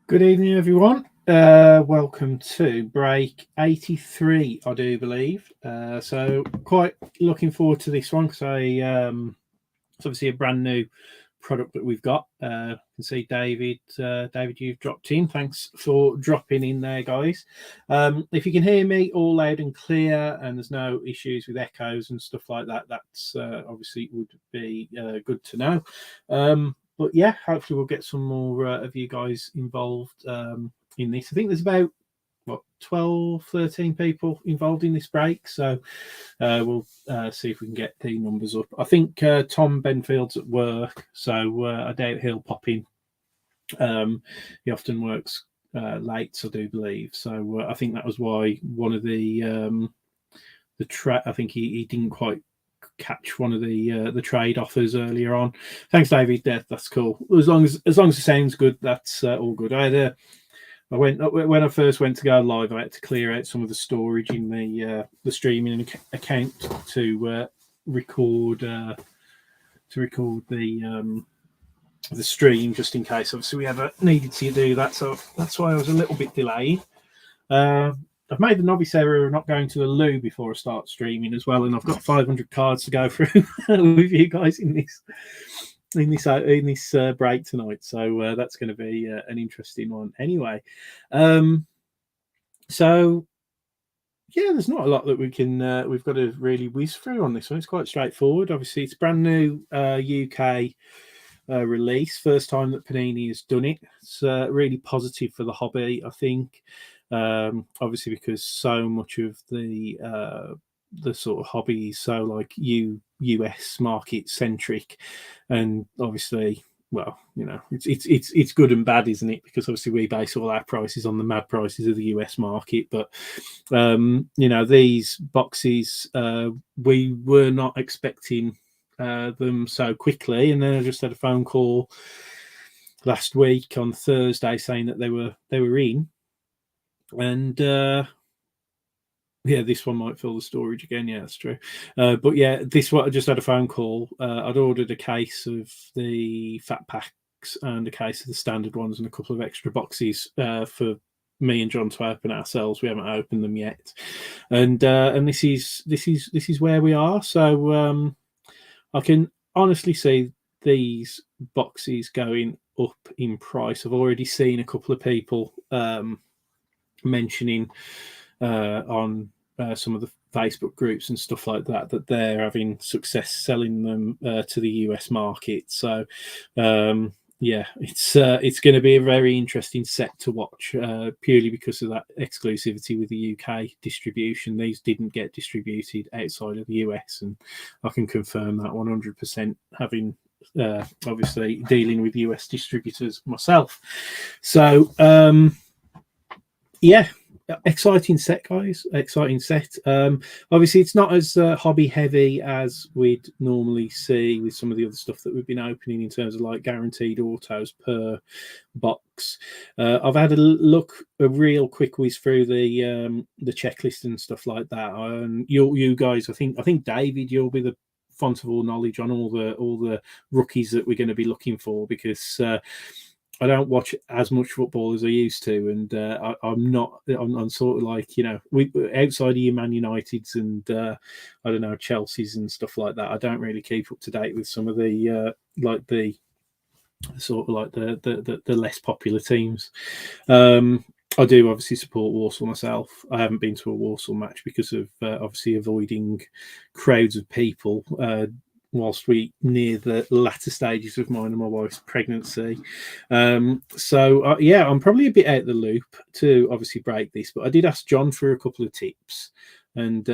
Good evening, everyone. Welcome to break 83, I do believe. So quite looking forward to this one because it's obviously a brand new product that we've got. I can see David. David, you've dropped in. Thanks for dropping in there, guys. If you can hear me all loud and clear, and there's no issues with echoes and stuff like that, that's obviously would be good to know. But yeah, hopefully we'll get some more of you guys involved in this. I think there's about 12, 13 people involved in this break, so we'll see if we can get the numbers up. I think Tom Benfield's at work, so I doubt he'll pop in. He often works late, I do believe. So I think that was why one of the I think he didn't quite catch one of the trade offers earlier on. Thanks, David. That's cool. As long as it sounds good, that's all good. When I first went to go live, I had to clear out some of the storage in the streaming account to record the stream, just in case obviously we ever needed to do that. So that's why I was a little bit delayed. I've made the novice error of not going to the loo before I start streaming as well, and I've got 500 cards to go through with you guys in this break tonight. So that's going to be an interesting one. Anyway, so yeah, there's not a lot that we've got to really whiz through on this one. It's quite straightforward. Obviously, it's brand new UK release, first time that Panini has done it. It's really positive for the hobby, I think. Obviously, because so much of the sort of hobby is so like US market centric, and obviously, well, you know, it's good and bad, isn't it? Because obviously we base all our prices on the mad prices of the US market, but you know, these boxes we were not expecting them so quickly, and then I just had a phone call last week on Thursday saying that they were in. And yeah, this one might fill the storage again. Yeah, that's true. But yeah, this one I just had a phone call. I'd ordered a case of the fat packs and a case of the standard ones and a couple of extra boxes for me and John to open ourselves. We haven't opened them yet, and this is where we are. So I can honestly see these boxes going up in price. I've already seen a couple of people mentioning on some of the Facebook groups and stuff like that they're having success selling them to the US market. So yeah, it's going to be a very interesting set to watch purely because of that exclusivity with the UK distribution. These didn't get distributed outside of the US, and I can confirm that 100%, having obviously dealing with US distributors myself. So yeah, exciting set, guys. Exciting set. Obviously, it's not as hobby heavy as we'd normally see with some of the other stuff that we've been opening in terms of like guaranteed autos per box. I've had a real quick whiz through the checklist and stuff like that. You guys, I think David, you'll be the font of all knowledge on all the rookies that we're going to be looking for, because I don't watch as much football as I used to, and I'm sort of like, you know, outside of your Man Uniteds and I don't know, Chelsea's and stuff like that, I don't really keep up to date with some of the like the sort of like the less popular teams. I do obviously support Warsaw myself. I haven't been to a Warsaw match because of obviously avoiding crowds of people whilst we near the latter stages of mine and my wife's pregnancy. So yeah, I'm probably a bit out of the loop to obviously break this, but I did ask John for a couple of tips, and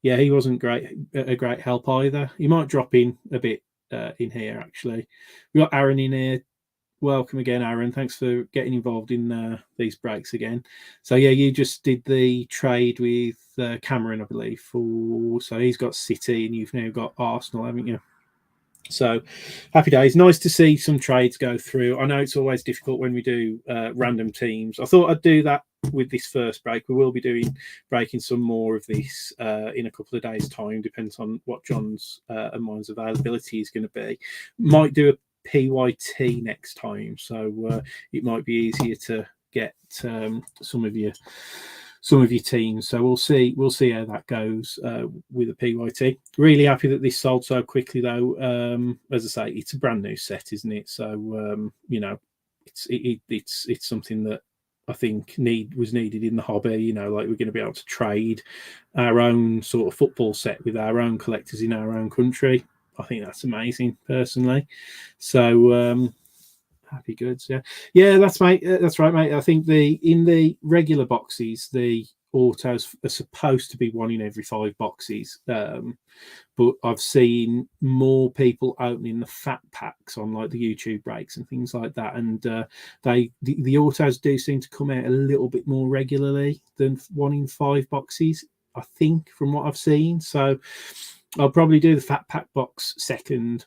yeah, he wasn't a great help either. He might drop in a bit in here actually. We got Aaron in here. Welcome again, Aaron. Thanks for getting involved in these breaks again. So yeah, you just did the trade with Cameron, I believe. So he's got City, and you've now got Arsenal, haven't you? So happy days. Nice to see some trades go through. I know it's always difficult when we do random teams. I thought I'd do that with this first break. We will be breaking some more of this in a couple of days' time. Depends on what John's and mine's availability is going to be. Might do PYT next time, so it might be easier to get some of your teams. So we'll see how that goes with the PYT. Really happy that this sold so quickly, though. As I say, it's a brand new set, isn't it? So it's something that I think was needed in the hobby. Like we're going to be able to trade our own sort of football set with our own collectors in our own country. I think that's amazing, personally. So happy goods, yeah. That's right, mate. I think in the regular boxes, the autos are supposed to be 1 in every 5 boxes. But I've seen more people opening the fat packs on like the YouTube breaks and things like that, and the autos do seem to come out a little bit more regularly than 1 in 5 boxes, I think, from what I've seen. So I'll probably do the fat pack box second,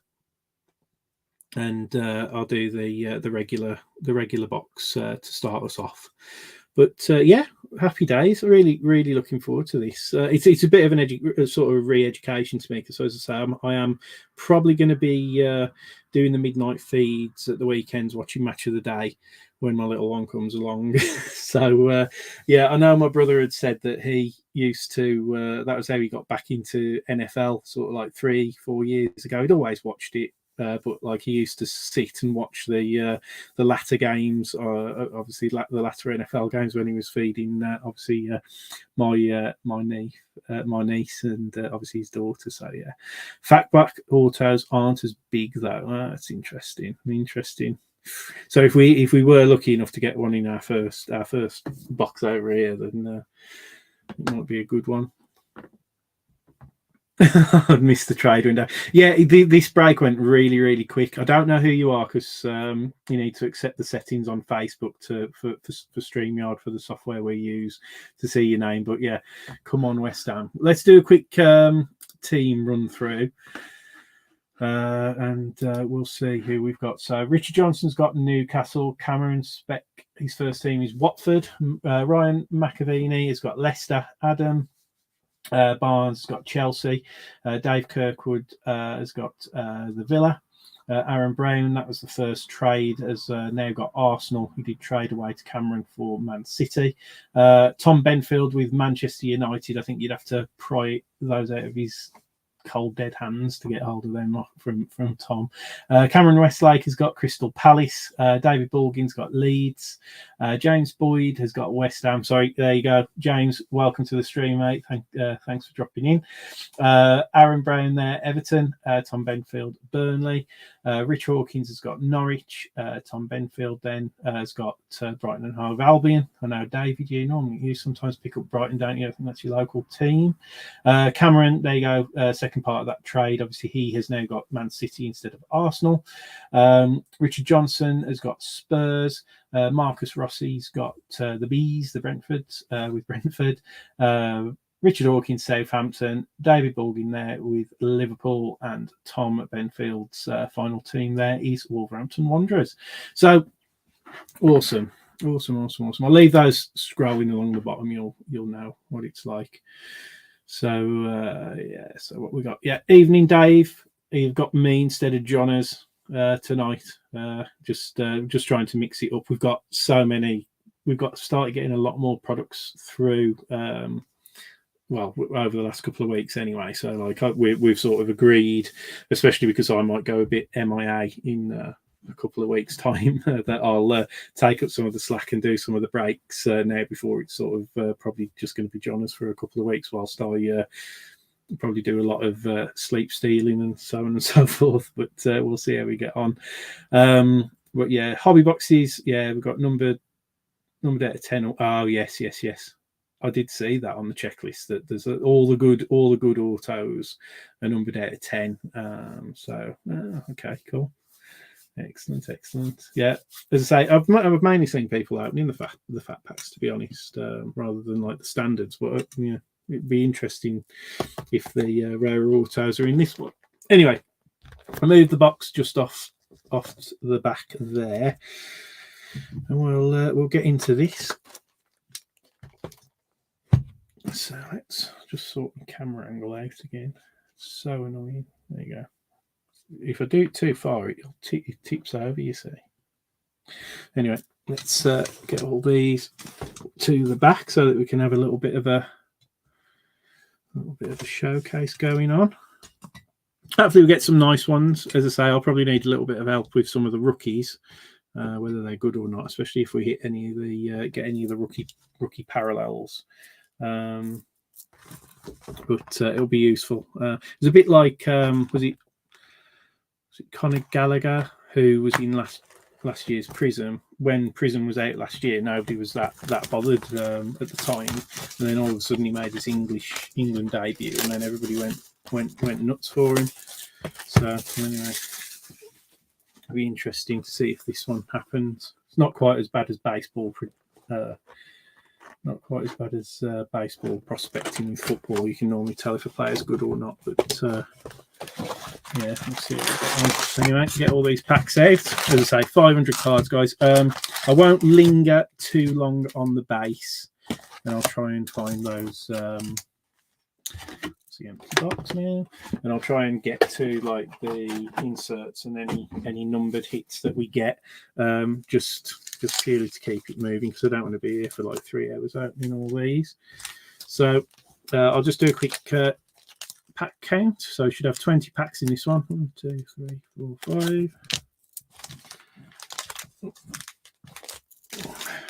and I'll do the regular box to start us off. But yeah, happy days. Really looking forward to this. It's a bit of an sort of re-education to me, because, as I say, I am probably going to be doing the midnight feeds at the weekends, watching Match of the Day when my little one comes along. So yeah, I know my brother had said that he used to. That was how he got back into NFL, sort of like 3-4 years ago. He'd always watched it. But like he used to sit and watch the latter games, obviously the latter NFL games, when he was feeding obviously my niece and obviously his daughter. So yeah, fatback autos aren't as big though. That's interesting. So if we were lucky enough to get one in our first box over here, then it might be a good one. I missed the trade window. Yeah, this break went really quick. I don't know who you are, because you need to accept the settings on Facebook for StreamYard, for the software we use, to see your name. But yeah, come on, West Ham. Let's do a quick team run through, and we'll see who we've got. So Richard Johnson's got Newcastle. Cameron Speck, his first team is Watford. Ryan McAvini has got Leicester. Adam Barnes has got Chelsea. Dave Kirkwood has got the Villa. Aaron Brown, that was the first trade, has now got Arsenal. He did trade away to Cameron for Man City. Tom Benfield with Manchester United. I think you'd have to pry those out of his cold dead hands to get hold of them from Tom. Cameron Westlake has got Crystal Palace. David Baldwin's got Leeds. James Boyd has got West Ham. Sorry, there you go, James. Welcome to the stream, mate. Thanks for dropping in. Aaron Brown there, Everton. Tom Benfield, Burnley. Rich Hawkins has got Norwich. Tom Benfield then has got Brighton and Hove Albion. I know, David, you sometimes pick up Brighton, don't you? I think that's your local team. Cameron, there you go, second part of that trade. Obviously, he has now got Man City instead of Arsenal. Richard Johnson has got Spurs. Marcus Rossi's got the Bees, the Brentfords, with Brentford. Richard Hawkins, Southampton. David Baldwin there with Liverpool, and Tom Benfield's final team there is Wolverhampton Wanderers. So awesome. I'll leave those scrolling along the bottom. You'll know what it's like. So yeah, so what we got? Yeah, evening, Dave. You've got me instead of Johners tonight. Just trying to mix it up. We've got so many. We've started getting a lot more products through. Well, over the last couple of weeks anyway. So like we've sort of agreed, especially because I might go a bit MIA in a couple of weeks' time, that I'll take up some of the slack and do some of the breaks now, before it's sort of probably just going to be Johners for a couple of weeks, whilst I probably do a lot of sleep stealing and so on and so forth. But we'll see how we get on. But yeah, hobby boxes. Yeah, we've got numbered out of 10. Oh yes. I did see that on the checklist, that there's all the good autos are numbered out of 10. So okay, cool. Excellent. Yeah, as I say, I've mainly seen people opening the fat packs, to be honest, rather than like the standards. But yeah, it'd be interesting if the rare autos are in this one. Anyway, I moved the box just off the back there, and we'll get into this. So let's just sort the camera angle out again. It's so annoying. There you go. if I do it too far, it tips over, you see. Anyway, let's get all these to the back so that we can have a little bit of a showcase going on. Hopefully we get some nice ones. As I say, I'll probably need a little bit of help with some of the rookies, whether they're good or not, especially if we hit any of the get any of the rookie parallels. But it'll be useful. It's a bit like was it Conor Gallagher, who was in last year's Prism. When Prism was out last year, nobody was that bothered at the time, and then all of a sudden he made his England debut, and then everybody went nuts for him. So anyway, it'll be interesting to see if this one happens. It's not quite as bad as baseball. Not quite as bad as baseball prospecting in football. You can normally tell if a player's good or not, but yeah, we'll see what we get on. So anyway, get all these packs out. As I say, 500 cards, guys. I won't linger too long on the base, and I'll try and find those. It's the empty box now, and I'll try and get to like the inserts and any numbered hits that we get, just purely to keep it moving, because I don't want to be here for like 3 hours opening all these. So I'll just do a quick pack count. So I should have 20 packs in this one. 1, 2, 3, 4, 5.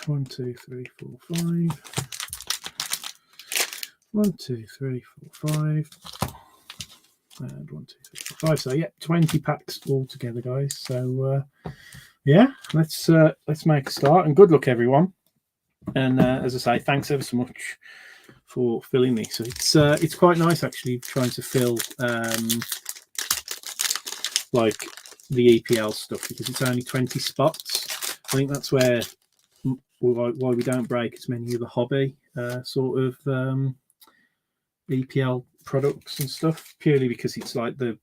1, 2, 3, 4, 5. 1, 2, 3, 4, 5. And 1, 2, 3, 4, 5. So yeah, 20 packs all together, guys. So yeah, let's make a start, and good luck, everyone. And as I say, thanks ever so much for filling this. So it's quite nice actually trying to fill like the EPL stuff, because it's only 20 spots. I think that's why we don't break as many of the hobby sort of EPL products and stuff, purely because it's like the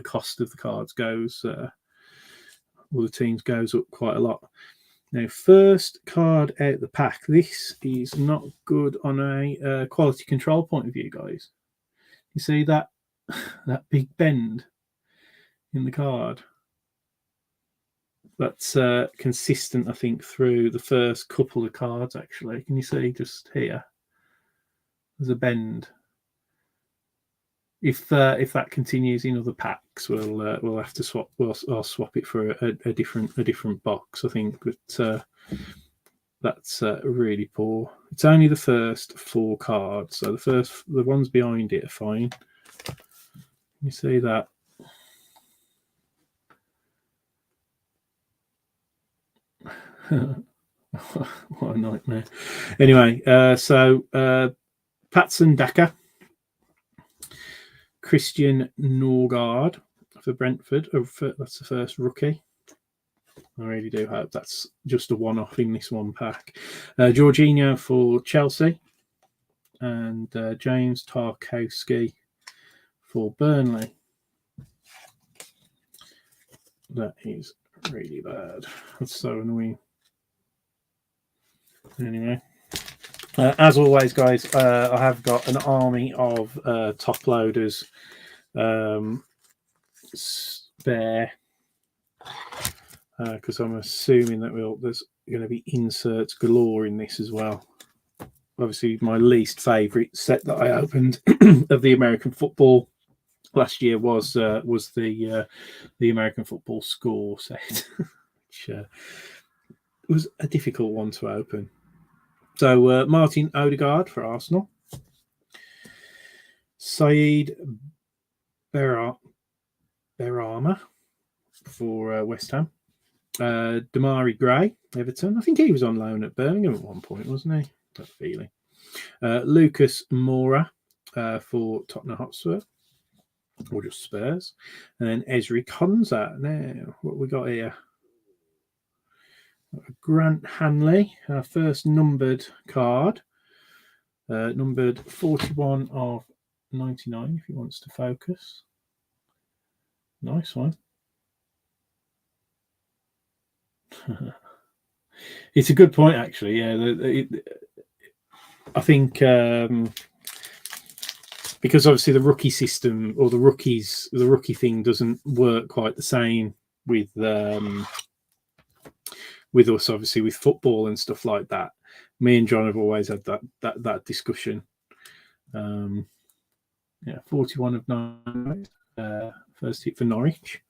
cost of the cards goes or the teams goes up quite a lot. Now, first card out the pack. This is not good on a quality control point of view, guys. You see that big bend in the card? That's consistent, I think, through the first couple of cards. Actually, can you see just here? There's a bend. If that continues in other packs, we'll have to swap. I'll swap it for a different box. I think, but that's really poor. It's only the first 4 cards, so the ones behind it are fine. You see that? What a nightmare. Anyway, so Patson Daka, Christian Norgard for Brentford. That's the first rookie. I really do hope that's just a one-off in this one pack. Jorginho for Chelsea, and James Tarkowski for Burnley. That is really bad. That's so annoying. Anyway, as always, guys, I have got an army of top loaders spare, because I'm assuming that there's going to be inserts galore in this as well. Obviously, my least favourite set that I opened of the American football last year was the American football score set, which was a difficult one to open. So Martin Odegaard for Arsenal, Saeed Berama for West Ham, Damari Gray, Everton. I think he was on loan at Birmingham at one point, wasn't he? That feeling. Lucas Moura for Tottenham Hotspur, or just Spurs, and then Ezri Konza. Now, what we got here? Grant Hanley, our first numbered card, numbered 41 of 99, if he wants to focus. Nice one. It's a good point, actually. Yeah, I think because obviously the rookie system or the rookie thing doesn't work quite the same with us, obviously with football and stuff like that. Me and John have always had that discussion. 41 of 9, first hit for Norwich.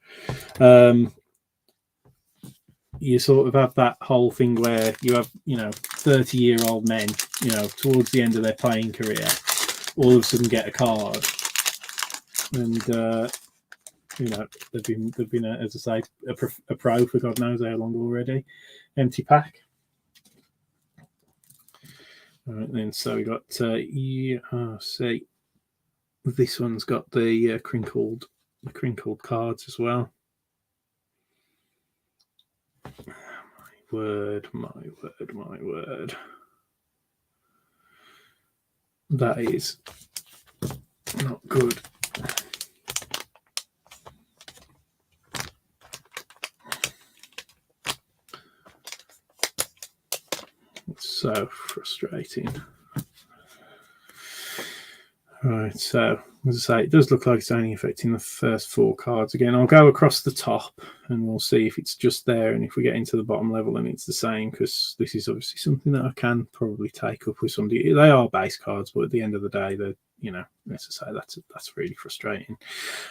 You sort of have that whole thing where you have 30-year-old men, towards the end of their playing career, all of a sudden get a card, and they've been as I say a pro for God knows how long already. Empty pack. All right then, so we got see, this one's got the crinkled cards as well. My word. That is not good. It's so frustrating. Right, so as I say, it does look like it's only affecting the first 4 cards. Again, I'll go across the top and we'll see if it's just there, and if we get into the bottom level and it's the same, because this is obviously something that I can probably take up with somebody. They are base cards, but at the end of the day, they're, as I say, that's really frustrating.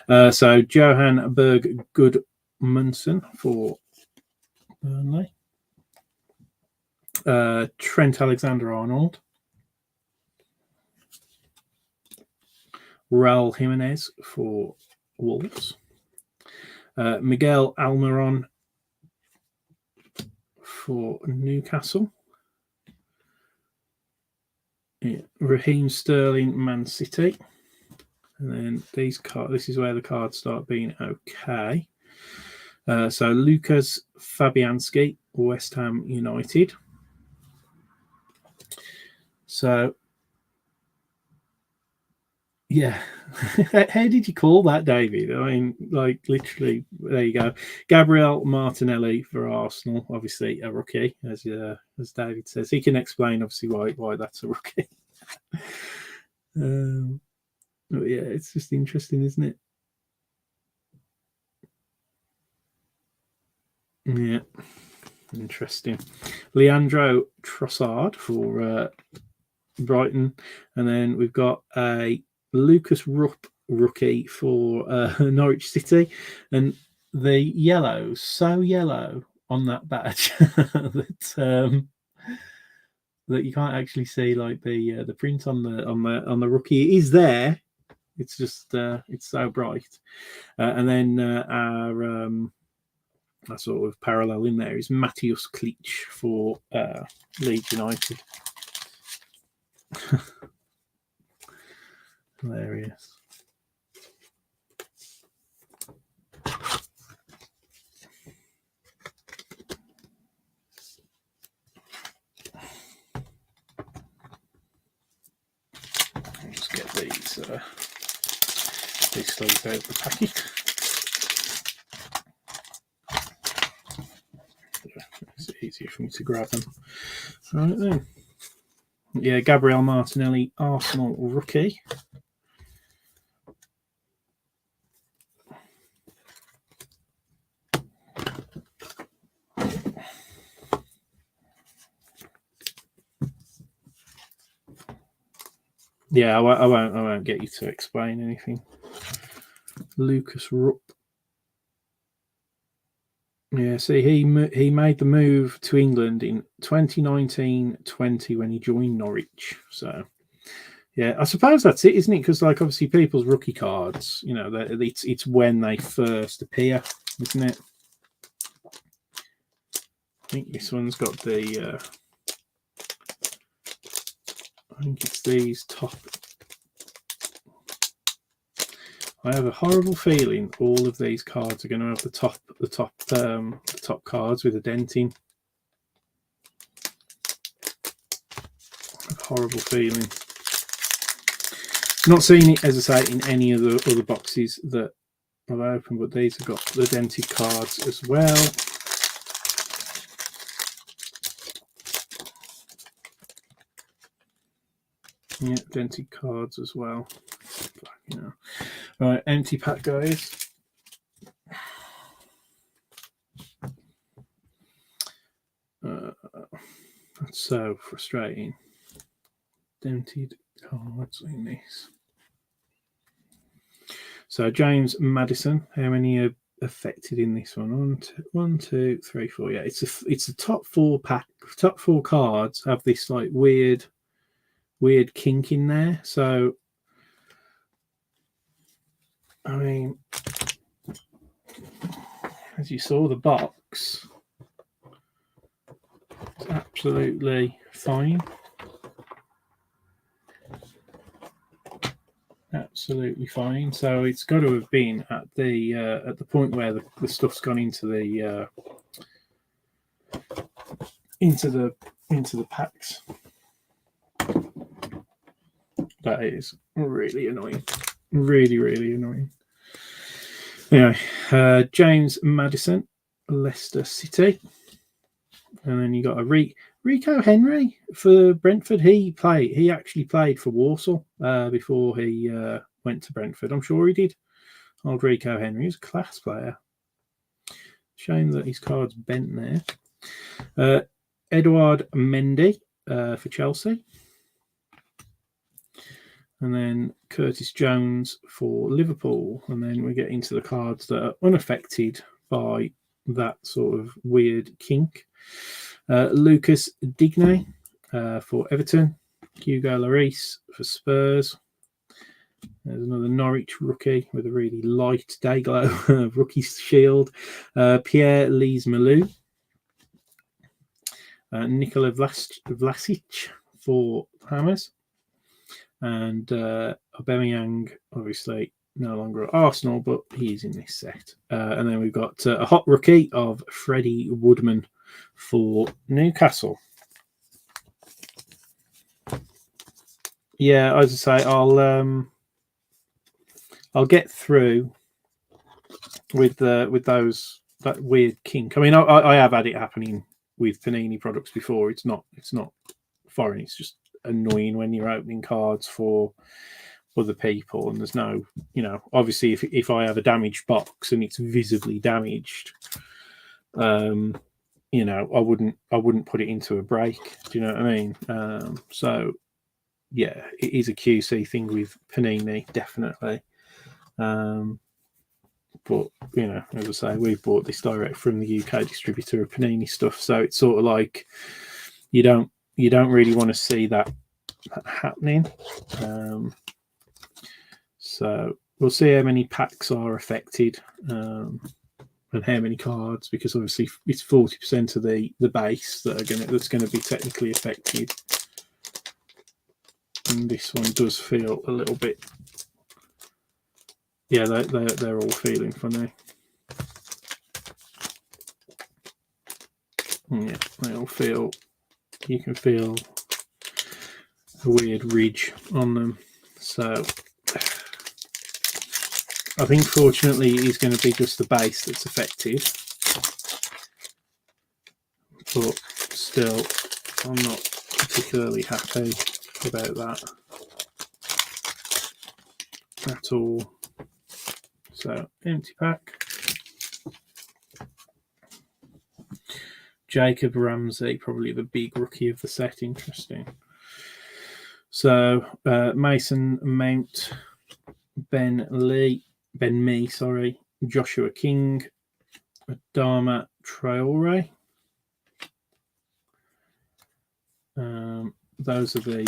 So Johan Berg Goodmanson for Burnley. Trent Alexander-Arnold. Raul Jimenez for Wolves. Miguel Almiron for Newcastle. Raheem Sterling, Man City. And then these cards, this is where the cards start being okay. So Lucas Fabianski, West Ham United. So yeah, how did you call that, David? I mean, like literally, there you go. Gabriel Martinelli for Arsenal, obviously a rookie, as David says. He can explain obviously why that's a rookie. But yeah, it's just interesting, isn't it? Yeah, interesting. Leandro Trossard for Brighton, and then we've got a Lucas Rupp rookie for Norwich City, and the yellow, so yellow on that badge that you can't actually see like the print on the rookie. It is there. It's just it's so bright, and then our sort of parallel in there is Matthias Klitsch for Leeds United. Hilarious. I'll just get these sleeves out of the packet. It's easier for me to grab them. Right then. Yeah, Gabriel Martinelli, Arsenal rookie. Yeah, I won't get you to explain anything. Lucas Rupp. Yeah, see, he made the move to England in 2019-20 when he joined Norwich. So, yeah, I suppose that's it, isn't it? Because, like, obviously, people's rookie cards, it's when they first appear, isn't it? I think this one's got the. I think it's these top. I have a horrible feeling all of these cards are going to have the top cards with a denting. A horrible feeling. Not seen it, as I say, in any of the other boxes that I've opened, but these have got the dented cards as well. Yeah, dented cards as well. you know. Right, empty pack, guys. That's so frustrating. Dented cards in this. So James Madison, how many are affected in this one? One, two, three, four. Yeah, it's the top four pack. Top four cards have this like weird kink in there. So I mean, as you saw, the box, it's absolutely fine. Absolutely fine. So it's got to have been at the point where the stuff's gone into the packs. That is really annoying. Really, really annoying. Anyway, James Madison, Leicester City, and then you got a Rico Henry for Brentford. He actually played for Walsall before he went to Brentford. I'm sure he did. Old Rico Henry is a class player. Shame that his card's bent there. Edouard Mendy for Chelsea. And then Curtis Jones for Liverpool. And then we get into the cards that are unaffected by that sort of weird kink. Lucas Digne for Everton. Hugo Lloris for Spurs. There's another Norwich rookie with a really light Dayglow rookie shield. Pierre Lees-Malou. Nikola Vlasic for Hammers. And Aubameyang, obviously, no longer at Arsenal, but he's in this set. And then we've got a hot rookie of Freddie Woodman for Newcastle. Yeah, as I say, I'll get through with those, that weird kink. I mean, I have had it happening with Panini products before. It's not foreign. It's just annoying when you're opening cards for other people and there's no, obviously if I have a damaged box and it's visibly damaged, I wouldn't put it into a break. Do you know what I mean? So yeah, it is a QC thing with Panini, definitely. But as I say, we've bought this direct from the UK distributor of Panini stuff, so it's sort of like you don't really want to see that happening. So we'll see how many packs are affected and how many cards, because obviously it's 40% of the base that's going to be technically affected. And this one does feel a little bit. Yeah, they're all feeling funny. Yeah, they all feel. You can feel a weird ridge on them. So I think fortunately it is going to be just the base that's affected. But still, I'm not particularly happy about that at all. So empty pack. Jacob Ramsey, probably the big rookie of the set. Interesting. So Mason Mount, Ben Mee, Joshua King, Adama Traore. Those are the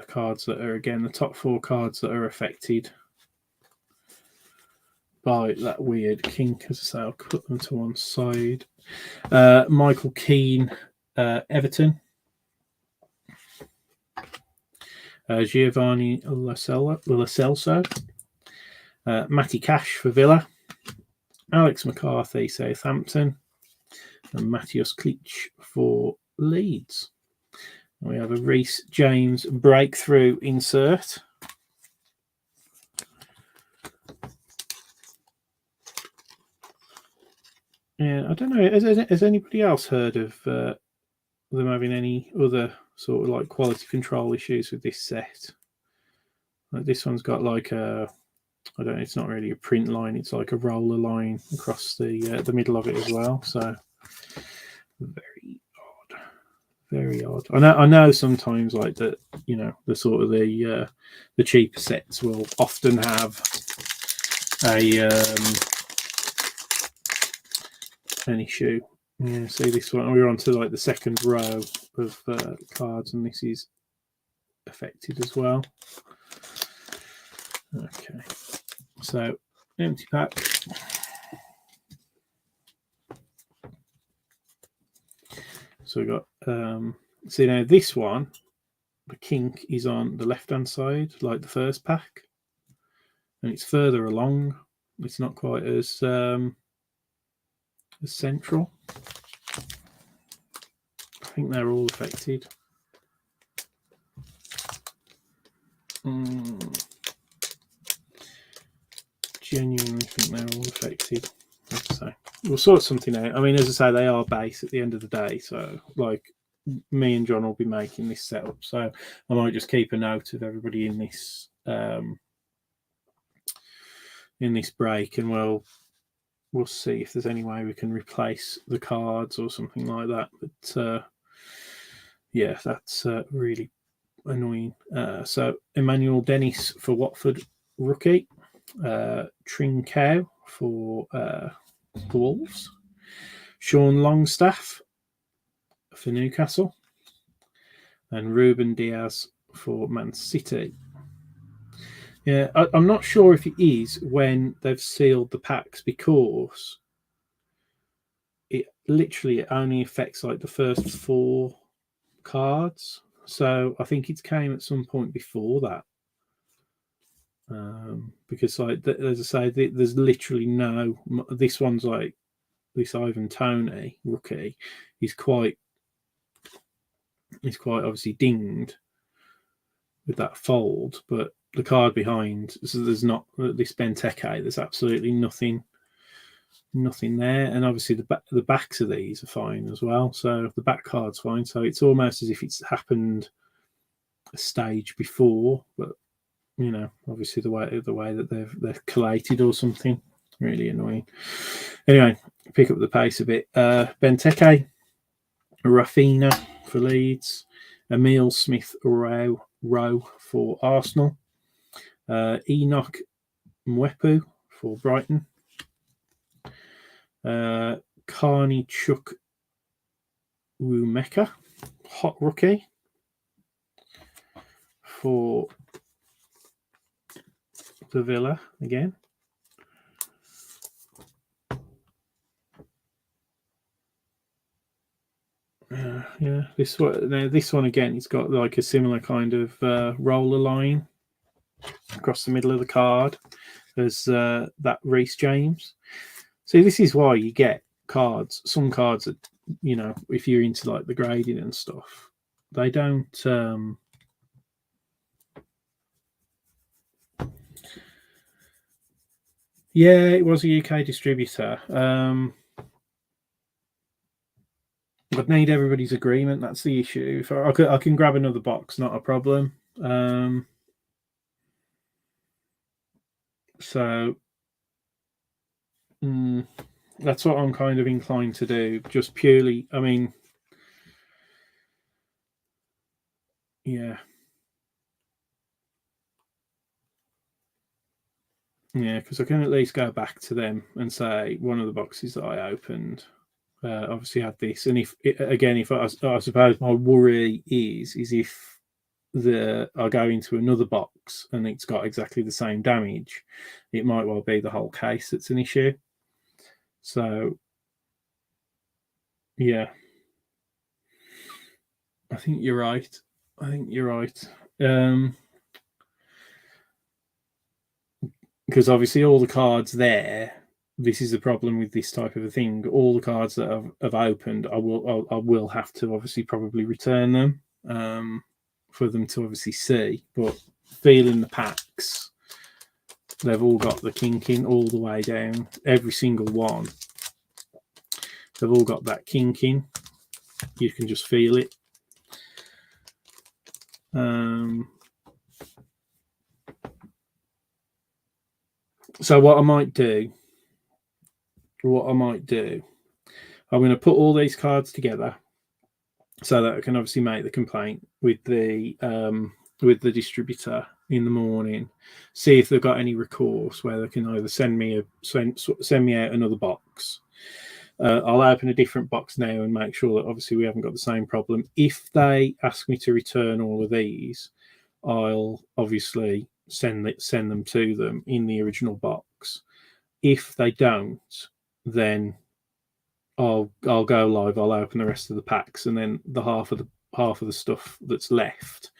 cards that are, again, the top four cards that are affected by that weird kink. As I say, I'll put them to one side. Michael Keane, Everton. Giovanni Lo Celso. Matty Cash for Villa. Alex McCarthy, Southampton. And Matthias Klitsch for Leeds. And we have a Reece James breakthrough insert. Yeah, I don't know. Has anybody else heard of them having any other sort of like quality control issues with this set? Like this one's got like a, I don't know, it's not really a print line, it's like a roller line across the middle of it as well. So very odd, very odd. I know sometimes like that, you know, the sort of the cheaper sets will often have a an issue. Yeah, see this one, we're on to like the second row of cards, and this is affected as well. Okay, so empty pack. So we've got see now this one, the kink is on the left hand side like the first pack, and it's further along. It's not quite as central. I think they're all affected. Genuinely think they're all affected. So we'll sort something out. I mean, as I say, they are base at the end of the day. So like me and John will be making this setup. So I might just keep a note of everybody in this break, and we'll see if there's any way we can replace the cards or something like that. But yeah, that's really annoying. So Emmanuel Dennis for Watford, rookie. Trincao for the Wolves. Sean Longstaff for Newcastle. And Ruben Diaz for Man City. Yeah, I'm not sure if it is when they've sealed the packs, because it literally only affects like the first 4 cards. So I think it came at some point before that. Because like as I say, there's literally no. This one's like this Ivan Toney rookie. He's quite obviously dinged with that fold, but the card behind, so there's not this Benteke. There's absolutely nothing there, and obviously the backs of these are fine as well. So the back card's fine. So it's almost as if it's happened a stage before, but you know, obviously the way that they're collated or something, really annoying. Anyway, pick up the pace a bit. Benteke, Rafinha for Leeds, Emile Smith-Rowe for Arsenal, Enoch Mwepu for Brighton, Carney Chuk Wumeka, hot rookie for the Villa again. Yeah, this one again, it's got like a similar kind of roller line across the middle of the card as that Reece James. See, this is why you get cards. Some cards that, you know, if you're into like the grading and stuff, they don't. Yeah, it was a UK distributor. I'd need everybody's agreement. That's the issue. If I can grab another box, not a problem. So that's what I'm kind of inclined to do. Just purely, I mean, yeah. Yeah, because I can at least go back to them and say one of the boxes that I opened obviously had this. And if I suppose my worry is if I go into another box and it's got exactly the same damage, it might well be the whole case that's an issue. So yeah, I think you're right. Because obviously all the cards there, this is the problem with this type of a thing. All the cards that I've opened, I will have to obviously probably return them for them to obviously see. But feeling the packs, they've all got the kinking all the way down. Every single one, they've all got that kinking. You can just feel it. So what I might do, I'm going to put all these cards together so that I can obviously make the complaint with the distributor in the morning. See if they've got any recourse where they can either send me out another box. I'll open a different box now and make sure that obviously we haven't got the same problem. If they ask me to return all of these, I'll obviously send them to them in the original box. If they don't, then I'll go live. I'll open the rest of the packs, and then the half of the stuff that's left,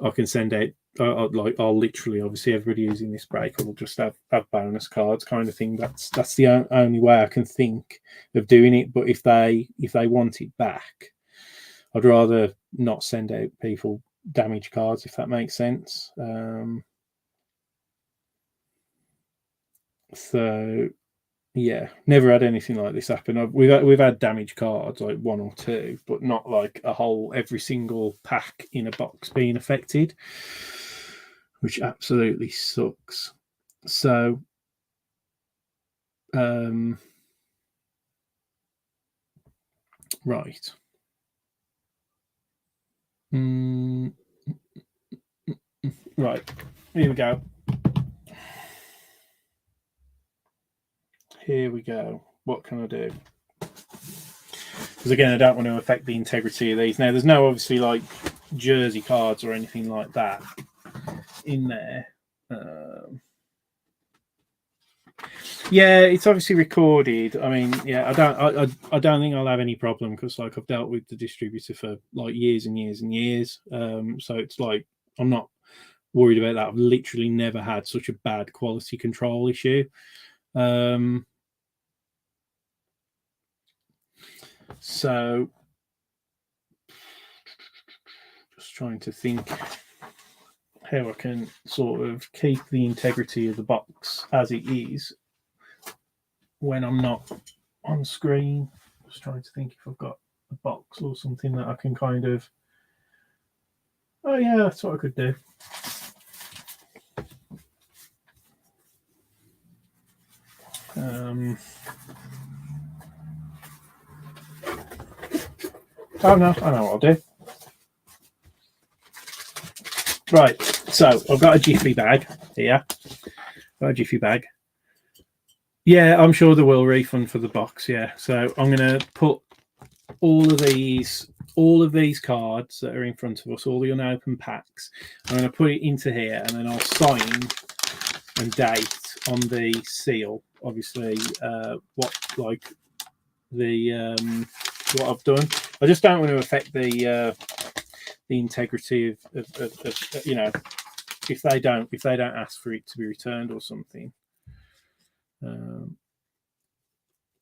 I can send out. I'll literally, obviously, everybody using this breaker will just have bonus cards, kind of thing. That's the only way I can think of doing it. But if they want it back, I'd rather not send out people damage cards, if that makes sense. So yeah, never had anything like this happen. We've had damage cards, like one or two, but not like every single pack in a box being affected, which absolutely sucks. So right. Right, here we go. Here we go. What can I do? Because again, I don't want to affect the integrity of these. Now, there's no obviously like jersey cards or anything like that in there. Yeah, it's obviously recorded. I mean, yeah, I don't think I'll have any problem because like I've dealt with the distributor for like years and years and years. So it's like I'm not worried about that. I've literally never had such a bad quality control issue. So just trying to think how I can sort of keep the integrity of the box as it is when I'm not on screen. Just trying to think if I've got a box or something that I can kind of, oh yeah, that's what I could do. Oh no, I know what I'll do. Right, so I've got a Jiffy bag here. Yeah, I'm sure they will refund for the box. Yeah, so I'm going to put all of these cards that are in front of us, all the unopened packs. I'm going to put it into here, and then I'll sign and date on the seal. Obviously, what I've done. I just don't want to affect the integrity of you know, if they don't ask for it to be returned or something.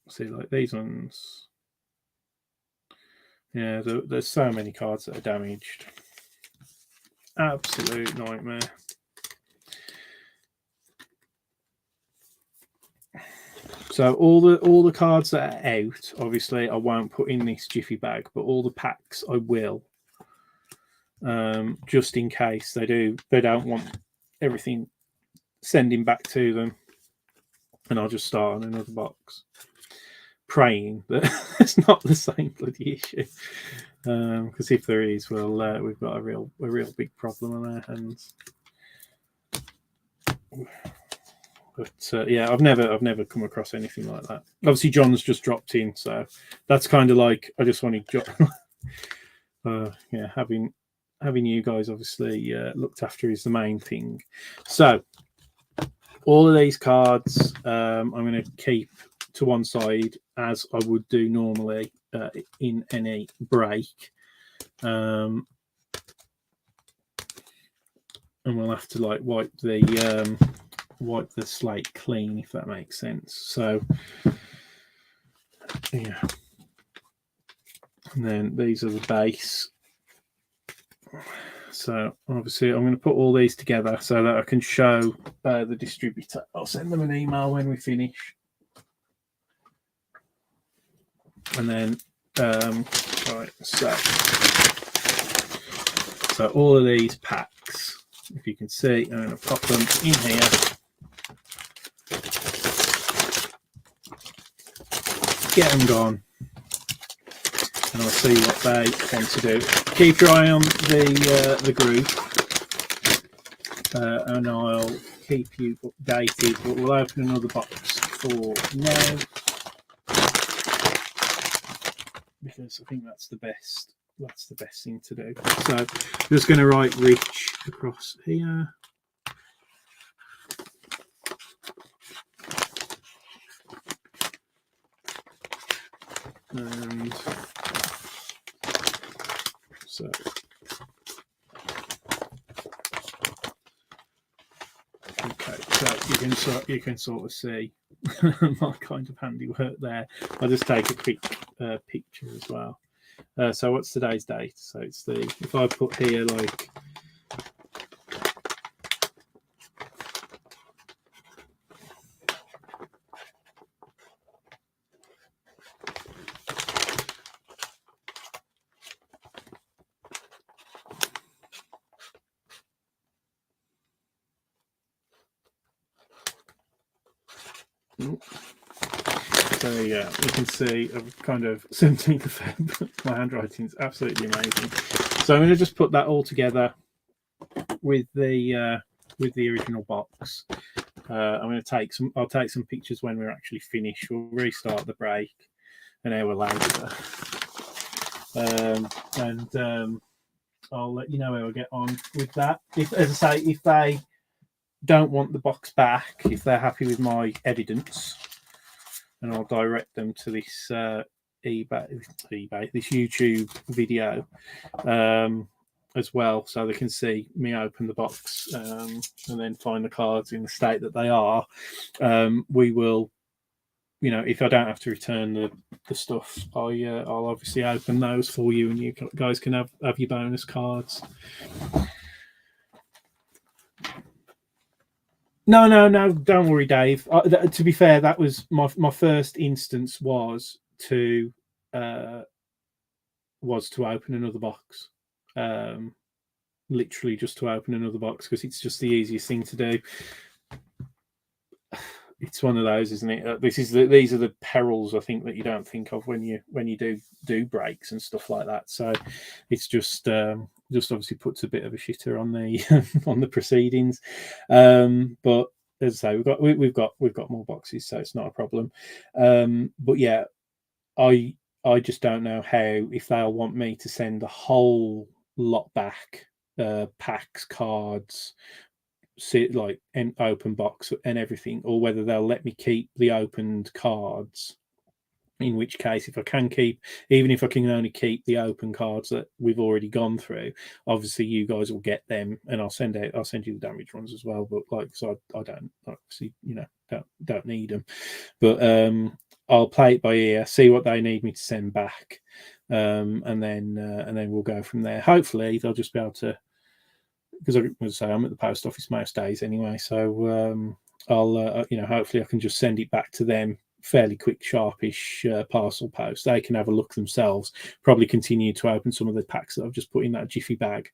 See, like these ones. Yeah, there's so many cards that are damaged. Absolute nightmare. So all the cards that are out, obviously, I won't put in this Jiffy bag, but all the packs I will, just in case they don't want everything sending back to them, and I'll just start on another box, praying that it's not the same bloody issue. Because if there is, well, we've got a real big problem on our hands. But yeah, I've never come across anything like that. Obviously, John's just dropped in, so that's kind of like I just wanted yeah, having you guys obviously looked after is the main thing. So all of these cards, I'm going to keep to one side as I would do normally in any break, and we'll have to like wipe the slate clean, if that makes sense. So yeah, and then these are the base. So obviously I'm going to put all these together so that I can show the distributor. I'll send them an email when we finish, and then right, so all of these packs, if you can see, I'm going to pop them in here. get them gone, and I'll see what they want to do. Keep your eye on the group, and I'll keep you updated. But we'll open another box for now, because I think that's the best. That's the best thing to do. So I'm just going to write Rich across here. And so okay, so you can sort of see my kind of handiwork there. I'll just take a quick picture as well. So what's today's date? So it's if I put here like so yeah, you can see a kind of 17th of Feb. My handwriting is absolutely amazing. So I'm going to just put that all together with the original box. I'm going to I'll take some pictures when we're actually finished. We'll restart the break an hour later, and I'll let you know how I get on with that. As I say, if they don't want the box back, if they're happy with my evidence, and I'll direct them to this eBay, this YouTube video as well, so they can see me open the box and then find the cards in the state that they are. We will, you know, if I don't have to return the stuff, I'll obviously open those for you, and you guys can have your bonus cards. No, don't worry, Dave. To be fair, that was my first instance was to open another box. Literally just to open another box, because it's just the easiest thing to do. It's one of those, isn't it? These are the perils, I think, that you don't think of when you do breaks and stuff like that. So it's just obviously puts a bit of a shitter on the on the proceedings. But as I say, we've got more boxes, so it's not a problem. But yeah, I just don't know how, if they'll want me to send the whole lot back, packs, cards, like an open box and everything, or whether they'll let me keep the opened cards, in which case, if I can keep, even if I can only keep the open cards that we've already gone through, obviously you guys will get them, and I'll send you the damage ones as well. But like, so I don't obviously, you know, don't need them, but I'll play it by ear, see what they need me to send back, and then we'll go from there. Hopefully they'll just be able to, because I was say I'm at the post office most days anyway, so I'll you know, hopefully I can just send it back to them fairly quick, sharpish parcel post. They can have a look themselves, probably continue to open some of the packs that I've just put in that jiffy bag,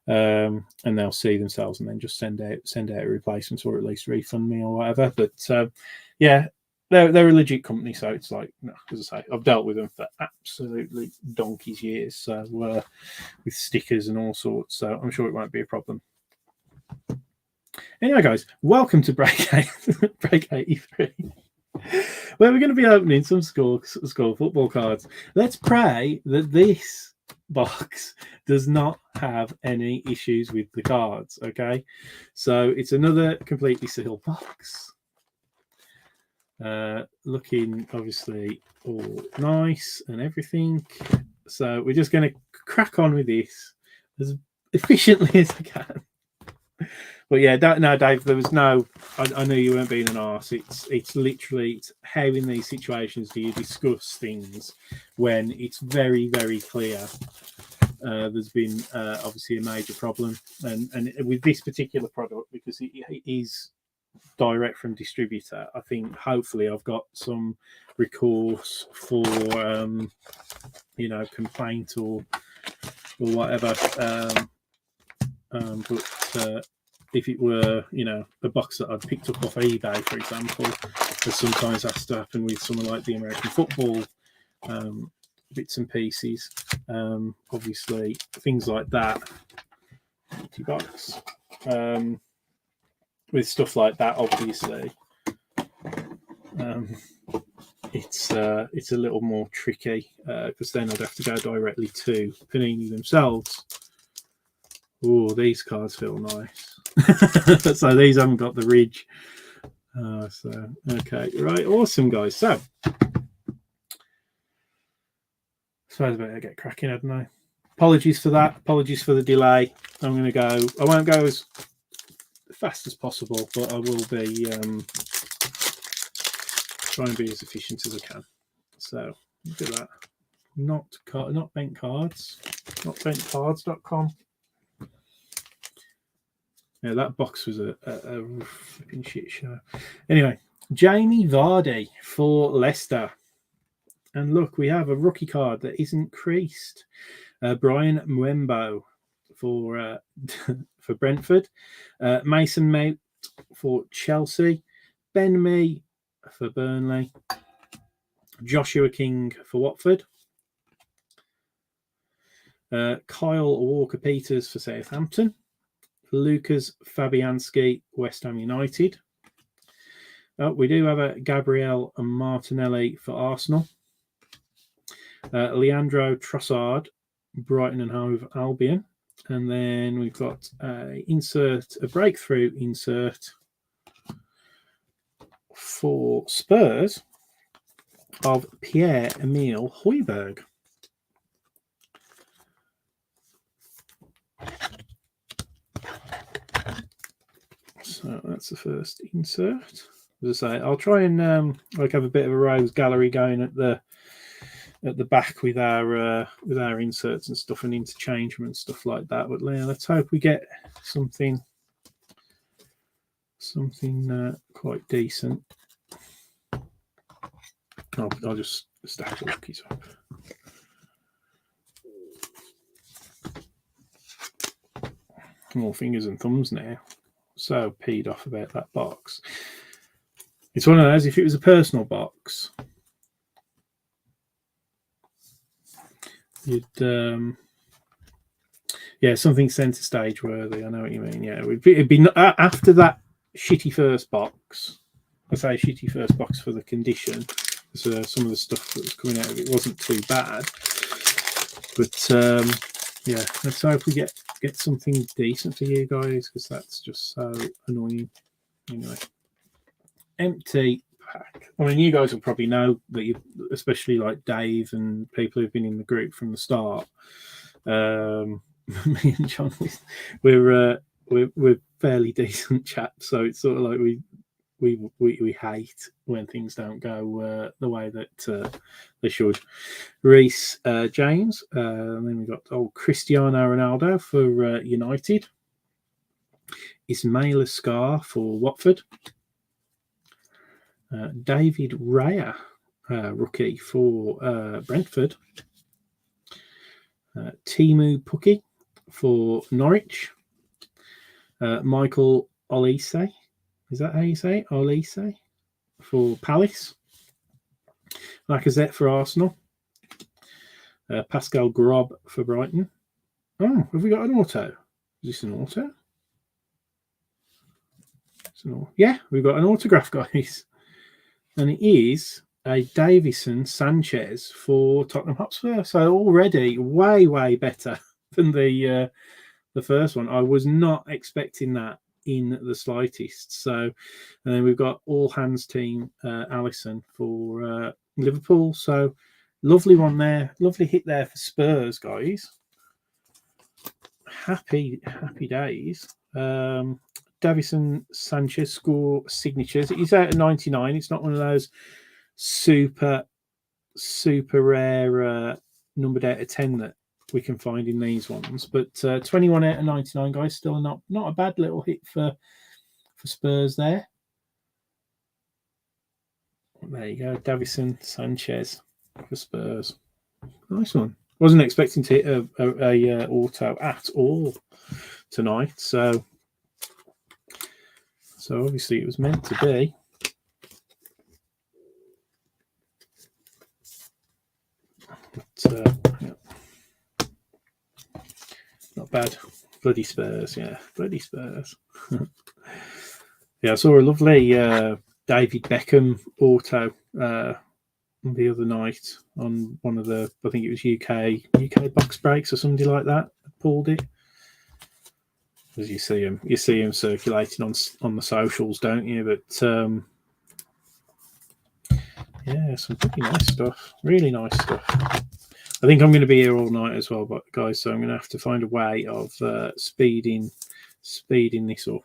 and they'll see themselves, and then just send out a replacement, or at least refund me or whatever. But yeah, they're a legit company, so it's like, no, as I say, I've dealt with them for absolutely donkey's years, so with stickers and all sorts, so I'm sure it won't be a problem. Anyway, guys, welcome to break 83, where we're going to be opening some school football cards. Let's pray that this box does not have any issues with the cards. Okay, so it's another completely sealed box. Looking obviously all nice and everything. So we're just going to crack on with this as efficiently as I can. But yeah, no, Dave, there was no. I knew you weren't being an arse. It's literally how in these situations do you discuss things when it's very, very clear there's been obviously a major problem, and with this particular product, because it is direct from distributor, I think hopefully I've got some recourse for you know, complaint or whatever. But if it were, you know, a box that I'd picked up off eBay, for example, as sometimes has to happen with someone like the American football bits and pieces. Obviously, things like that. Box. With stuff like that, obviously, it's a little more tricky because then I'd have to go directly to Panini themselves. Oh, these cards feel nice. So these haven't got the ridge. So okay, right, awesome, guys. So I suppose I better get cracking, hadn't I? Apologies for that. Apologies for the delay. I'm going to go. I won't go as fast as possible, but I will be try and be as efficient as I can. So look at that. Not bent cards. Not bentcards.com. Yeah, that box was a flipping shit show. Anyway, Jamie Vardy for Leicester. And look, we have a rookie card that isn't creased. Brian Mbeumo for for Brentford. Mason Mount for Chelsea. Ben Mee for Burnley. Joshua King for Watford. Kyle Walker-Peters for Southampton. Lucas Fabianski, West Ham United. We do have a Gabriel Martinelli for Arsenal. Leandro Trossard, Brighton and Hove Albion. And then we've got a breakthrough insert for Spurs of Pierre-Emile Højbjerg. So that's the first insert. As I say, I'll try and have a bit of a rose gallery going at the back with our inserts and stuff and interchange them and stuff like that. But yeah, let's hope we get something quite decent. I'll just stack the rookies up. More fingers and thumbs now. So peed off about that box. It's one of those, if it was a personal box, you'd something centre stage worthy. I know what you mean. Yeah, it'd be after that shitty first box. I say shitty first box for the condition. So some of the stuff that was coming out of it wasn't too bad, but yeah, let's hope we get something decent for you guys, because that's just so annoying. Anyway, empty pack. I mean, you guys will probably know that, especially like Dave and people who've been in the group from the start. Me and John, we're fairly decent chaps, so it's sort of like we hate when things don't go the way that they should. Reece James, and then we've got Cristiano Ronaldo for United. Ismail Scar for Watford. David Raya, rookie for Brentford. Timu Pukki for Norwich. Michael Olise. Is that how you say it? Olise for Palace. Lacazette for Arsenal. Pascal Grob for Brighton. Oh, have we got an auto? Is this an auto? Yeah, we've got an autograph, guys. And it is a Davison Sanchez for Tottenham Hotspur. So already way, way better than the first one. I was not expecting that in the slightest. So, and then we've got all hands team Allison for Liverpool. So lovely one there, lovely hit there for Spurs, guys. Happy days. Davison Sanchez score signatures. He's out of 99. It's not one of those super rare numbered out of 10 that we can find in these ones, but 21 out of 99, guys. Still not a bad little hit for Spurs there. There you go, Davison Sanchez for Spurs. Nice one. Wasn't expecting to hit a auto at all tonight, so So obviously it was meant to be. But, yeah. Not bad. Bloody Spurs, yeah. Bloody Spurs. Yeah, I saw a lovely David Beckham auto the other night on one of the, I think it was UK box breaks or something like that. Pulled it. As you see him circulating on the socials, don't you? But yeah, some pretty nice stuff. Really nice stuff. I think I'm going to be here all night as well, but guys, so I'm going to have to find a way of speeding this up.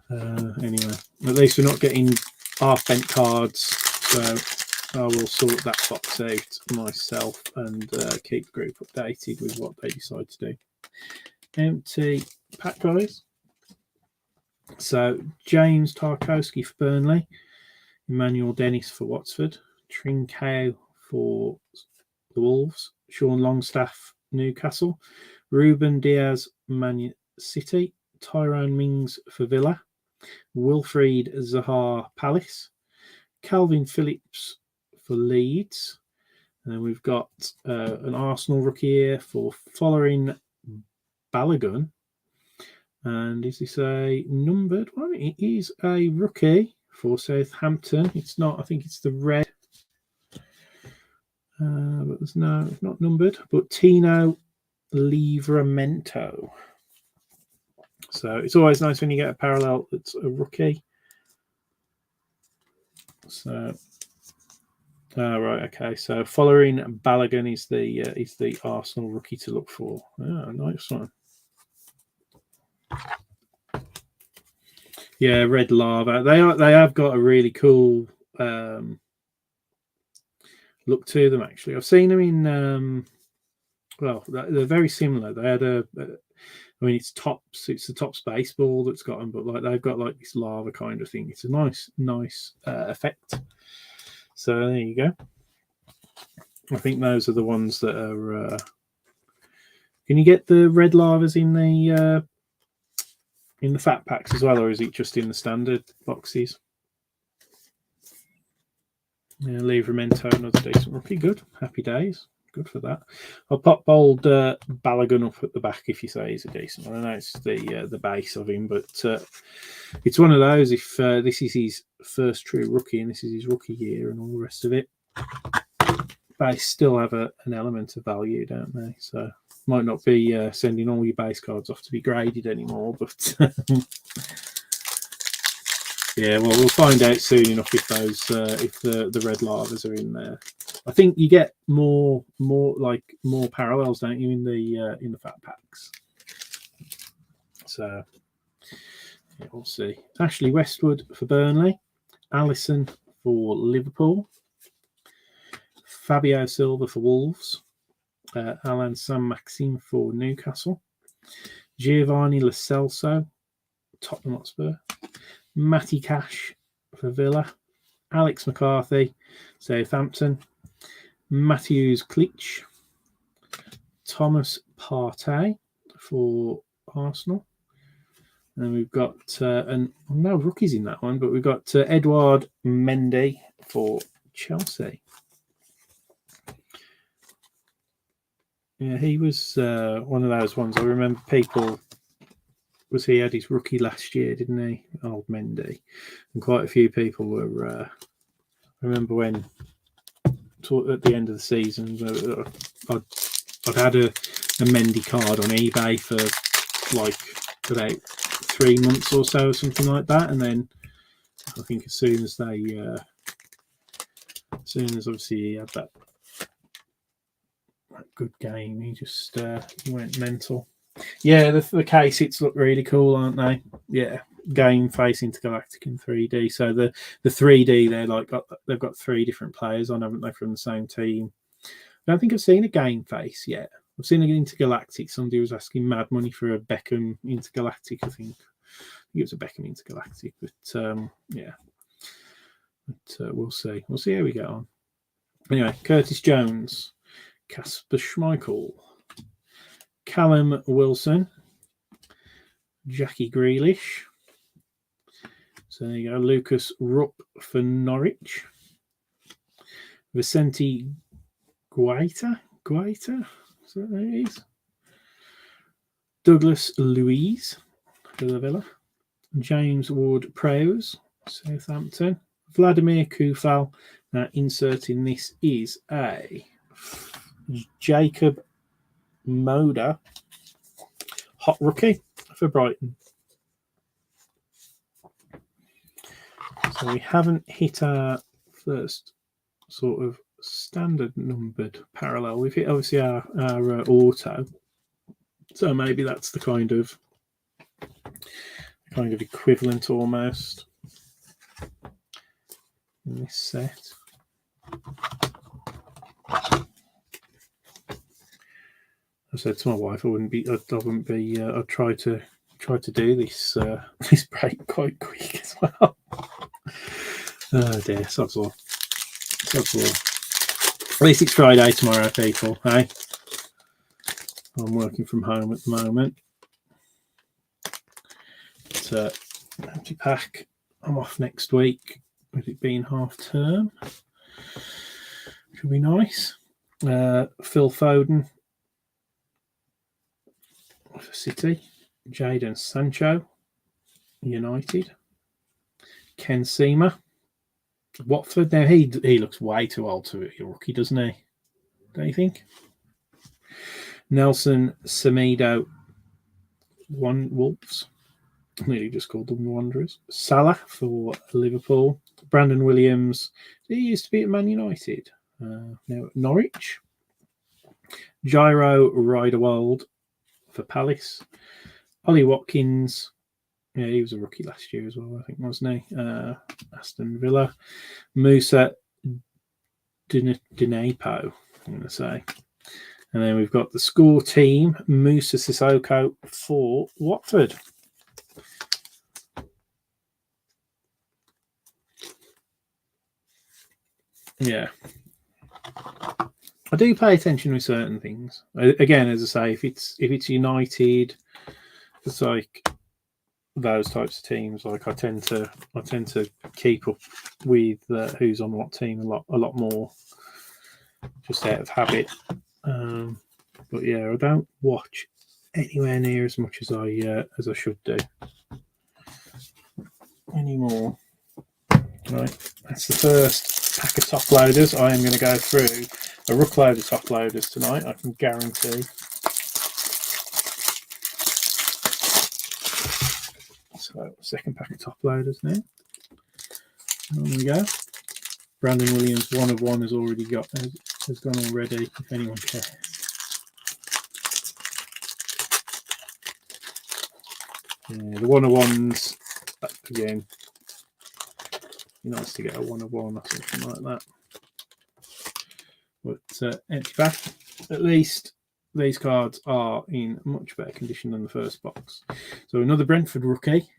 Anyway, at least we're not getting half-bent cards, so I will sort that box out myself and keep the group updated with what they decide to do. Empty pack, guys. So James Tarkowski for Burnley, Emmanuel Dennis for Watford, Trincao for the Wolves, Sean Longstaff Newcastle, Ruben Diaz Man City, Tyrone Mings for Villa, Wilfried Zaha Palace, Calvin Phillips for Leeds, and then we've got an Arsenal rookie here for Follering Balogun. And is this a numbered one? It is a rookie for Southampton. It's not, I think it's the red. But there's no, it's not numbered. But Tino Livramento. So it's always nice when you get a parallel that's a rookie. So, right, okay. So following Balogun is the Arsenal rookie to look for. Oh, nice one. Yeah, Red Lava. They have got a really cool look to them. Actually, I've seen them in. Well, they're very similar. They had I mean, it's the Tops baseball that's got them, but like they've got like this lava kind of thing. It's a nice effect. So there you go. I think those are the ones that are. Can you get the red lavas in the fat packs as well, or is it just in the standard boxes? Yeah, Livramento, another decent rookie. Good. Happy days. Good for that. I'll pop bold Balogun up at the back if you say he's a decent one. I know it's the base of him, but it's one of those. If this is his first true rookie and this is his rookie year and all the rest of it, they still have an element of value, don't they? So might not be sending all your base cards off to be graded anymore, but yeah, well, we'll find out soon enough if those if the red lavas are in there. I think you get more parallels, don't you, in the fat packs? So yeah, we'll see. Ashley Westwood for Burnley, Allison for Liverpool, Fabio Silva for Wolves, Alan San Maxime for Newcastle, Giovanni Lo Celso, Tottenham Hotspur, Matty Cash for Villa, Alex McCarthy, Southampton, Matthews Klitsch, Thomas Partey for Arsenal. And we've got, no rookies in that one, but we've got Edouard Mendy for Chelsea. Yeah, he was one of those ones. I remember people, he had his rookie last year, didn't he? Old Mendy. And quite a few people were, I remember when, at the end of the season, I'd had a Mendy card on eBay for like about 3 months or so, something like that, and then I think as soon as obviously he had that good game, he just he went mental. Yeah, the case hits look really cool, aren't they? Yeah, game face intergalactic in 3D. So the 3D, they've got 3 different players on, haven't they, from the same team? I don't think I've seen a game face yet. I've seen an intergalactic. Somebody was asking mad money for a Beckham intergalactic. I think it was a Beckham intergalactic, but yeah. But we'll see. We'll see how we get on. Anyway, Curtis Jones, Kasper Schmeichel, Callum Wilson, Jackie Grealish. So there you go. Lucas Rupp for Norwich. Vicente Guaita. So there he is. Douglas Luiz for the Villa. James Ward-Prowse, Southampton. Vladimir Kufal. Now, inserting this is a Jacob Moda hot rookie for Brighton. So we haven't hit our first sort of standard numbered parallel. We've hit obviously our auto. So maybe that's the kind of equivalent almost in this set. I said to my wife, I'd try to do this this break quite quick as well. Oh dear, sod's law. At least it's Friday tomorrow, people. Hey, I'm working from home at the moment. But, empty pack. I'm off next week with it being half term. Should be nice. Phil Foden for City. Jadon Sancho, United. Ken Seamer, Watford. Now he looks way too old to be a rookie, doesn't he? Don't you think? Nelson Semedo, Wolves. Nearly just called them the Wanderers. Salah for Liverpool. Brandon Williams. He used to be at Man United. Now at Norwich. Gyro Riderwald for Palace. Ollie Watkins. Yeah, he was a rookie last year as well, I think, wasn't he? Aston Villa. Musa Dinepo, I'm going to say. And then we've got the score team, Musa Sissoko for Watford. Yeah. I do pay attention with certain things. Again, as I say, if it's United, it's like those types of teams. Like I tend to keep up with who's on what team a lot more, just out of habit. But yeah, I don't watch anywhere near as much as I should do anymore. Right, that's the first pack of top loaders. I am going to go through a ruck load of top loaders tonight, I can guarantee. So, second pack of top loaders now. On we go. Brandon Williams, 1 of 1 has already got, has gone already, if anyone cares. Yeah, the 1 of 1s, again, nice to get a 1 of 1 or something like that. But empty pack. At least these cards are in much better condition than the first box. So another Brentford rookie,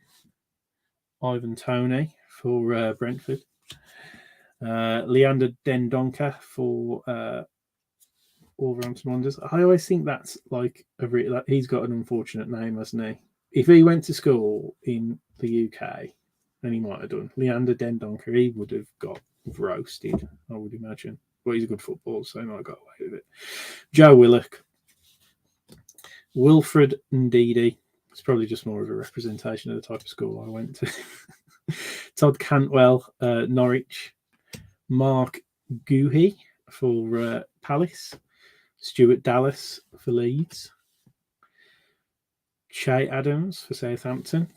Ivan Toney for Brentford. Leander Dendoncker for Wolverhampton Wanderers. I always think that's like he's got an unfortunate name, hasn't he? If he went to school in the UK, and he might have done, Leander Dendoncker, he would have got roasted, I would imagine. Well, he's a good footballer, so he might have got away with it. Joe Willock. Wilfred Ndidi. It's probably just more of a representation of the type of school I went to. Todd Cantwell, Norwich. Mark Guhi for Palace. Stuart Dallas for Leeds. Shay Adams for Southampton.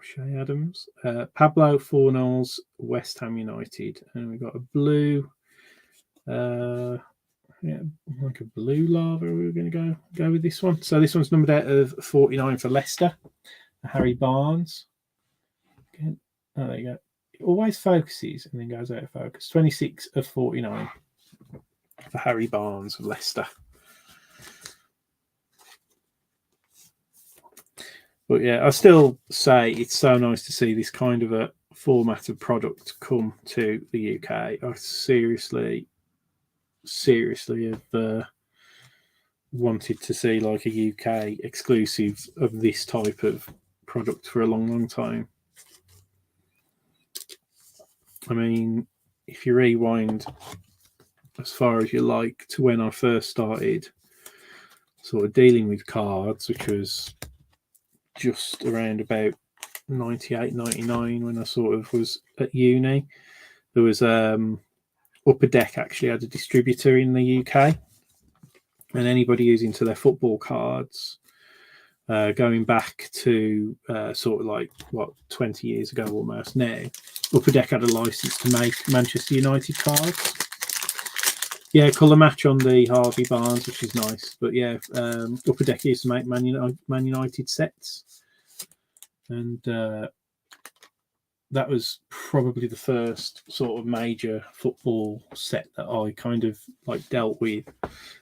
Shay Adams. Pablo Fornals, West Ham United. And we've got a blue, like a blue lava. We're going to go with this one. So this one's numbered out of 49 for Leicester. Harry Barnes. Again, oh, there you go. It always focuses and then goes out of focus. 26 of 49 for Harry Barnes of Leicester. But yeah, I still say it's so nice to see this kind of a format of product come to the UK. I seriously have wanted to see like a UK exclusive of this type of product for a long time. I mean, if you rewind as far as you like to when I first started sort of dealing with cards, which was just around about 98, 99 when I sort of was at uni, there was Upper Deck actually had a distributor in the UK, and anybody who's into their football cards, going back to sort of like, what, 20 years ago almost now, Upper Deck had a license to make Manchester United cards. Yeah, colour match on the Harvey Barnes, which is nice. But yeah, Upper Deck used to make Man United sets. And that was probably the first sort of major football set that I kind of like dealt with.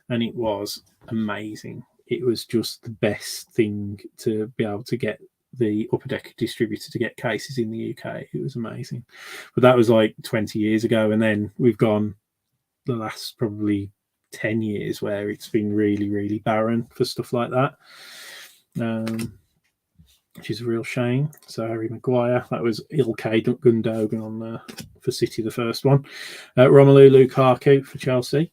And it was amazing. It was just the best thing to be able to get the Upper Deck distributor to get cases in the UK. It was amazing. But that was like 20 years ago. And then we've gone the last probably 10 years where it's been really, really barren for stuff like that. Which is a real shame. So Harry Maguire, that was Ilkay Gundogan on for City, the first one. Romelu Lukaku for Chelsea.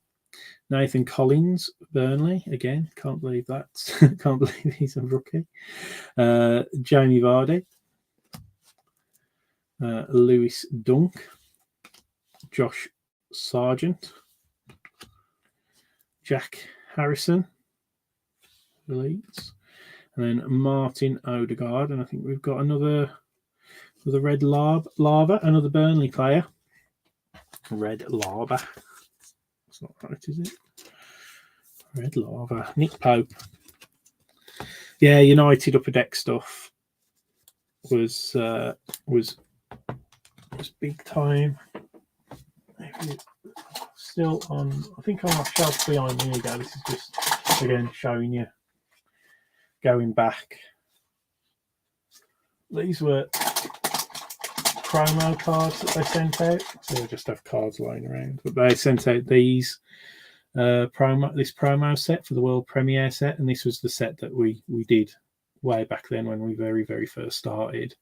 Nathan Collins, Burnley, again, can't believe that. Can't believe he's a rookie. Jamie Vardy. Lewis Dunk. Josh Sargent. Jack Harrison. Leeds. And then Martin Odegaard. And I think we've got another Red Lava, another Burnley player. Red Lava. That's not right, is it? Red Lava. Nick Pope. Yeah, United Upper Deck stuff was big time. Still on, I think on my shelf behind me again. This is just again showing you going back. These were promo cards that they sent out. So they just have cards lying around, but they sent out these promo set for the world premiere set, and this was the set that we did way back then when we very, very first started.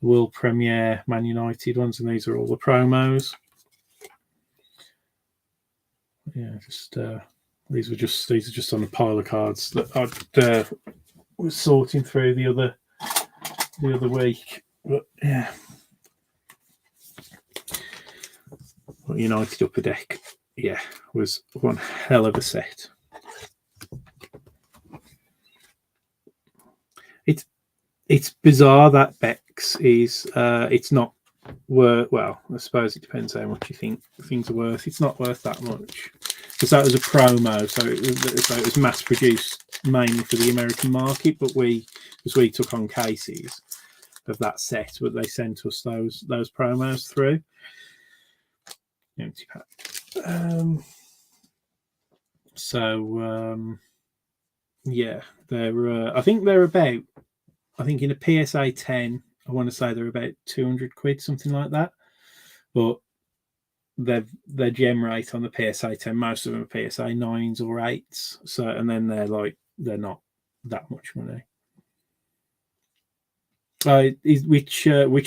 The world premiere Man United ones, and these are all the promos. Yeah, just these are just on a pile of cards that I was sorting through the other week. But yeah, but United Upper Deck, yeah, was one hell of a set. It's bizarre that Bex is it's not worth, well, I suppose it depends how much you think things are worth. It's not worth that much because that was a promo, so it was mass produced mainly for the American market, but we took on cases of that set, but they sent us those promos through. Empty pack. Yeah, they're I think in a PSA 10, I want to say they're about 200 quid, something like that. But their gem rate on the PSA 10, most of them are PSA 9s or 8s. So, and then they're not that much money. Which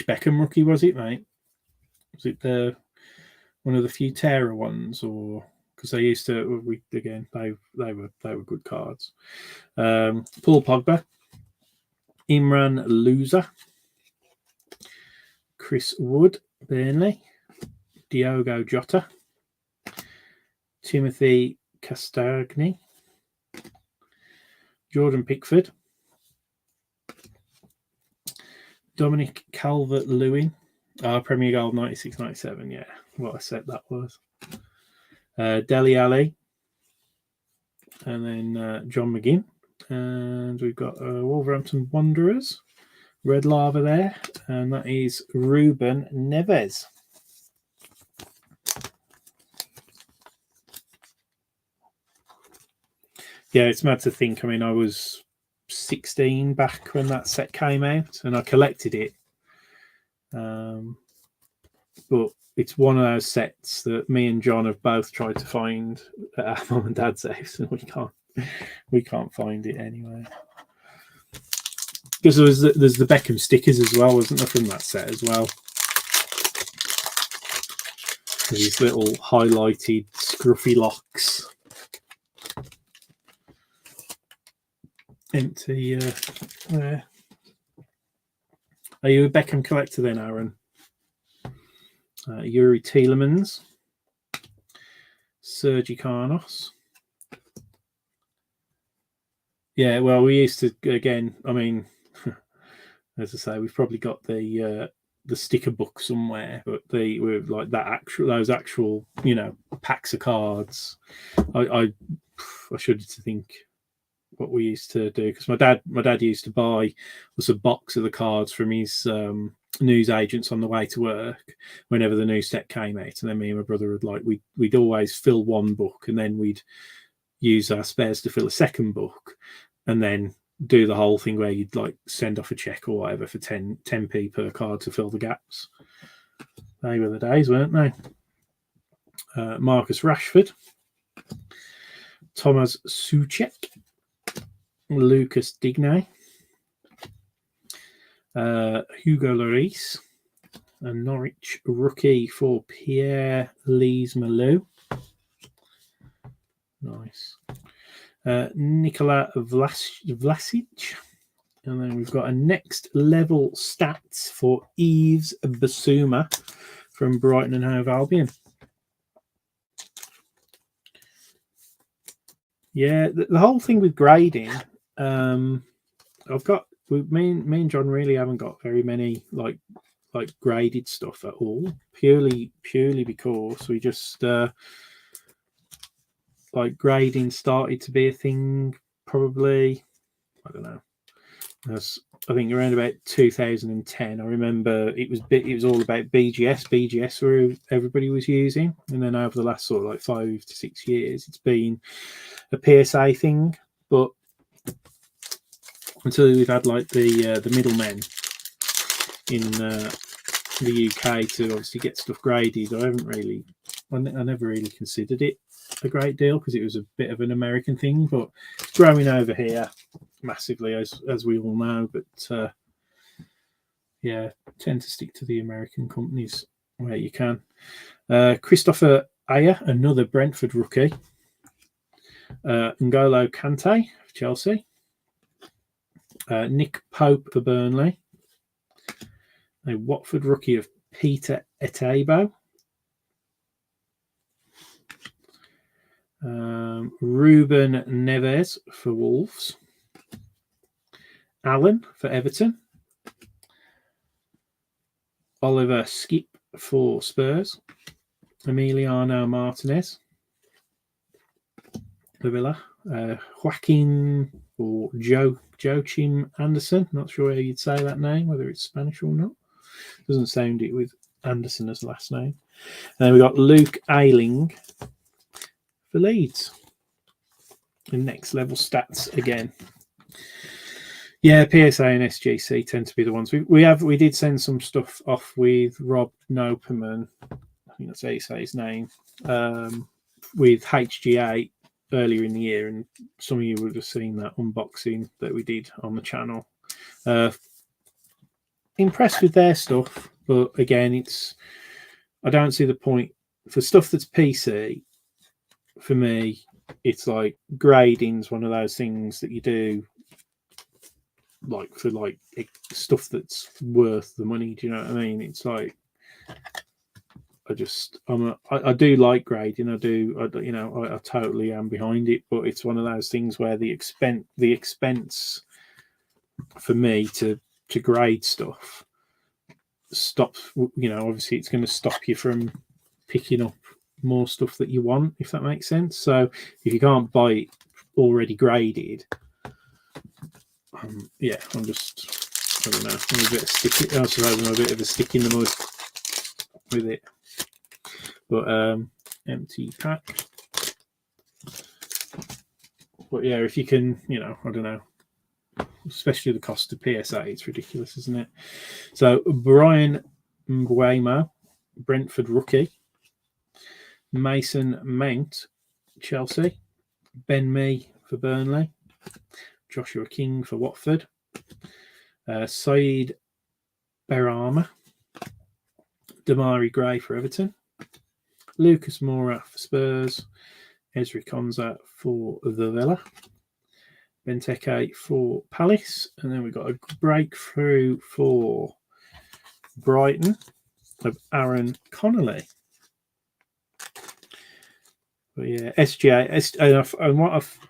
Beckham rookie was it, mate? Was it one of the few Terra ones, or because they used to? They were good cards. Paul Pogba, Imran Loser, Chris Wood, Burnley, Diogo Jota, Timothy Castagni, Jordan Pickford, Dominic Calvert-Lewin, Premier Gold 96-97, yeah, what a set that was. Dele Alli, and then John McGinn. And we've got Wolverhampton Wanderers, Red Lava there, and that is Ruben Neves. Yeah, it's mad to think. I mean, I was 16 back when that set came out, and I collected it. But it's one of those sets that me and John have both tried to find at our mum and dad's house, and We can't find it anyway. Because there's the Beckham stickers as well, wasn't there, from that set as well? These little highlighted scruffy locks. Empty there. Are you a Beckham collector then, Aaron? Yuri Tielemans, Sergi Carnos. Yeah, well, we used to, again, I mean, as I say, we've probably got the sticker book somewhere, but we're like those actual, you know, packs of cards. I shudder to think what we used to do, because my dad used to buy us a box of the cards from his news agents on the way to work whenever the new set came out, and then me and my brother would we'd always fill one book, and then we'd use our spares to fill a second book, and then do the whole thing where you'd like send off a check or whatever for 10p per card to fill the gaps. They were the days, weren't they? Marcus Rashford, Thomas Souček, Lucas Digne, Hugo Lloris, a Norwich rookie for Pierre Lees-Malou. Nice. Nikola Vlasic. And then we've got a next level stats for Yves Bissouma from Brighton and Hove Albion. Yeah, the whole thing with grading, me and John really haven't got very many like graded stuff at all. Purely because we just like grading started to be a thing probably, I don't know, I think around about 2010. I remember it was all about BGS where everybody was using, and then over the last sort of like 5 to 6 years it's been a PSA thing. But until we've had like the middlemen in the UK to obviously get stuff graded, I never really considered it a great deal, because it was a bit of an American thing, but it's growing over here massively, as we all know. But yeah, tend to stick to the American companies where you can. Christopher Ayer, another Brentford rookie. N'Golo Kante for Chelsea. Nick Pope for Burnley. A Watford rookie of Peter Etebo. Ruben Neves for Wolves. Allen for Everton. Oliver Skip for Spurs. Emiliano Martinez for Villa. Joaquin or Joachim Anderson. Not sure how you'd say that name, whether it's Spanish or not. Doesn't sound it with Anderson as last name. And then we got Luke Ayling for Leeds. And next level stats again. Yeah, PSA and SGC tend to be the ones we did send some stuff off with Rob Noperman. I think that's how you say his name. With HGA earlier in the year, and some of you would have seen that unboxing that we did on the channel. Impressed with their stuff, but again, I don't see the point for stuff that's PC. For me, it's like grading's one of those things that you do like for like stuff that's worth the money. Do you know what I mean? It's like I do like grading. I totally am behind it, but it's one of those things where the expense for me to grade stuff stops. Obviously it's going to stop you from picking up more stuff that you want, if that makes sense. So if you can't buy it already graded, I don't know, I'm a bit of stick. I suppose I'm a bit of a stick in the mud with it. But empty pack. But yeah, if you can, I don't know, especially the cost of PSA, it's ridiculous, isn't it? So Brian Mbeumo, Brentford rookie. Mason Mount, Chelsea. Ben Mee for Burnley. Joshua King for Watford. Saeed Berama. Damari Gray for Everton. Lucas Moura for Spurs. Ezri Konsa for the Villa. Benteke for Palace. And then we've got a breakthrough for Brighton of Aaron Connolly. But yeah, SGA.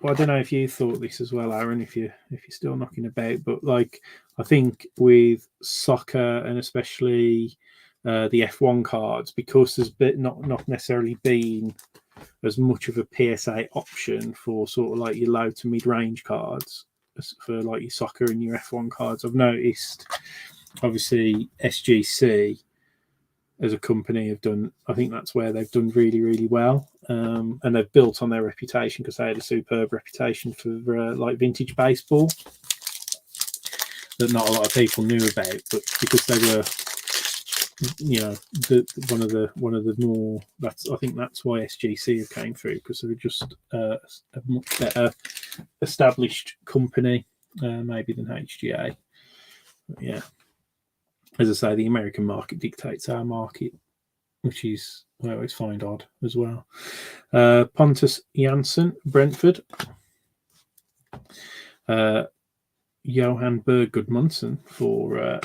I don't know if you thought this as well, Aaron. If you're still knocking about, but like I think with soccer and especially the F1 cards, because there's not necessarily been as much of a PSA option for sort of like your low to mid range cards for like your soccer and your F1 cards. I've noticed, obviously, SGC as a company have done. I think that's where they've done really, really well. And they've built on their reputation because they had a superb reputation for like vintage baseball that not a lot of people knew about, but because they were, one of the more, I think that's why SGC have came through, because they were just a much better established company maybe than HGA. But yeah, as I say, the American market dictates our market, which is I always find odd as well. Pontus Jansson, Brentford. Johan Berg Gudmundsson for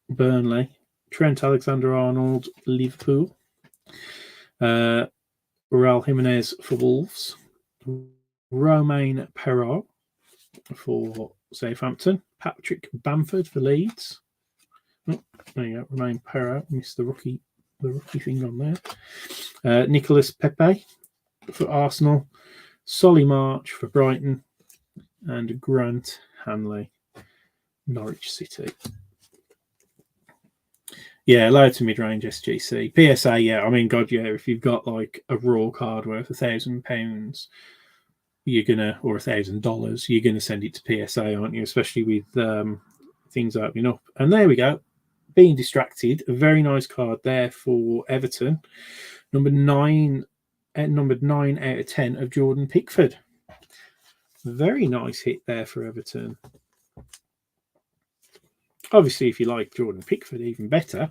Burnley. Trent Alexander-Arnold, Liverpool. Raul Jimenez for Wolves. Romain Perrault for Southampton. Patrick Bamford for Leeds. Oh, there you go, Romain Perrault. Missed the rookie thing on there. Nicolas Pepe for Arsenal. Solly March for Brighton. And Grant Hanley, Norwich City. Yeah, low to mid-range SGC. PSA, yeah. I mean, God, yeah, if you've got like a raw card worth £1,000, you're gonna, or $1,000, you're gonna send it to PSA, aren't you? Especially with things opening up. And there we go. Being distracted, a very nice card there for Everton. Numbered 9 out of 10 of Jordan Pickford. Very nice hit there for Everton. Obviously, if you like Jordan Pickford, even better.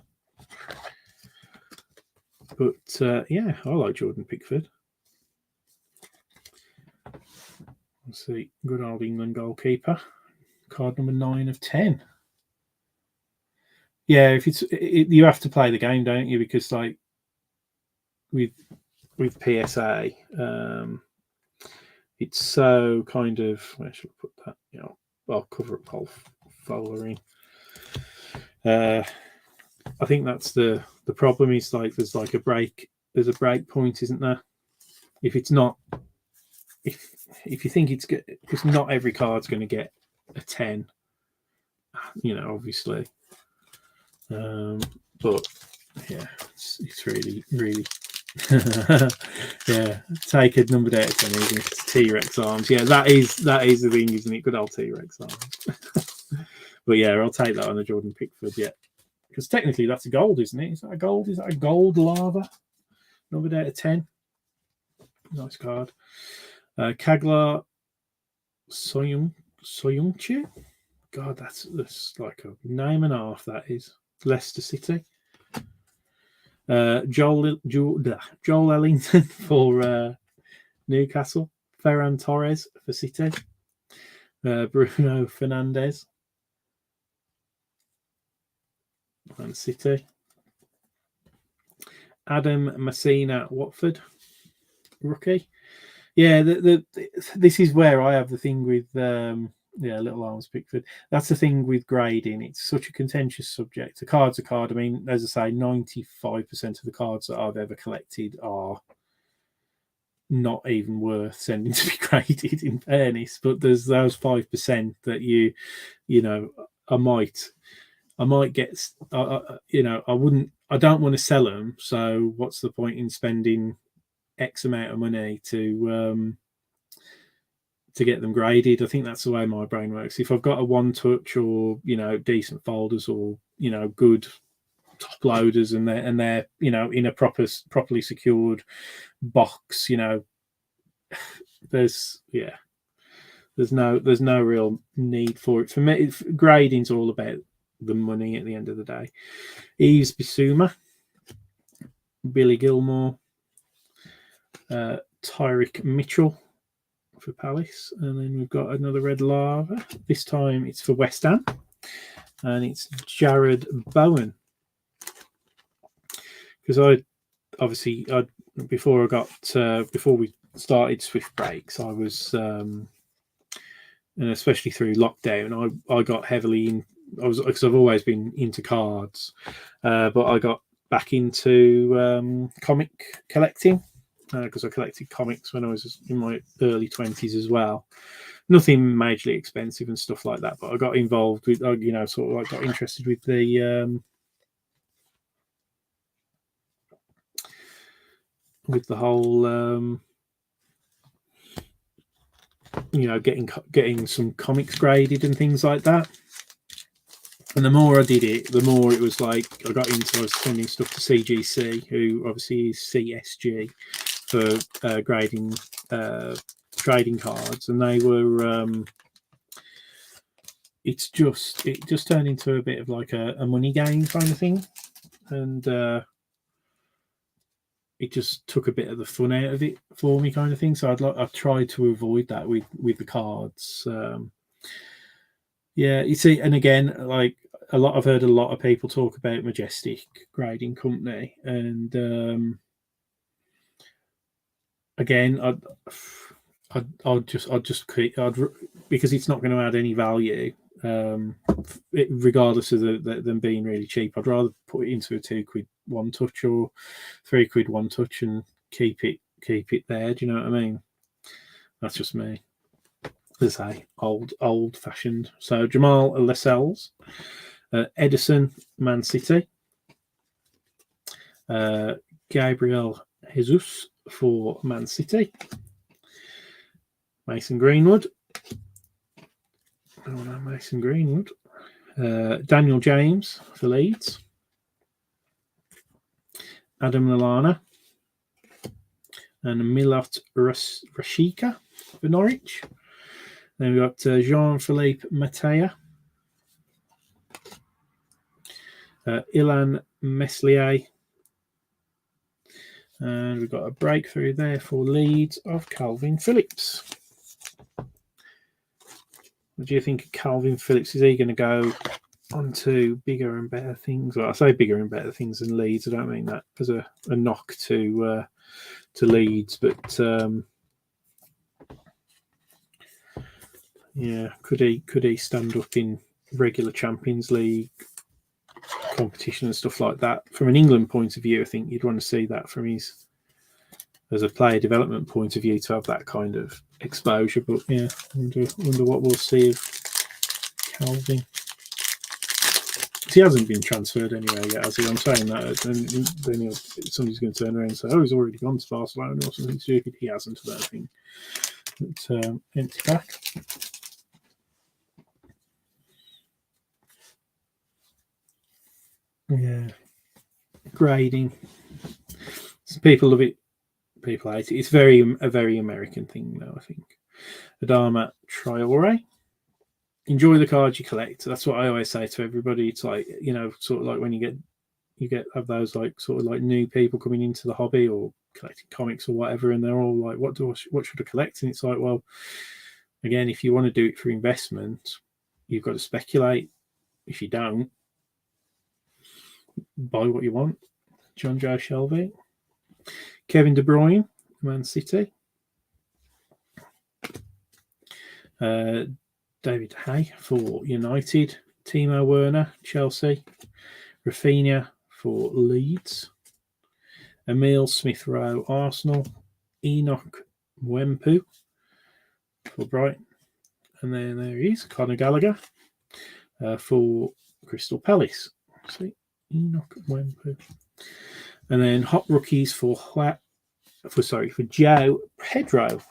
But yeah, I like Jordan Pickford. Let's see, good old England goalkeeper. Card number 9 of 10. Yeah, if you have to play the game, don't you? Because like with PSA, it's so kind of. Where should I put that? You know, I'll cover up whole following. I think that's the problem. Is like there's a break point, isn't there? If it's not, if you think it's good, because not every card's going to get a 10. You know, obviously. But yeah, it's really, really, yeah. Take a numbered out of 10, even if it's T-Rex arms. Yeah, that is the thing, isn't it? Good old T-Rex arms. But yeah, I'll take that on a Jordan Pickford. Yeah, because technically that's a gold, isn't it? Is that a gold? Is that a gold lava? Numbered out of 10. Nice card. Kaglar Soyuncu. God, that's like a name and a half. That is. Leicester City. Joel Ellington for Newcastle. Ferran Torres for City. Bruno Fernandes. Man City. Adam Messina, Watford. Rookie. Yeah, this is where I have the thing with Little Arms Pickford. That's the thing with grading. It's such a contentious subject. A card's a card. I mean, as I say, 95% of the cards that I've ever collected are not even worth sending to be graded, in fairness. But there's those 5% that you know, I might get. I don't want to sell them. So what's the point in spending X amount of money to get them graded? I think that's the way my brain works. If I've got a one touch or decent folders or good top loaders and they're in a properly secured box, there's There's no real need for it. For me, grading's all about the money at the end of the day. Yves Bissouma, Billy Gilmore, Tyrick Mitchell for Palace, and then we've got another red lava. This time it's for West Ham, and it's Jared Bowen. Because before we started Swift Breaks, I was, and especially through lockdown, I got heavily in. Because I've always been into cards, but I got back into comic collecting because I collected comics when I was in my early 20s as well. Nothing majorly expensive and stuff like that, but I got involved with, sort of like got interested with the whole, getting some comics graded and things like that. And the more I did it, the more it was like I was sending stuff to CGC, who obviously is CSG for grading trading cards, and they were. It just turned into a bit of like a money game kind of thing, and it just took a bit of the fun out of it for me, kind of thing. So I've tried to avoid that with the cards. Yeah, you see, and again, like I've heard a lot of people talk about Majestic Grading Company, and again, I'd just keep, because it's not going to add any value, regardless of them being really cheap. I'd rather put it into a £2 one touch or £3 one touch and keep it there. Do you know what I mean? That's just me. As I say, old fashioned. So Jamal Lascelles, Edison, Man City, Gabriel Jesus for Man City, Mason Greenwood. Oh no, Mason Greenwood. Daniel James for Leeds, Adam Lallana, and Milot Rashica for Norwich. Then we've got Jean-Philippe Matea, Ilan Meslier, and we've got a breakthrough there for Leeds of Calvin Phillips. What do you think of Calvin Phillips? Is he going to go on to bigger and better things? Well, I say bigger and better things than Leeds. I don't mean that as a knock to Leeds, but yeah, could he stand up in regular Champions League competition and stuff like that? From an England point of view, I think you'd want to see that from his, as a player development point of view, to have that kind of exposure. But yeah, wonder what we'll see of Calvin. He hasn't been transferred anywhere yet, has he? I'm saying that, and then somebody's going to turn around and say, "Oh, he's already gone to Barcelona" or something stupid. He hasn't, I don't think. But empty back. Yeah, grading. People love it. People hate it. It's a very American thing, though. I think. Adama Traore. Enjoy the cards you collect. That's what I always say to everybody. It's like, sort of like when you have those like sort of like new people coming into the hobby or collecting comics or whatever, and they're all like, what should I collect? And it's like, well, again, if you want to do it for investment, you've got to speculate. If you don't, buy what you want. John Joe Shelby, Kevin De Bruyne, Man City, David Hay for United, Timo Werner, Chelsea, Rafinha for Leeds, Emile Smith-Rowe, Arsenal, Enoch Mwempu for Brighton, and then there he is, Conor Gallagher for Crystal Palace. See, Enoch Mwempu, and then hot rookies for Joe Pedro.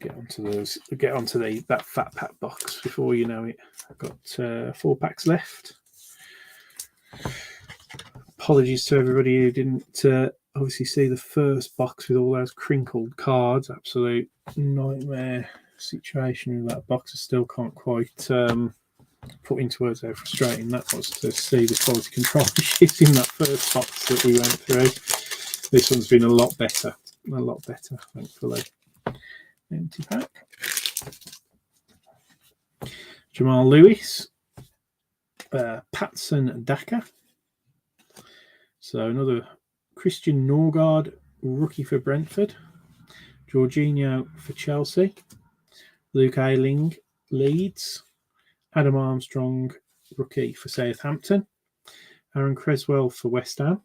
get onto those. Get onto that fat pack box before you know it. I've got 4 packs left. Apologies to everybody who didn't obviously see the first box with all those crinkled cards. Absolute nightmare situation with that box. I still can't quite put into words how frustrating that was to see the quality control issues in that first box that we went through. This one's been a lot better, thankfully. Empty pack. Jamal Lewis, Patson Daka. So another Christian Norgard, rookie for Brentford. Jorginho for Chelsea. Luke Ayling, Leeds. Adam Armstrong, rookie for Southampton. Aaron Creswell for West Ham.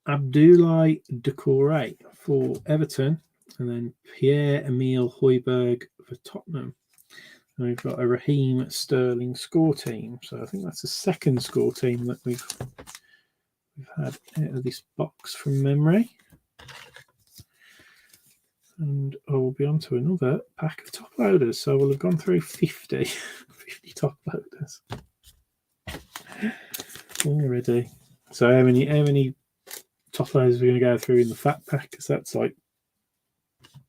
Abdoulaye Doucouré for Everton. And then Pierre-Emile Højbjerg for Tottenham. And we've got a Raheem Sterling score team. So I think that's the second score team that we've had out of this box from memory. And I will be on to another pack of top loaders. So we'll have gone through 50 top loaders already. So how many top loaders are we going to go through in the fat pack? Because that's like,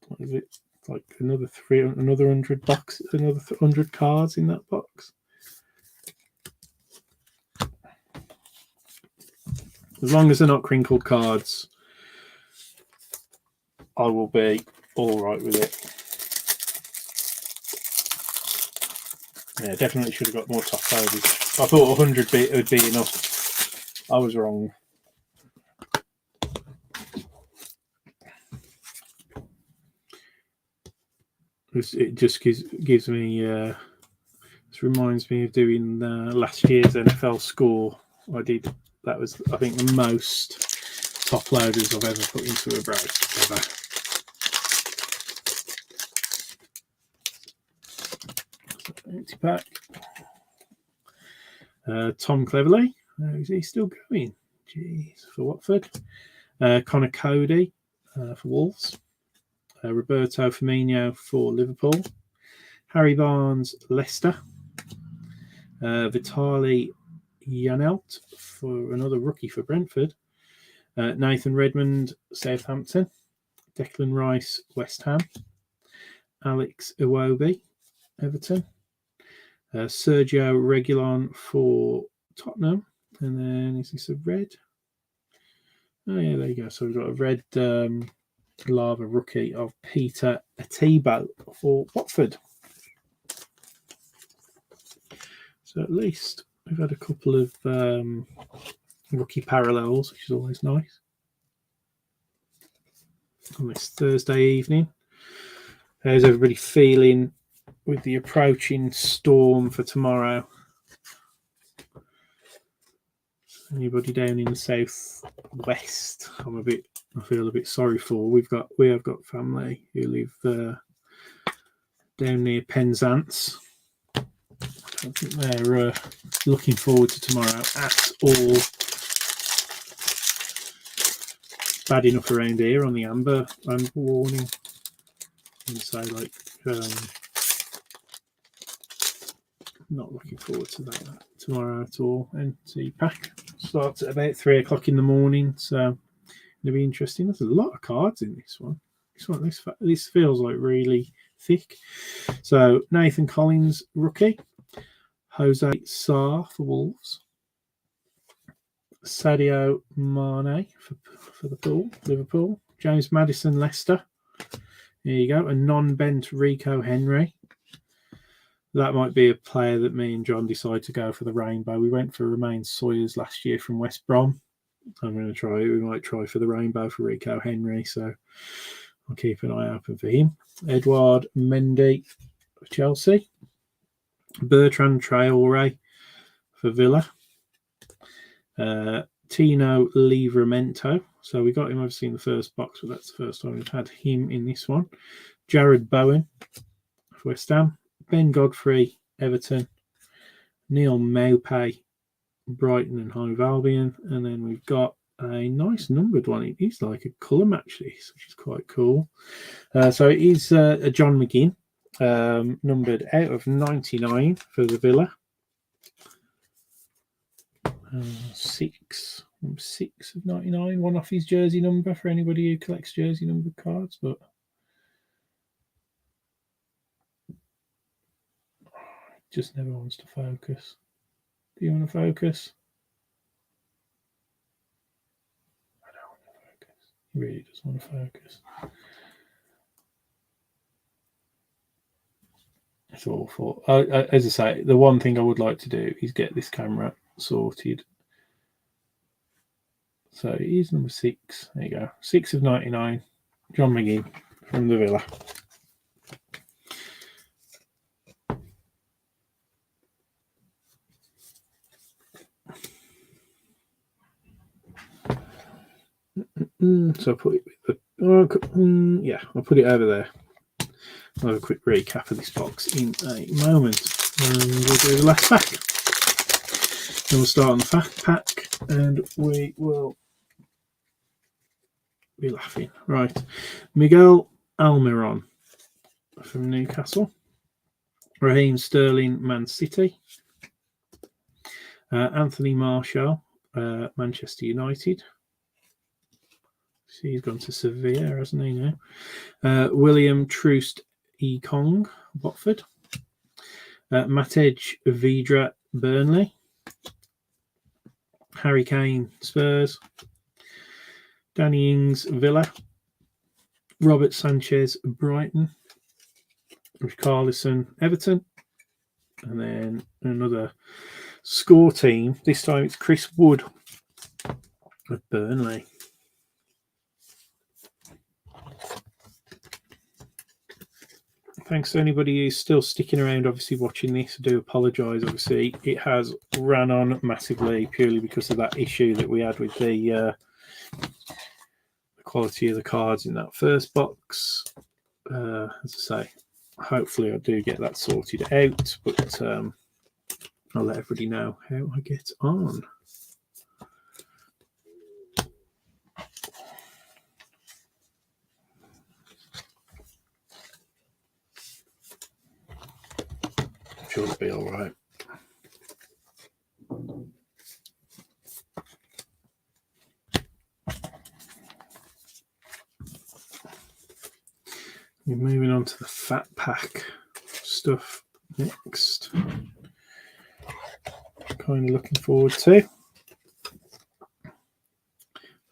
what is it? Like another 100 box, another 100 cards in that box. As long as they're not crinkled cards, I will be all right with it. Yeah, definitely should have got more top loaders. I thought 100 would be enough. I was wrong. It just gives me. This reminds me of doing last year's NFL score. That was, I think, the most top loaders I've ever put into a brace ever. Empty pack. Tom Cleverley. Is he still going? Jeez, for Watford. Connor Cody for Wolves. Roberto Firmino for Liverpool. Harry Barnes, Leicester. Vitali Janelt for another rookie for Brentford. Nathan Redmond, Southampton. Declan Rice, West Ham. Alex Iwobi, Everton. Sergio Reguilon for Tottenham. And then, is this a red? Oh, yeah, there you go. So we've got a red lava rookie of Peter Atiba for Watford. So at least we've had a couple of rookie parallels, which is always nice. On this Thursday evening. How's everybody feeling with the approaching storm for tomorrow? Anybody down in the southwest? I feel a bit sorry for. We have got family who live down near Penzance. I don't think they're looking forward to tomorrow at all. Bad enough around here on the amber warning. And so, like, not looking forward to that tomorrow at all. And the pack starts at about 3 o'clock in the morning, so it'll be interesting. There's a lot of cards in this one. This feels like really thick. So Nathan Collins, rookie. Jose Sarr for Wolves. Sadio Mane for the Liverpool. James Maddison, Leicester. There you go. A non-bent Rico Henry. That might be a player that me and John decide to go for the rainbow. We went for Romain Sawyers last year from West Brom. I'm going to try. We might try for the rainbow for Rico Henry. So I'll keep an eye open for him. Edouard Mendy for Chelsea. Bertrand Traore for Villa. Tino Livramento. So we got him obviously in the first box, but that's the first time we've had him in this one. Jared Bowen for West Ham. Ben Godfrey, Everton. Neil Maupay, Brighton and Hove Albion. And then we've got a nice numbered one. It is like a colour match, this, which is quite cool. So it is a John McGinn, numbered out of 99 for the Villa. 6 of 99, one off his jersey number for anybody who collects jersey numbered cards, but just never wants to focus. Do you want to focus? I don't want to focus. He really does want to focus. It's awful. As I say, the one thing I would like to do is get this camera sorted. So it is number 6. There you go. 6 of 99. John McGinn from the Villa. So I'll put it with the yeah, I'll put it over there. I'll have a quick recap of this box in a moment, and we'll do the last pack. Then we'll start on the fat pack, and we will be laughing. Right, Miguel Almiron from Newcastle, Raheem Sterling, Man City, Anthony Martial, Manchester United. See, he's gone to Sevilla, hasn't he now? William Troost Ekong, Watford. Matej Vidra, Burnley. Harry Kane, Spurs. Danny Ings, Villa. Robert Sanchez, Brighton. Richarlison, Everton. And then another score team. This time it's Chris Wood of Burnley. Thanks to anybody who's still sticking around, obviously watching this. I do apologise. Obviously, it has ran on massively purely because of that issue that we had with the quality of the cards in that first box. As I say, hopefully I do get that sorted out, but I'll let everybody know how I get on. Sure it'll be all right. We're moving on to the fat pack stuff next. Kind of looking forward to.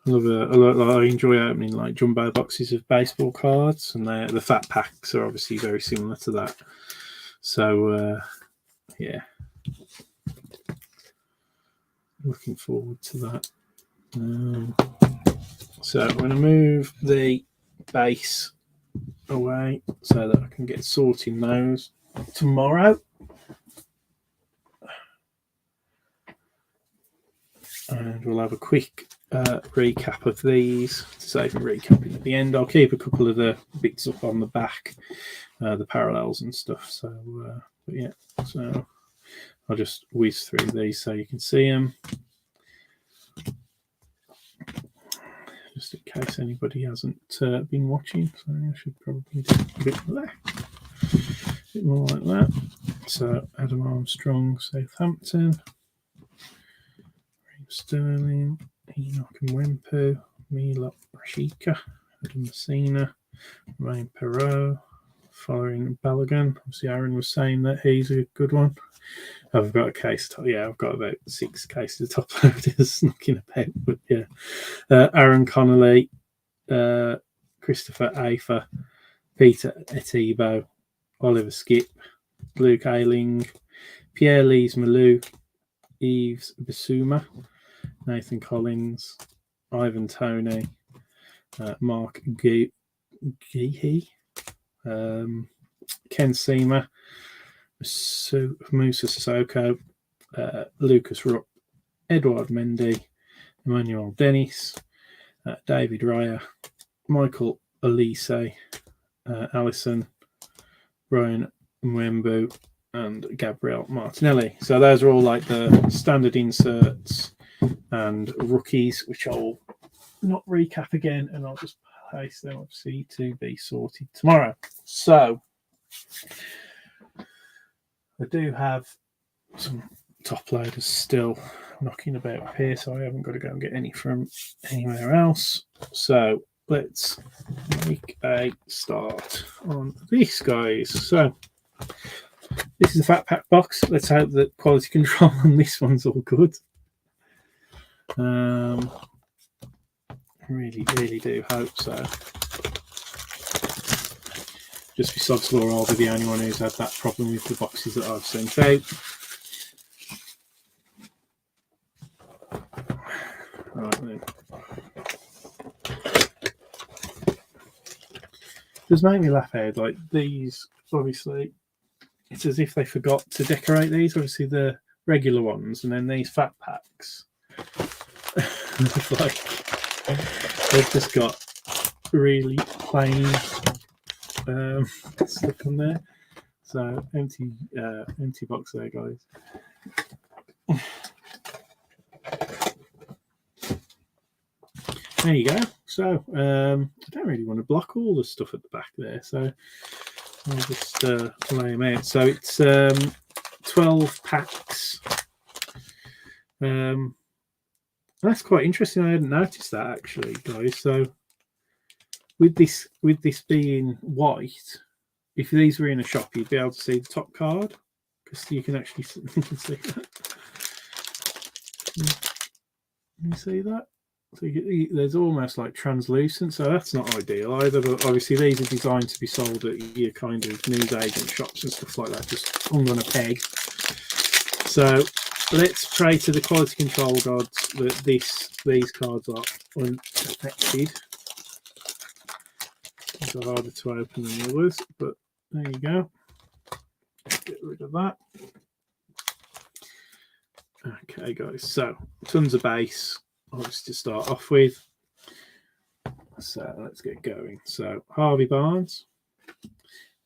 I enjoy opening like jumbo boxes of baseball cards, and the fat packs are obviously very similar to that. So, yeah, looking forward to that. So I'm going to move the base away so that I can get sorting those tomorrow. And we'll have a quick recap of these. To save me recapping at the end, I'll keep a couple of the bits up on the back, the parallels and stuff. So, but yeah, so I'll just whiz through these so you can see them, just in case anybody hasn't been watching. So I should probably do a bit of that, a bit more like that. So Adam Armstrong, Southampton. Sterling, Enoch and Wempu, Mila Rashika, Adam Messina, Ryan Perot, following Balogun. Obviously, Aaron was saying that he's a good one. I've got a case. Yeah, I've got about 6 cases top loaders knocking about. But yeah, Aaron Connolly, Christopher Afer, Peter Etibo, Oliver Skip, Luke Ayling, Pierre Lees Malou, Yves Bissouma, Nathan Collins, Ivan Toney, Mark Geehee, Ken Seamer, Musa Sissoko, Lucas Rupp, Edouard Mendy, Emmanuel Dennis, David Raya, Michael Elise, Allison, Brian Mwembu, and Gabriel Martinelli. So those are all like the standard inserts and rookies, which I'll not recap again, and I'll just place them obviously to be sorted tomorrow. So I do have some top loaders still knocking about up here, so I haven't got to go and get any from anywhere else. So let's make a start on this, guys. So this is a fat pack box. Let's hope that quality control on this one's all good. Really do hope so. Just for sod's law, I'll be the only one who's had that problem with the boxes that I've sent out. Right then. Does make me laugh out, like these, obviously, it's as if they forgot to decorate these, obviously the regular ones, and then these fat packs. Like, they've just got really plain stuff on there. So empty box there, guys. There you go. So I don't really want to block all the stuff at the back there, so I'll just lay them out. So it's 12 packs. That's quite interesting. I hadn't noticed that actually, guys. So with this being white, if these were in a shop, you'd be able to see the top card because you can actually see that. Can you see that? So there's almost like translucent, so that's not ideal either. But obviously, these are designed to be sold at your kind of newsagent shops and stuff like that, just hung on a peg. So let's pray to the quality control gods that these cards are unaffected. These are harder to open than the others, but there you go. Get rid of that. Okay, guys. So tons of base. Obviously to start off with, so let's get going. So Harvey Barnes,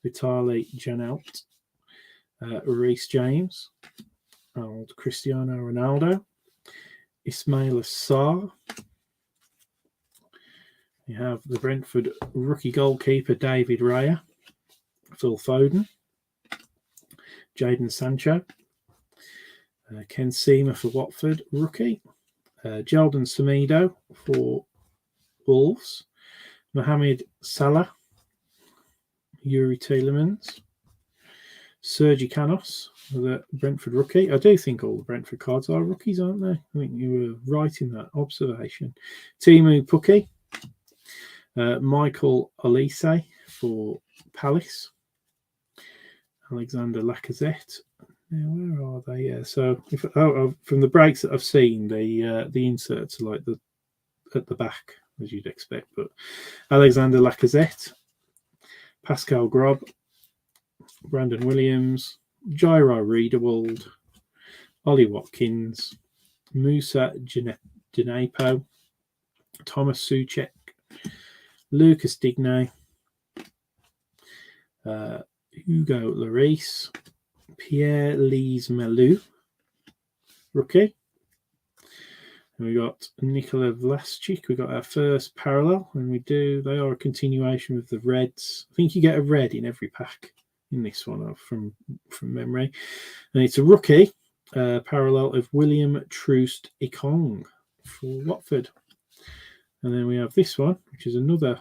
Vitaly Janelt, Reece James, old Cristiano Ronaldo, Ismail Sarr. You have the Brentford rookie goalkeeper David Raya, Phil Foden, Jadon Sancho, Ken Seamer for Watford rookie. Jordan Semedo for Wolves, Mohamed Salah, Yuri Tielemans, Sergi Canos, the Brentford rookie. I do think all the Brentford cards are rookies, aren't they? I think you were right in that observation. Timu Pukki, Michael Olise for Palace, Alexander Lacazette. Yeah, where are they? Yeah, so from the breaks that I've seen, the inserts are like at the back, as you'd expect. But Alexander Lacazette, Pascal Grob, Brandon Williams, Jairo Riedewald, Ollie Watkins, Musa Genepo, Thomas Soucek, Lucas Digne, Hugo Lloris, Pierre-Lise Melou, rookie. And we got Nikola Vlasic. We got our first parallel, and they are a continuation with the reds. I think you get a red in every pack in this one from memory. And it's a rookie parallel of William Troost Ekong for Watford. And then we have this one, which is another,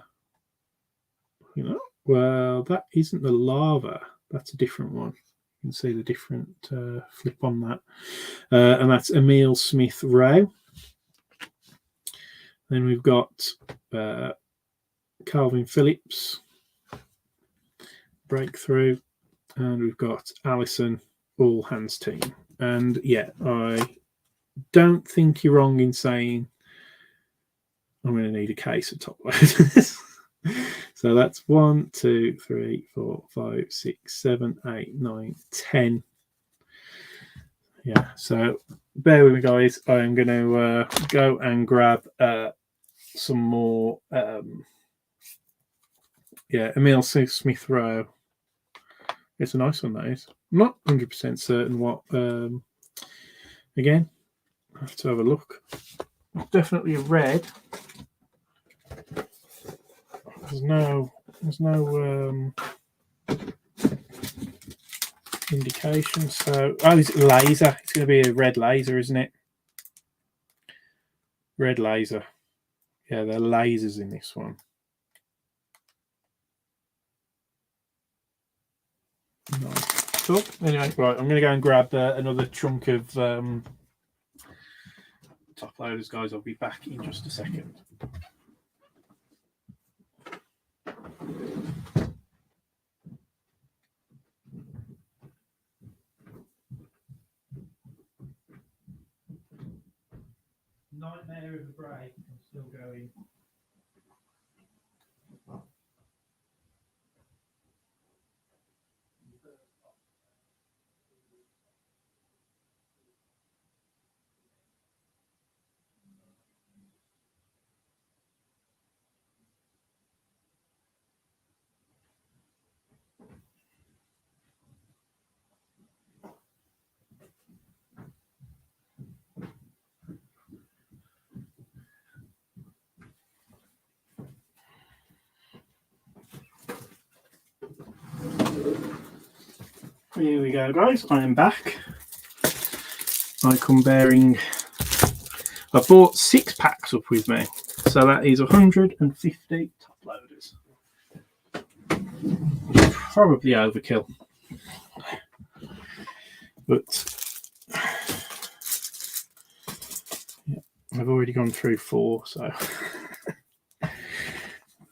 well, that isn't the lava. That's a different one. You can see the different flip on that. And that's Emil Smith-Rowe. Then we've got Calvin Phillips, breakthrough. And we've got Allison, all hands team. And yeah, I don't think you're wrong in saying I'm going to need a case of top loaders. So that's 1, 2, 3, 4, 5, 6, 7, 8, 9, 10. Yeah, so bear with me, guys. I am going to go and grab some more. Emil Smith-Rowe. It's a nice one, that is. I'm not 100% certain what. Again, I have to have a look. Definitely a red. There's no indication. So, oh, it's laser. It's going to be a red laser, isn't it? Red laser. Yeah, there are lasers in this one. Nice. Cool. Anyway, right, I'm going to go and grab another chunk of top loaders, guys. I'll be back in just a second. Nightmare of a break. I'm still going. Here we go, guys. I am back. I come bearing. I bought 6 packs up with me, so that is 150 top loaders. Probably overkill, but yeah, I've already gone through 4, so the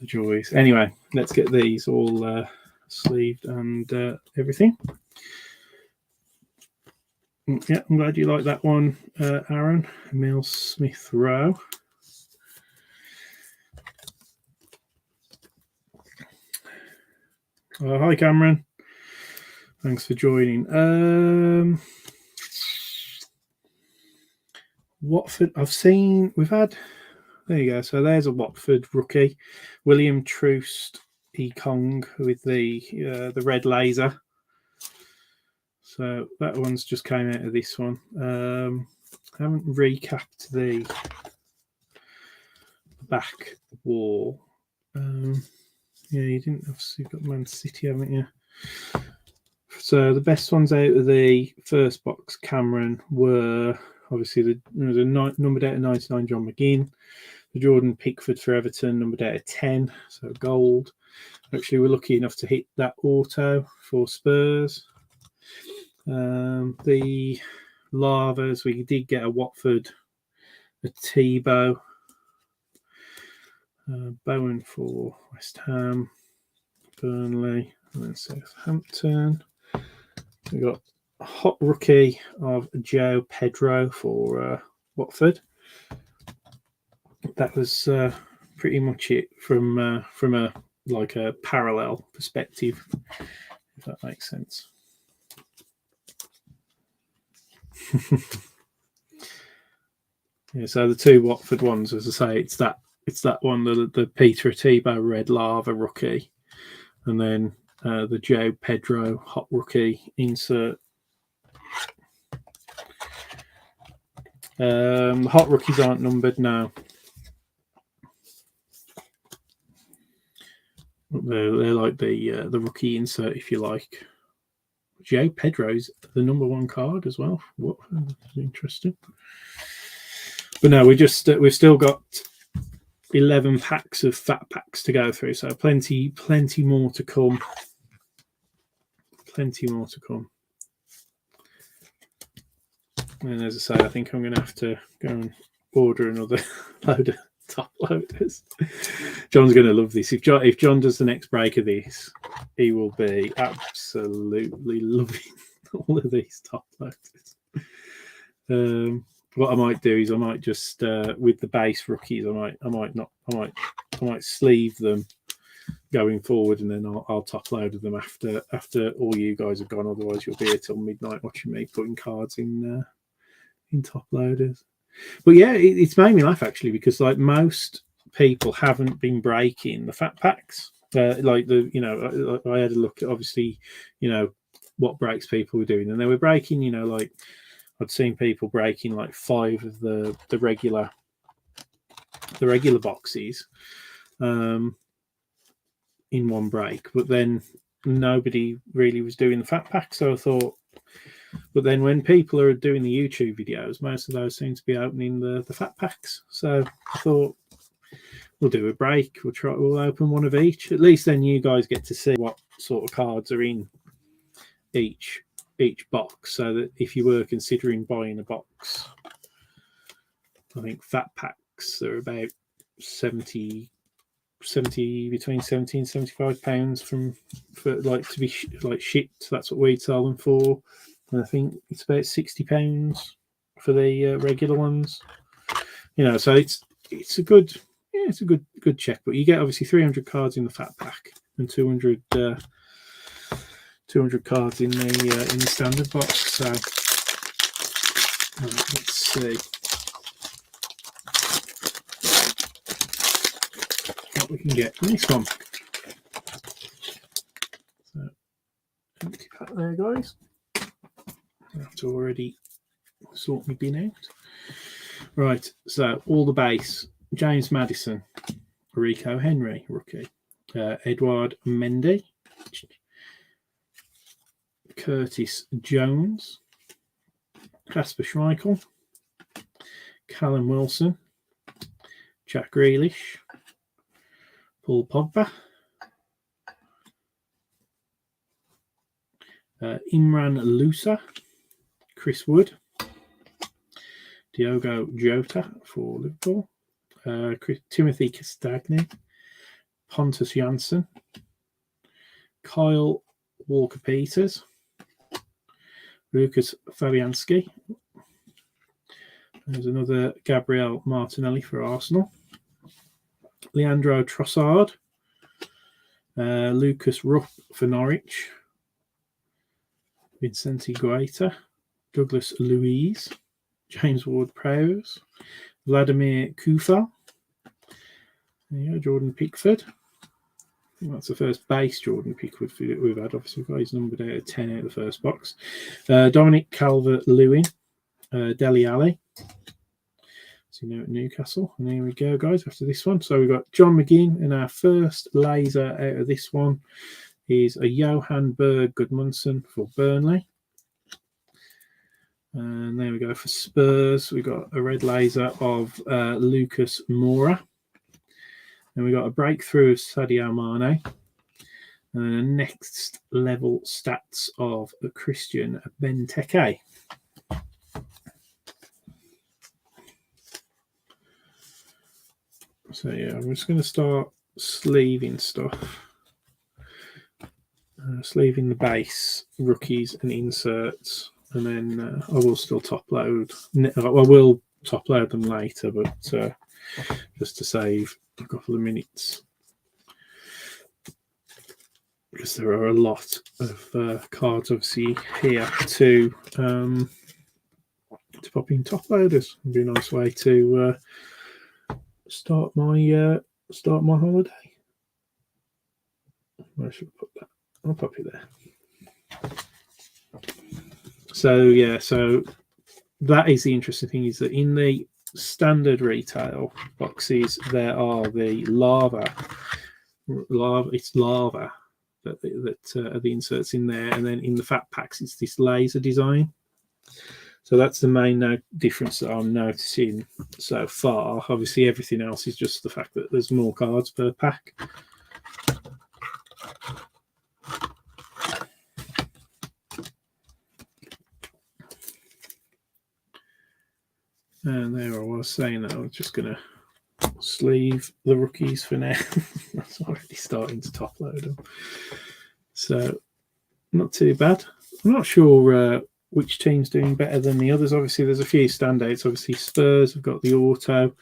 joys. Anyway, let's get these all sleeved and everything. Yeah, I'm glad you like that one, Aaron. Emil Smith Rowe. Hi, Cameron. Thanks for joining. Watford. We've had. There you go. So there's a Watford rookie, William Troost Ekong with the red laser. So that one's just came out of this one. I haven't recapped the back wall. Yeah, you didn't obviously got Man City, haven't you? So the best ones out of the first box, Cameron, were obviously there was a numbered out of 99 John McGinn, the Jordan Pickford for Everton, numbered out of 10, so gold. Actually, we're lucky enough to hit that auto for Spurs. The Lavas, we did get a Watford, a Tebow, Bowen for West Ham, Burnley, and then Southampton. We got a hot rookie of Joe Pedro for Watford. That was pretty much it from a like a parallel perspective, if that makes sense. Yeah, so the 2 Watford ones, as I say, it's that one, the Peter Atiba red lava rookie, and then the Joe Pedro hot rookie insert. The hot rookies aren't numbered now. They're like the rookie insert, if you like. Joe Pedro's the number 1 card as well. What interesting. But no, we've still got 11 packs of fat packs to go through, so plenty more to come. Plenty more to come. And as I say, I think I'm going to have to go and order another load of top loaders. John's going to love this. If John does the next break of this, he will be absolutely loving all of these top loaders. What I might do is I might just with the base rookies, I might sleeve them going forward, and then I'll top load them after all you guys have gone. Otherwise, you'll be here till midnight watching me putting cards in top loaders. But yeah, it's made me laugh actually, because like most people haven't been breaking the fat packs. Like I had a look at obviously what breaks people were doing, and they were breaking like I'd seen people breaking like 5 of the regular boxes in one break, but then nobody really was doing the fat pack. So I thought, but then when people are doing the YouTube videos, most of those seem to be opening the fat packs. So I thought, we'll do a break. We'll open one of each. At least then you guys get to see what sort of cards are in each box, so that if you were considering buying a box, I think fat packs are about 70 between 70 and 75 pounds for like to be like shipped. That's what we sell them for, and I think it's about 60 pounds for the regular ones. So it's a good check. But you get obviously 300 cards in the fat pack and 200 cards in the standard box. So let's see what we can get from this one. So empty pack there, guys. I have to already sort my bin out. Right, so all the base: James Madison, Rico Henry, rookie, Edward Mendy, Curtis Jones, Casper Schmeichel, Callum Wilson, Jack Grealish, Paul Pogba, Imran Lousa, Chris Wood, Diogo Jota for Liverpool, Timothy Castagni, Pontus Jansson, Kyle Walker-Peters, Lucas Fabianski. There's another Gabriel Martinelli for Arsenal, Leandro Trossard, Lucas Rupp for Norwich, Vincenti Guaita, Douglas Luiz, James Ward-Prowse, Vladimir Kufal, Jordan Pickford. I think that's the first base Jordan Pickford we've had. Obviously, we've got his numbered out of 10 out of the first box. Dominic Calvert-Lewin, Dele Alli. So at Newcastle. And here we go, guys, after this one. So we've got John McGinn, and our first laser out of this one is a Johan Berg Gudmundsson for Burnley. And there we go for Spurs. We've got a red laser of Lucas Moura. And we got a breakthrough of Sadio Mane. And a next level stats of Christian Benteke. So yeah, I'm just going to start sleeving stuff. Sleeving the base, rookies and inserts. And then I will still top load. I will top load them later, but just to save a couple of minutes, because there are a lot of cards obviously here to pop in top loaders. It'd be a nice way to start my holiday. Where should I put that? I'll pop it there. So yeah, so that is the interesting thing, is that in the standard retail boxes there are the lava that are the inserts in there, and then in the fat packs it's this laser design. So that's the main difference that I'm noticing so far. Obviously everything else is just the fact that there's more cards per pack. And there I was saying that I was just going to sleeve the rookies for now. That's already starting to top load them. So not too bad. I'm not sure which team's doing better than the others. Obviously there's a few standouts. Obviously Spurs have got the auto.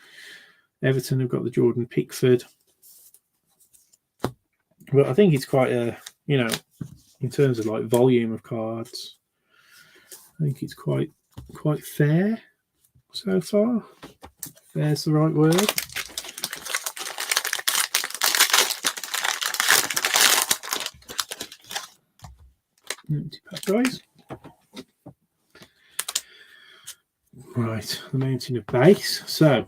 Everton have got the Jordan Pickford. But I think it's quite a, in terms of like volume of cards, I think it's quite fair so far. Fair's the right word. Empty pack, guys. Right, the Mountain of Base. So,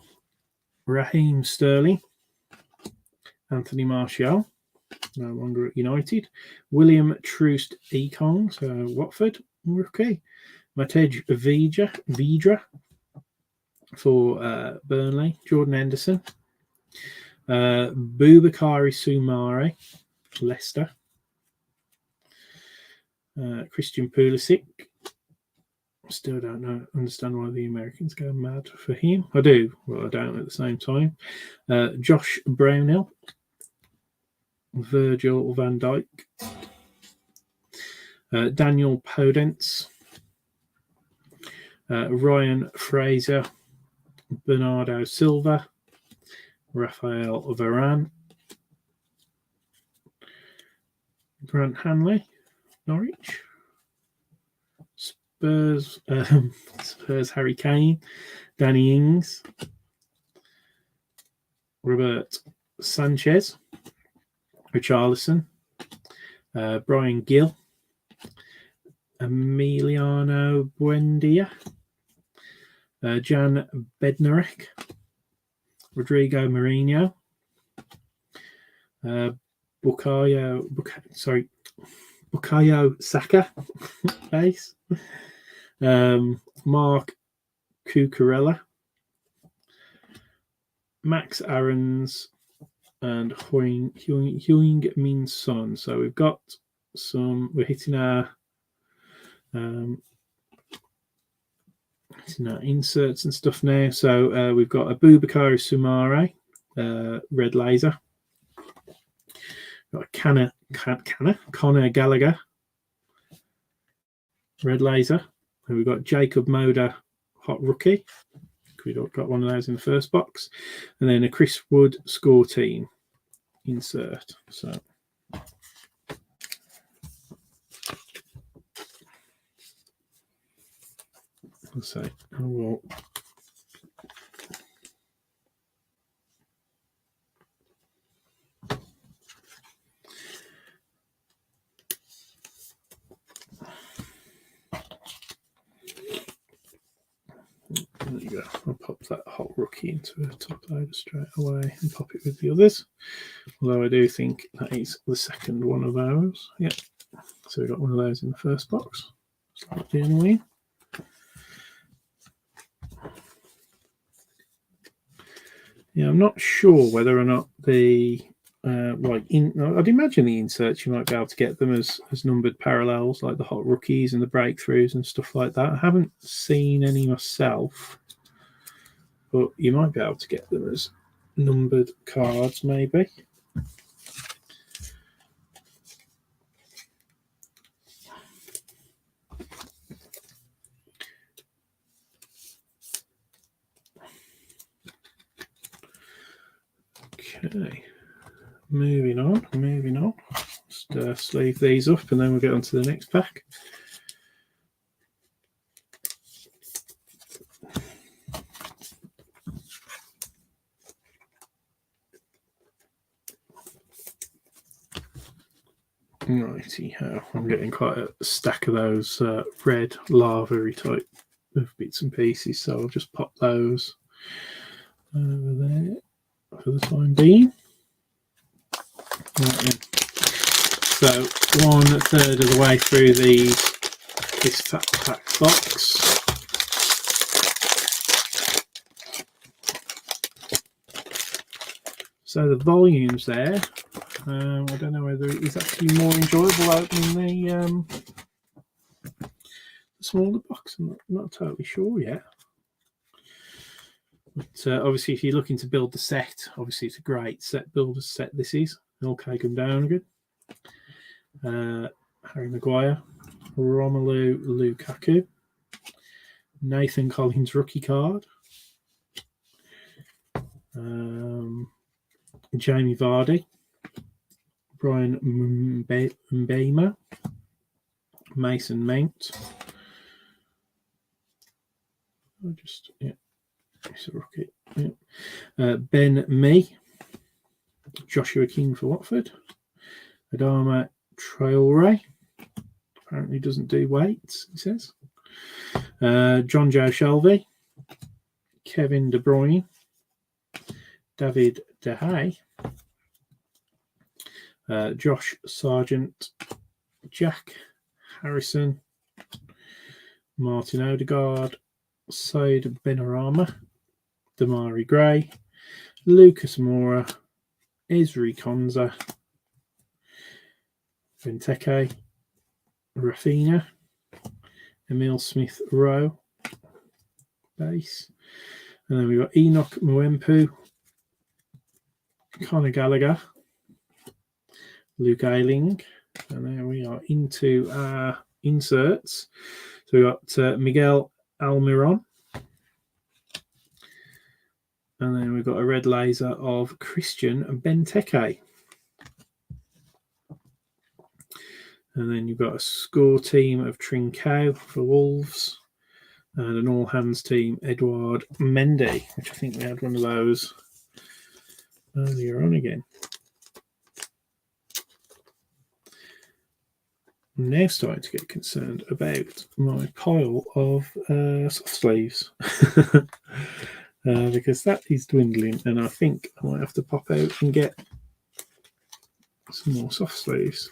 Raheem Sterling, Anthony Martial, no longer at United. William Troost Ekong, so Watford, rookie. Matej Vidra for Burnley. Jordan Henderson. Boubakary Soumare, Leicester. Christian Pulisic. Still don't understand why the Americans go mad for him. I do, well, I don't at the same time. Josh Brownhill, Virgil van Dijk, Daniel Podence, Ryan Fraser, Bernardo Silva, Rafael Varane, Grant Hanley, Norwich. Spurs Harry Kane, Danny Ings, Robert Sanchez, Richarlison, Brian Gill, Emiliano Buendia, Jan Bednarek, Rodrigo Mourinho, Bukayo Saka, base. Mark Cucurella, Max Aarons, and Heung-min Son. So we've got we're hitting our inserts and stuff now. So we've got a Boubakary Soumare, red laser. We've got Conor Gallagher, red laser. And we've got Jacob Moda, hot rookie. We've got one of those in the first box. And then a Chris Wood score team insert. So let's say, oh well. There you go. I'll pop that hot rookie into a top loader straight away and pop it with the others. Although I do think that is the second one of those. Yep. So we got one of those in the first box. Slightly annoying. Yeah, I'm not sure whether or not the I'd imagine the inserts you might be able to get them as numbered parallels, like the hot rookies and the breakthroughs and stuff like that. I haven't seen any myself, but you might be able to get them as numbered cards, maybe. Okay. Moving on. Just sleeve these up and then we'll get on to the next pack. Righty ho. I'm getting quite a stack of those red lava type of bits and pieces, so I'll just pop those over there for the time being. Right, so 1/3 of the way through this fat pack box. So the volumes there, I don't know whether it is actually more enjoyable opening the smaller box. I'm not totally sure yet. But obviously, if you're looking to build the set, obviously it's a great set builder set. This is. I'll take them down again. Harry Maguire, Romelu Lukaku, Nathan Collins rookie card, Jamie Vardy, Brian Mbeumo, Mason Mount. It's a rookie. Yeah. Ben Mee, Joshua King for Watford, Adama Traore, apparently doesn't do weights, he says. John Joe Shelby, Kevin De Bruyne, David De Gea, Josh Sargent, Jack Harrison, Martin Odegaard, Said Benrahma, Damari Gray, Lucas Moura, Ezri Konza, Benteke, Rafinha, Emil Smith Rowe, base. And then we've got Enoch Mwempu, Conor Gallagher, Luke Ayling. And then we are into our inserts. So we've got Miguel Almiron. And then we've got a red laser of Christian Benteke. And then you've got a score team of Trincao for Wolves. And an all-hands team, Edouard Mendy, which I think we had one of those earlier on again. I'm now starting to get concerned about my pile of soft sleeves. Because that is dwindling, and I think I might have to pop out and get some more soft sleeves.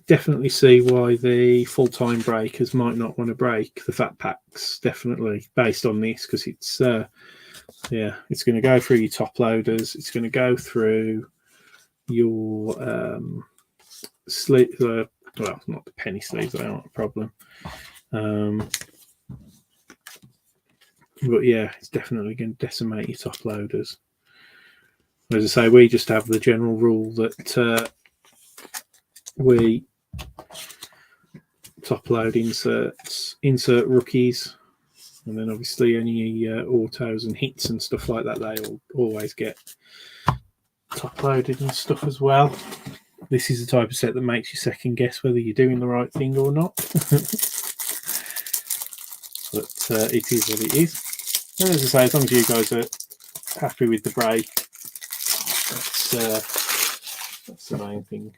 Definitely see why the full-time breakers might not want to break the fat packs, definitely, based on this, because it's it's going to go through your top loaders, it's going to go through your sleeve, well, not the penny sleeves, they aren't a problem. But yeah, it's definitely going to decimate your top loaders. As I say, we just have the general rule that we top load insert rookies, and then obviously any autos and hits and stuff like that, they will always get top loaded and stuff as well. This is the type of set that makes you second guess whether you're doing the right thing or not. But it is what it is. And as I say, as long as you guys are happy with the break, that's the main thing.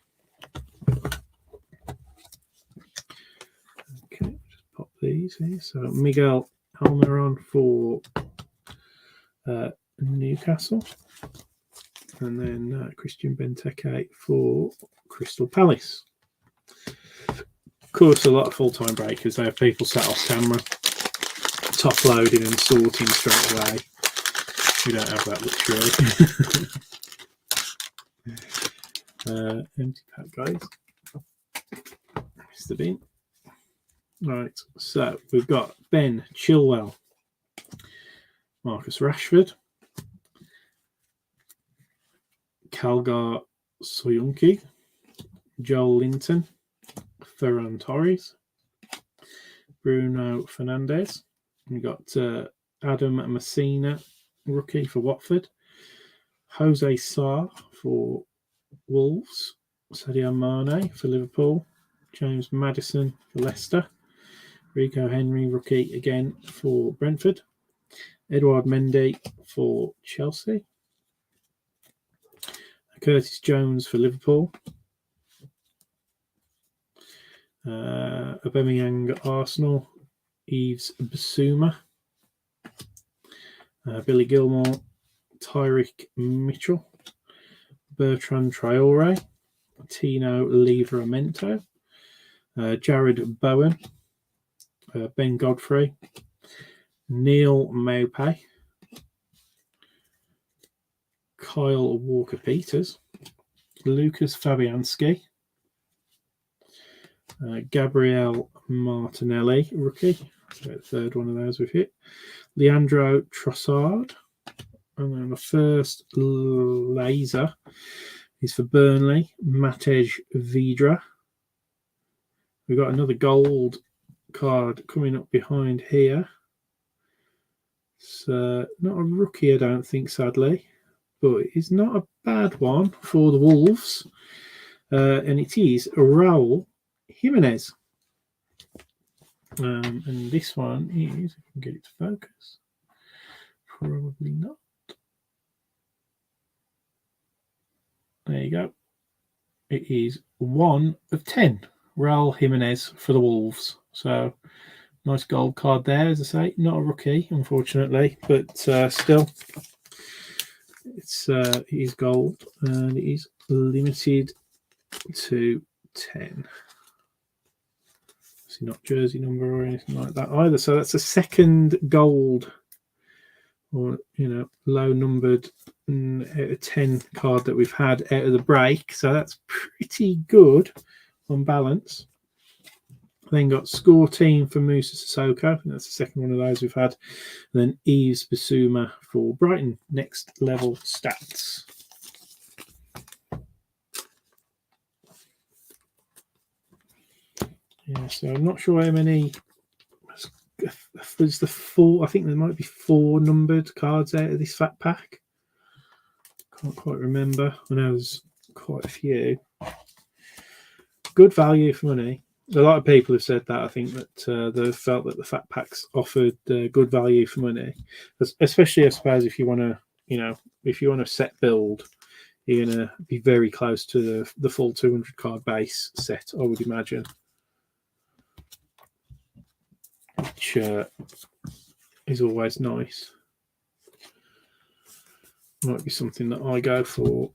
Okay, just pop these here. So Miguel Almiron for Newcastle, and then Christian Benteke for Crystal Palace. Of course, a lot of full-time breakers, they have people sat off camera, top loading and sorting straight away. We don't have that luxury. Empty pack, guys. Mr. Bean. Right, so we've got Ben Chilwell, Marcus Rashford, Kalgar Soyuncu, Joel Linton, Ferran Torres, Bruno Fernandes. We've got Adam Messina, rookie for Watford, Jose Sarr for Wolves, Sadio Mane for Liverpool, James Maddison for Leicester, Rico Henry, rookie again for Brentford, Edouard Mendy for Chelsea, Curtis Jones for Liverpool, Aubameyang Arsenal, Yves Bissouma, Billy Gilmore, Tyrick Mitchell, Bertrand Traore, Tino Livramento, Jared Bowen, Ben Godfrey, Neil Maupay, Kyle Walker-Peters, Lucas Fabianski, Gabriel Martinelli, rookie. So the third one of those we've hit. Leandro Trossard. And then the first laser is for Burnley, Matej Vidra. We've got another gold card coming up behind here. It's not a rookie, I don't think, sadly, but it's not a bad one for the Wolves. And it is Raul Jimenez. And this one is, if I can get it to focus, probably not. There you go. it is 1 of 10. Raul Jimenez for the Wolves. So nice gold card there, as I say. Not a rookie, unfortunately, but still, it is gold and it is limited to 10. It's not jersey number or anything like that either. So that's a second gold, or low numbered out of 10 card that we've had out of the break. So that's pretty good on balance. Then got Score Team for Musa Sissoko. That's the second one of those we've had. And then Yves Bissouma for Brighton. Next level stats. Yeah, so I'm not sure how many. Was the 4? I think there might be 4 numbered cards out of this fat pack. Can't quite remember. I know there's quite a few. Good value for money. A lot of people have said that. I think that they felt that the fat packs offered good value for money, especially I suppose if you want to, if you want a set build, you're going to be very close to the full 200 card base set, I would imagine. Which is always nice. Might be something that I go for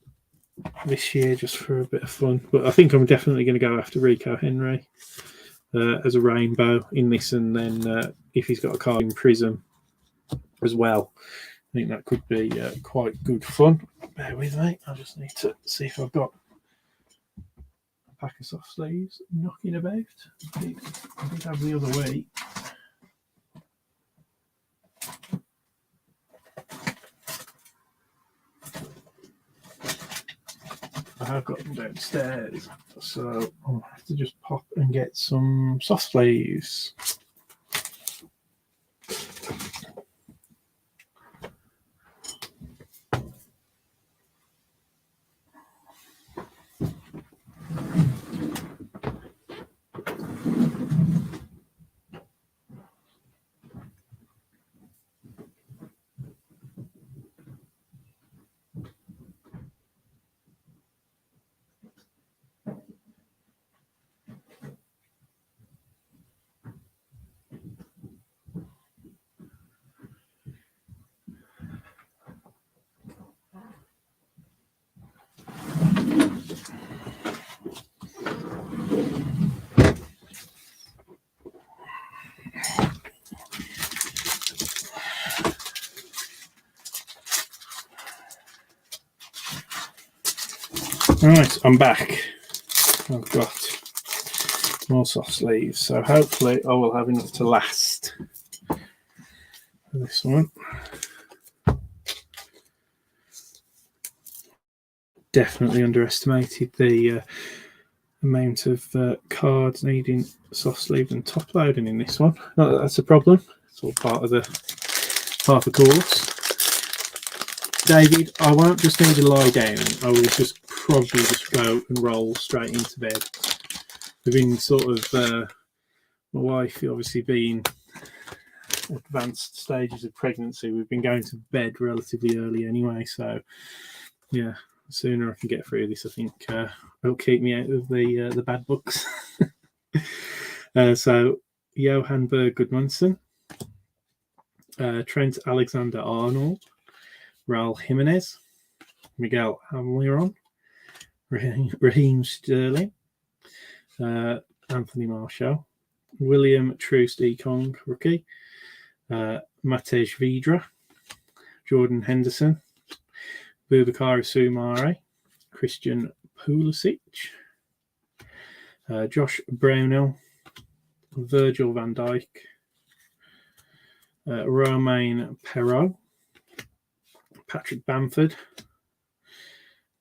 this year just for a bit of fun. But I think I'm definitely going to go after Rico Henry as a rainbow in this, and then if he's got a card in Prism as well, I think that could be quite good fun. Bear with me. I just need to see if I've got a pack of soft sleeves knocking about. I did have the other week. I have got them downstairs, so I'll have to just pop and get some soft sleeves. Right, I'm back. I've got more soft sleeves, so hopefully I will have enough to last for this one. Definitely underestimated the amount of cards needing soft sleeve and top loading in this one. Not that that's a problem. It's all part of the course. David, I won't just need to lie down. I will just probably just go and roll straight into bed. We've been sort of, my wife obviously being advanced stages of pregnancy, we've been going to bed relatively early anyway. So, yeah, the sooner I can get through this, I think it'll keep me out of the bad books. So, Johan Berg Gudmundsson, Trent Alexander-Arnold, Raul Jimenez, Miguel Almiron, Raheem Sterling, Anthony Martial, William Troost-Ekong, rookie, Matej Vidra, Jordan Henderson, Boubacar Soumare, Christian Pulisic, Josh Brownell, Virgil van Dijk, Romain Perrault, Patrick Bamford,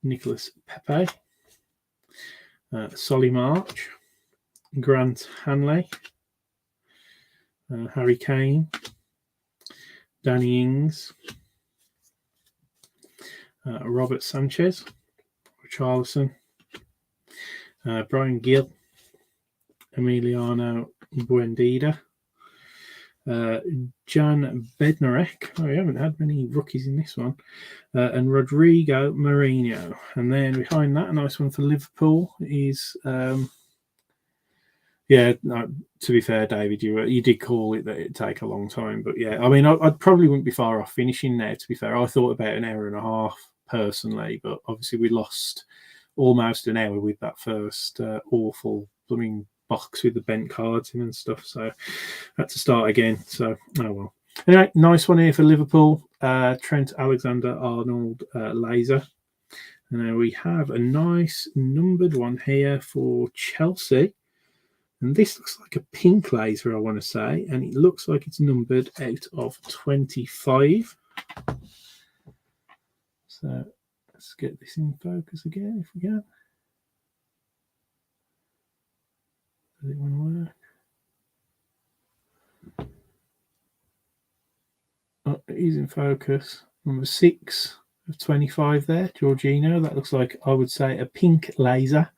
Nicholas Pepe, Solly March, Grant Hanley, Harry Kane, Danny Ings, Robert Sanchez, Richarlison, Brian Gill, Emiliano Buendía, Jan Bednarek. Oh, we haven't had many rookies in this one. And Rodrigo Mourinho. And then behind that, a nice one for Liverpool is... yeah, no, to be fair, David, you did call it that it'd take a long time. But yeah, I mean, I probably wouldn't be far off finishing there, to be fair. I thought about an hour and a half personally, but obviously we lost almost an hour with that first awful blooming box with the bent cards in and stuff. So I had to start again. So, oh well. Anyway, nice one here for Liverpool. Trent Alexander-Arnold laser. And then we have a nice numbered one here for Chelsea. And this looks like a pink laser, I want to say. And it looks like it's numbered out of 25. So let's get this in focus again if we can. Does it want to work? Oh, it is in focus. Number 6 of 25 there, Jorginho. That looks like, I would say, a pink laser.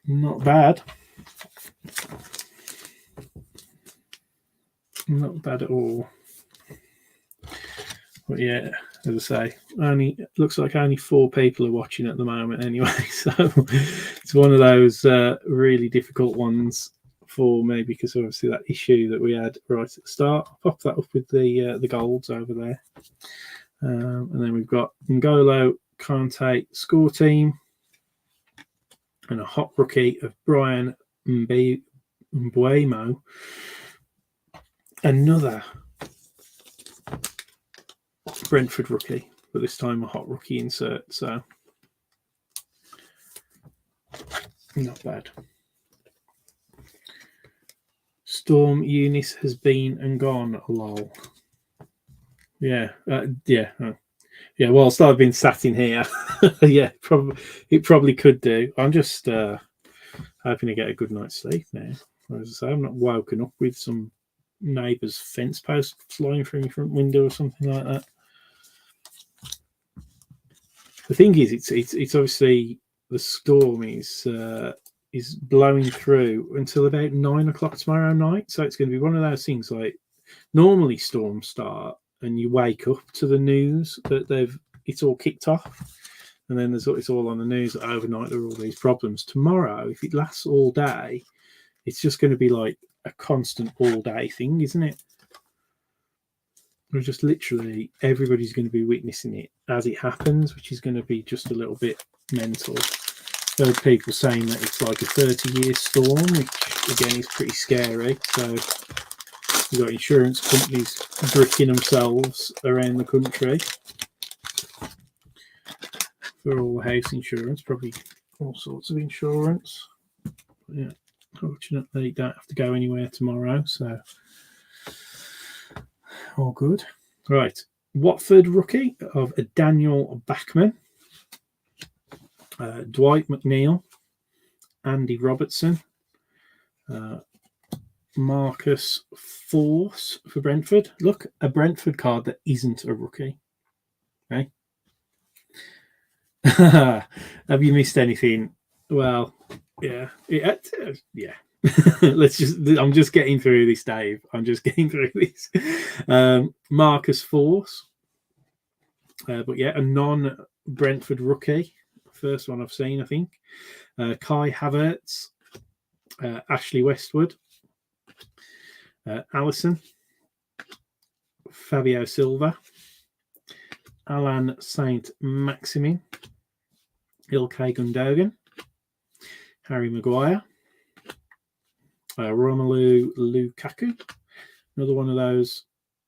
Not bad. Not bad at all. But yeah, as I say, looks like only 4 people are watching at the moment anyway. So it's one of those really difficult ones for me because obviously that issue that we had right at the start. I'll pop that up with the golds over there. And then we've got N'Golo Kante score team. And a hot rookie of Brian Mbuemo. Another Brentford rookie, but this time a hot rookie insert. So not bad. Storm Eunice has been and gone. Lol. Yeah, yeah. Yeah, whilst I've been sat in here, yeah, it probably could do. I'm just hoping to get a good night's sleep now. As I say, I'm not woken up with some neighbour's fence post flying through my front window or something like that. The thing is, it's obviously the storm is blowing through until about 9 o'clock tomorrow night. So it's going to be one of those things like normally storms start. And you wake up to the news that it's all kicked off, and then it's all on the news that overnight there are all these problems. Tomorrow, if it lasts all day, it's just going to be like a constant all day thing, isn't it? We're just literally everybody's going to be witnessing it as it happens, which is going to be just a little bit mental. Heard people saying that it's like a 30-year storm, which again is pretty scary. So. You've got insurance companies bricking themselves around the country for all house insurance, probably all sorts of insurance. But yeah, fortunately, don't have to go anywhere tomorrow, so all good. Right, Watford rookie of Daniel Bachman, Dwight McNeil, Andy Robertson. Marcus Force for Brentford. Look, a Brentford card that isn't a rookie. Okay. Have you missed anything? Well, yeah. Yeah. I'm just getting through this, Dave. I'm just getting through this. Marcus Force. But yeah, a non-Brentford rookie. First one I've seen, I think. Kai Havertz. Ashley Westwood. Allison, Fabio Silva, Alan Saint Maximin, Ilkay Gundogan, Harry Maguire, Romelu Lukaku, another one of those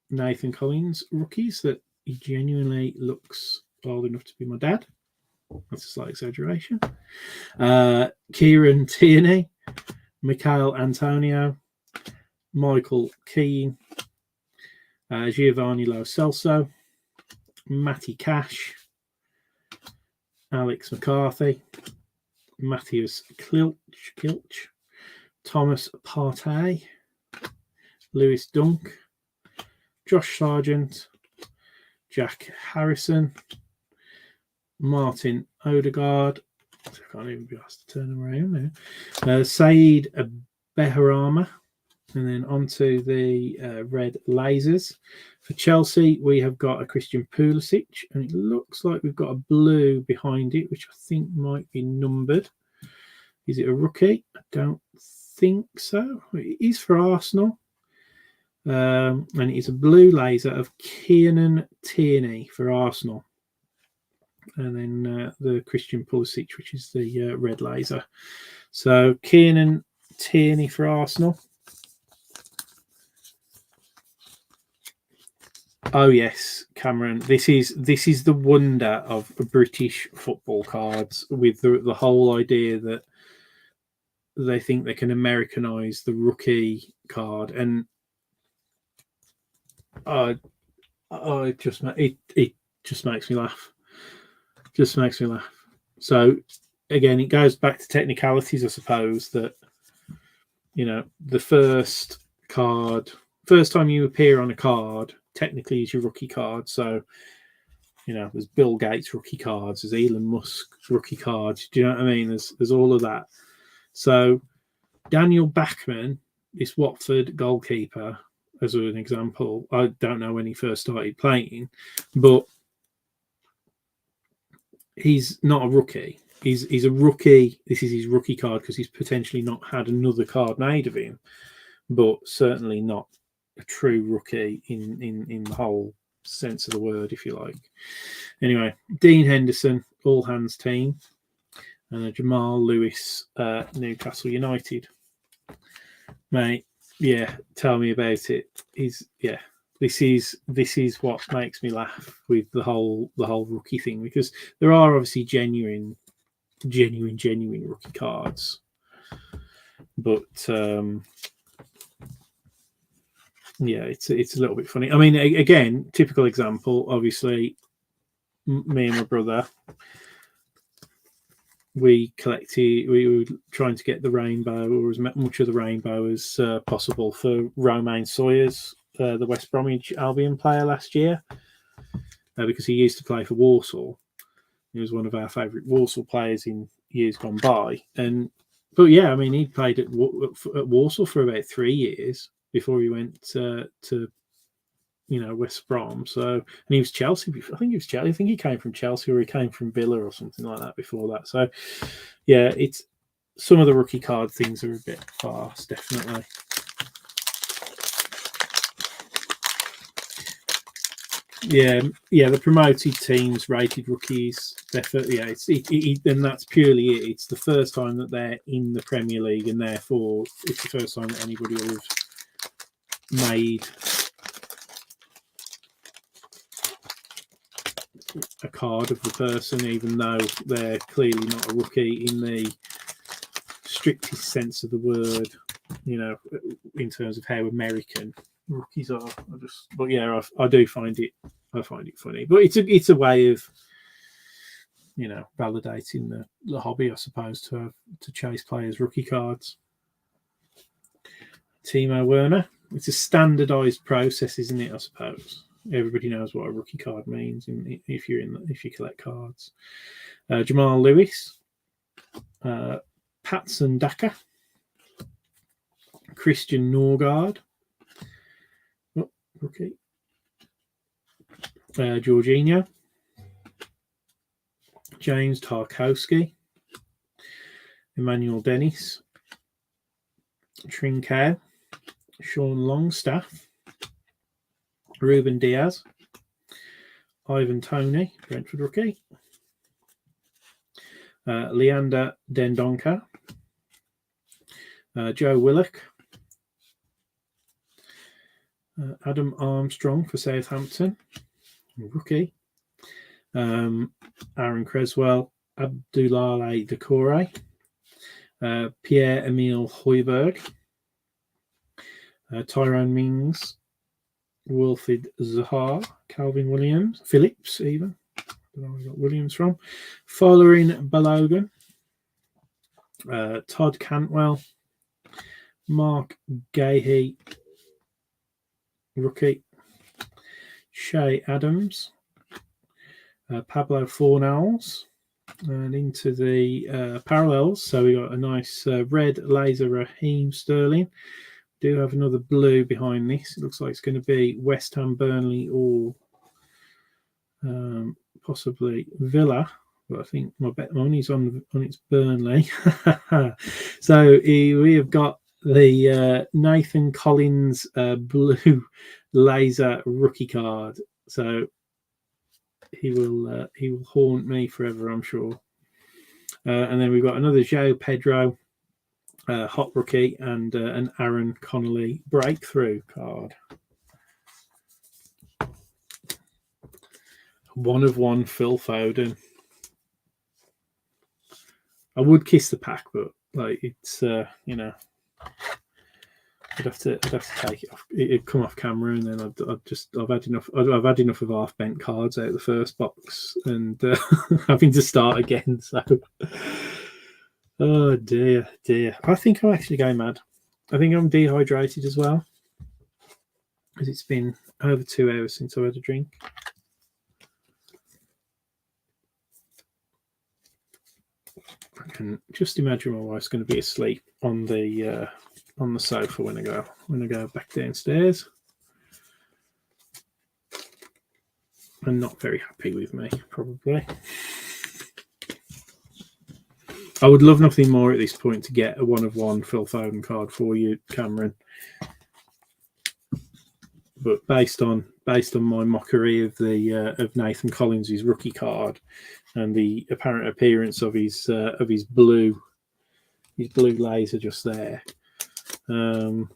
Nathan Collins rookies that he genuinely looks old enough to be my dad. That's a slight exaggeration. Kieran Tierney, Michael Antonio, Michael Keane, Giovanni Lo Celso, Matty Cash, Alex McCarthy, Matthias Kilch, Thomas Partey, Lewis Dunk, Josh Sargent, Jack Harrison, Martin Odegaard. I can't even be asked to turn them around now. Saeed Beharama. And then onto the red lasers. For Chelsea, we have got a Christian Pulisic, and it looks like we've got a blue behind it, which I think might be numbered. Is it a rookie? I don't think so. It is for Arsenal. And it is a blue laser of Kieran Tierney for Arsenal. And then the Christian Pulisic, which is the red laser. So Kieran Tierney for Arsenal. Oh yes, Cameron. This is the wonder of British football cards, with the whole idea that they think they can Americanize the rookie card, and it just makes me laugh. Just makes me laugh. So again, it goes back to technicalities, I suppose. That the first time you appear on a card, technically is your rookie card. So, there's Bill Gates rookie cards, there's Elon Musk rookie cards. Do you know what I mean? There's all of that. So, Daniel Bachmann, this Watford goalkeeper, as an example, I don't know when he first started playing, but he's not a rookie. He's a rookie. This is his rookie card because he's potentially not had another card made of him, but certainly not a true rookie in the whole sense of the word, if you like. Anyway, Dean Henderson, all hands team, and Jamal Lewis, Newcastle United. Mate, yeah, tell me about it. This is what makes me laugh with the whole rookie thing, because there are obviously genuine rookie cards, but it's a little bit funny. I mean, again, typical example. Obviously, me and my brother, we were trying to get the rainbow, or as much of the rainbow as possible, for Romain Sawyers, the West Bromwich Albion player last year, because he used to play for Walsall. He was one of our favourite Walsall players in years gone by. But yeah, I mean, he played at Walsall for about 3 years before he went to West Brom. So, and he was Chelsea. I think he was Chelsea. I think he came from Chelsea, or he came from Villa or something like that before that. So, yeah, it's some of the rookie card things are a bit fast, definitely. Yeah, the promoted teams rated rookies. Definitely, and that's purely it. It's the first time that they're in the Premier League, and therefore it's the first time that anybody will have made a card of the person, even though they're clearly not a rookie in the strictest sense of the word. In terms of how American rookies are. I do find it. I find it funny, but it's a way of validating the hobby, I suppose, to chase players' rookie cards. Timo Werner. It's a standardized process, isn't it? I suppose everybody knows what a rookie card means if you collect cards. Jamal Lewis, Patson Daka, Christian Norgard, rookie. Jorginho, James Tarkowski, Emmanuel Dennis, Trincao, Sean Longstaff, Ruben Diaz, Ivan Toney, Brentford rookie, Leander Dendoncker, Joe Willock, Adam Armstrong for Southampton, rookie, Aaron Creswell, Abdoulaye Doucouré, Pierre-Emile Højbjerg, Tyrone Mings, Wilfried Zaha, Calvin Williams, Phillips even. I don't know where we got Williams from. Folarin Balogun, Todd Cantwell, Mark Gahey, rookie, Shay Adams, Pablo Fornals, and into the parallels. So we got a nice red laser Raheem Sterling, do have another blue behind this. It looks like it's going to be West Ham, Burnley, or possibly Villa. But I think my bet money's on its Burnley. So we have got the Nathan Collins blue laser rookie card. So he will haunt me forever, I'm sure. And then we've got another João Pedro hot rookie and an Aaron Connolly breakthrough card. 1 of 1 Phil Foden. I would kiss the pack, but like it's you know, I'd have to take it off. It'd come off camera, and then I've had enough. I've had enough of half bent cards out of the first box, and having to start again. So, oh dear. I think I'm actually going mad. I think I'm dehydrated as well, because it's been over 2 hours since I had a drink. I can just imagine my wife's going to be asleep on the sofa when I go back downstairs, and not very happy with me, probably. I would love nothing more at this point to get a 1 of 1 Phil Foden card for you, Cameron. But based on my mockery of the of Nathan Collins' rookie card and the apparent appearance of his blue laser just there, I'm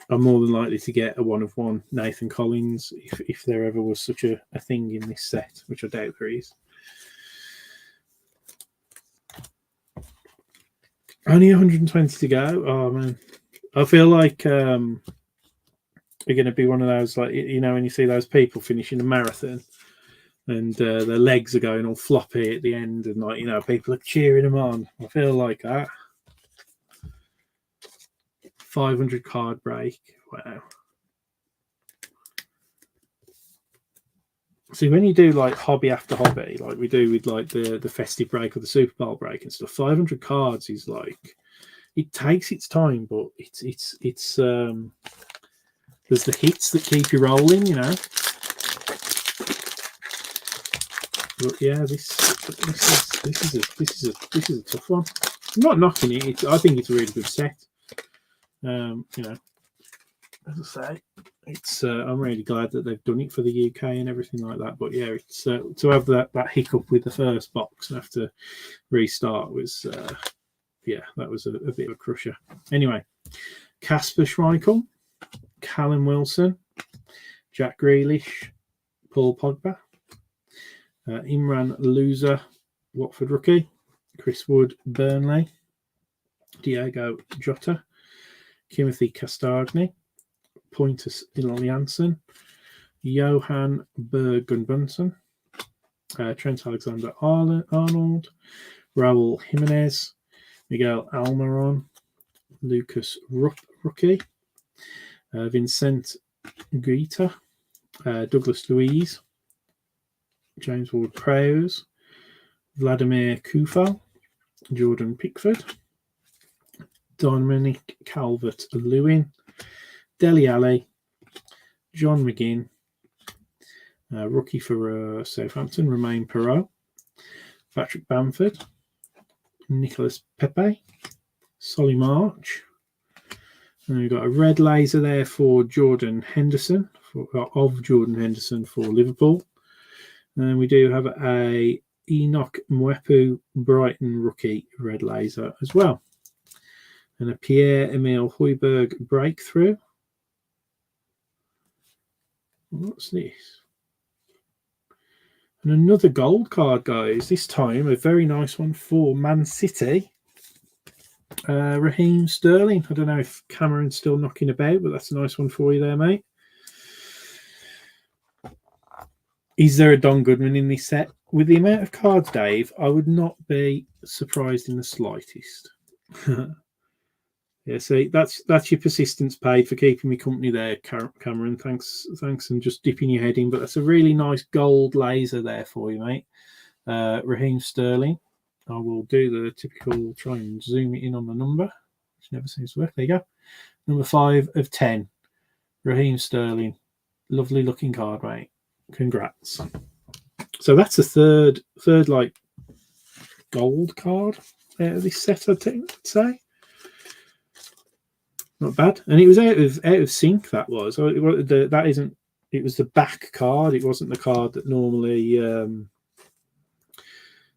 more than likely to get a 1 of 1 Nathan Collins if there ever was such a thing in this set, which I doubt there is. Only 120 to go. Oh man, I feel like we're going to be one of those, like, you know, when you see those people finishing a marathon and their legs are going all floppy at the end, and, like, you know, people are cheering them on. I feel like that. 500 card break. Wow. See, when you do like hobby after hobby, like we do with like the festive break or the Super Bowl break and stuff, 500 cards is like, it takes its time, but it's there's the hits that keep you rolling, you know. But yeah, this is a tough one. I'm not knocking it. I think it's a really good set. You know, as I say, it's I'm really glad that they've done it for the UK and everything like that. But yeah, it's to have that hiccup with the first box and have to restart was yeah, that was a bit of a crusher. Anyway, Kasper Schmeichel, Callum Wilson, Jack Grealish, Paul Pogba, Imran Loser, Watford rookie, Chris Wood, Burnley, Diego Jota, Timothy Castagni, Pontus Janssen, Johan Berg-Gunnarsson, Trent Alexander-Arnold, Raul Jimenez, Miguel Almiron, Lucas Rookie, Vincent Guita, Douglas Luiz, James Ward-Prowse, Vladimir Kufal, Jordan Pickford, Dominic Calvert-Lewin, Dele Alli, John McGinn, rookie for Southampton, Romain Perrault, Patrick Bamford, Nicholas Pepe, Solly March, and we've got a red laser there for Jordan Henderson, for Liverpool. And we do have a Enoch Mwepu Brighton rookie red laser as well. And a Pierre-Emile Højbjerg breakthrough. What's this? And another gold card, guys. This time a very nice one for Man City. Raheem Sterling. I don't know if Cameron's still knocking about, but that's a nice one for you there, mate. Is there a Don Goodman in this set? With the amount of cards, Dave, I would not be surprised in the slightest. Yeah, see, that's your persistence paid for keeping me company there, Cameron. Thanks, and just dipping your head in. But that's a really nice gold laser there for you, mate. Raheem Sterling. I will do the typical, try and zoom it in on the number, which never seems to work. There you go. Number 5 of 10. Raheem Sterling. Lovely looking card, mate. Congrats. So that's the third like gold card out of this set, I'd say. Not bad. And it was out of sync, that was. That isn't, it was the back card. It wasn't the card that normally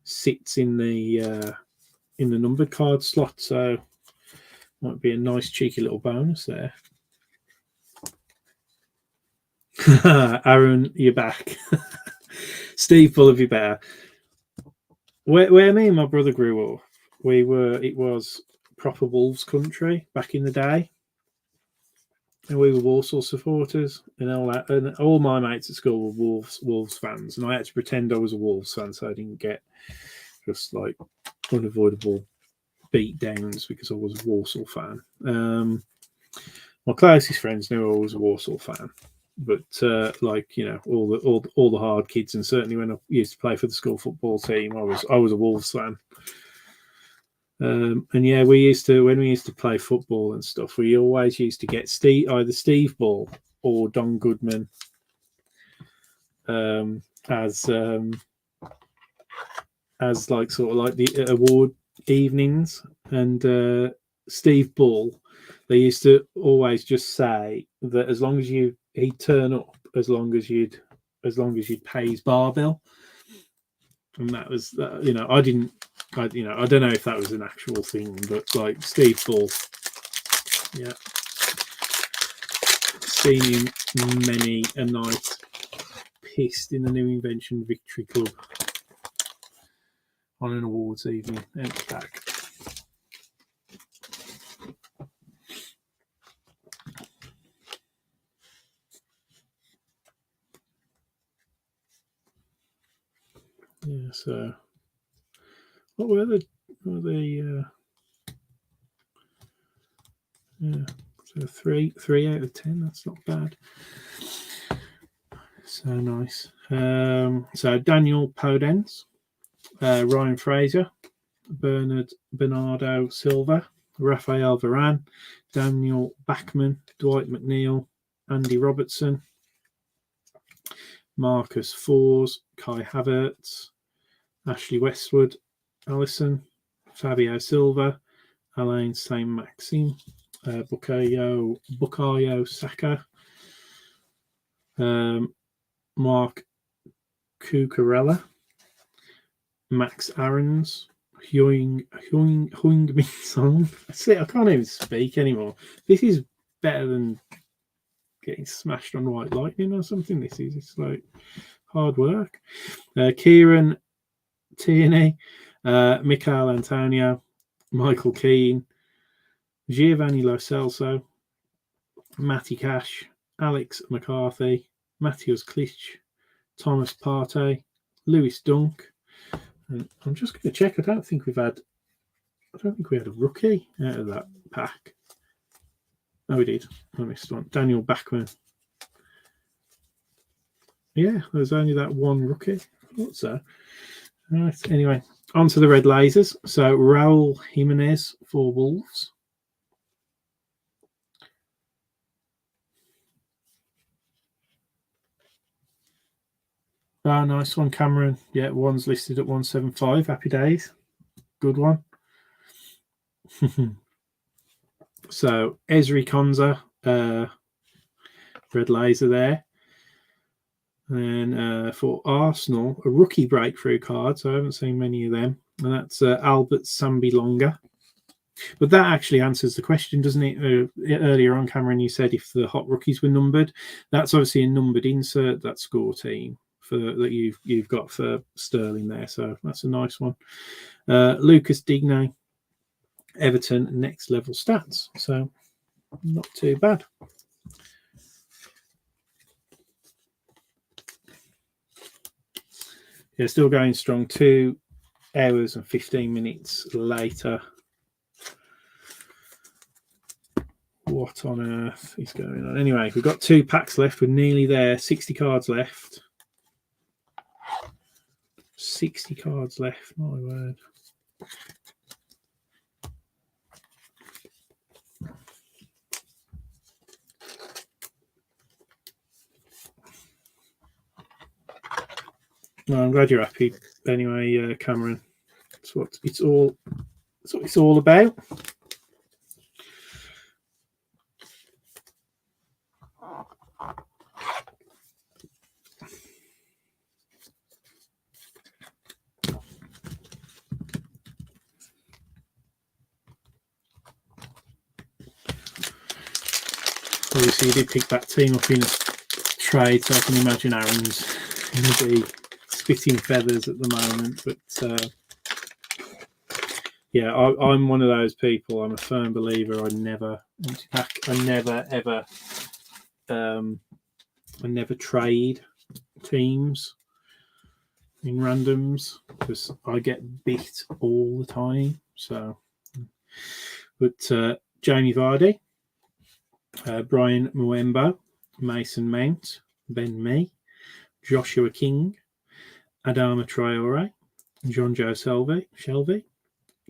sits in the numbered card slot. So might be a nice cheeky little bonus there. Aaron, you're back. Steve Bull, you better. Where me and my brother grew up, it was proper Wolves country back in the day. And we were Walsall supporters and all that. And all my mates at school were Wolves fans. And I had to pretend I was a Wolves fan so I didn't get just like unavoidable beat downs because I was a Walsall fan. My closest friends knew I was a Walsall fan. But like, you know, all the hard kids, and certainly when I used to play for the school football team, I was a Wolves fan. And yeah, when we used to play football and stuff, we always used to get either Steve Bull or Don Goodman as like sort of like the award evenings. And Steve Bull, they used to always just say that as long as he'd turn up, as long as you'd pay his bar bill. And that was, you know, I don't know if that was an actual thing, but like Steve Bull, yeah, seen him many a night pissed in the New Invention Victory Club on an awards evening out back. Yeah, so what were the yeah, so 3 out of 10. That's not bad. So nice. So Daniel Podence, Ryan Fraser, Bernardo Silva, Rafael Varane, Daniel Bachmann, Dwight McNeil, Andy Robertson, Marcus Fors, Kai Havertz, Ashley Westwood, Allison, Fabio Silva, Alain Saint-Maxime, Bukayo Saka, Mark Cucurella, Max Aarons, Heung-min Son. I can't even speak anymore. This is better than getting smashed on White Lightning or something. It's like hard work. Kieran Tierney, Michael Antonio, Michael Keane, Giovanni Lo Celso, Matty Cash, Alex McCarthy, Matthias Klitsch, Thomas Partey, Lewis Dunk. And I'm just going to check. I don't think we had a rookie out of that pack. Oh, we did. I missed one. Daniel Bachmann. Yeah, there's only that one rookie. I thought so. Right. Anyway, on to the red lasers. So Raul Jimenez for Wolves. Oh, nice one, Cameron. Yeah, one's listed at 175. Happy days. Good one. So Ezri Konza, red laser there. And for Arsenal, a rookie breakthrough card. So I haven't seen many of them. And that's Albert Sambi-Longa. But that actually answers the question, doesn't it? Earlier on, Cameron, you said if the hot rookies were numbered. That's obviously a numbered insert, that score team that you've got for Sterling there. So that's a nice one. Lucas Digne, Everton, next level stats. So not too bad. Yeah, still going strong. 2 hours and 15 minutes later. What on earth is going on? Anyway, we've got 2 packs left. We're nearly there. 60 cards left. 60 cards left. My word. Well, I'm glad you're happy. Anyway, Cameron, that's what it's all about. Obviously, you did pick that team up in a trade, so I can imagine Aaron's going to be spitting feathers at the moment. But yeah, I'm one of those people. I'm a firm believer. I never trade teams in randoms because I get beat all the time. So, but Jamie Vardy, Brian Mwembo, Mason Mount, Ben Mee, Joshua King, Adama Traore, John Joe Shelby,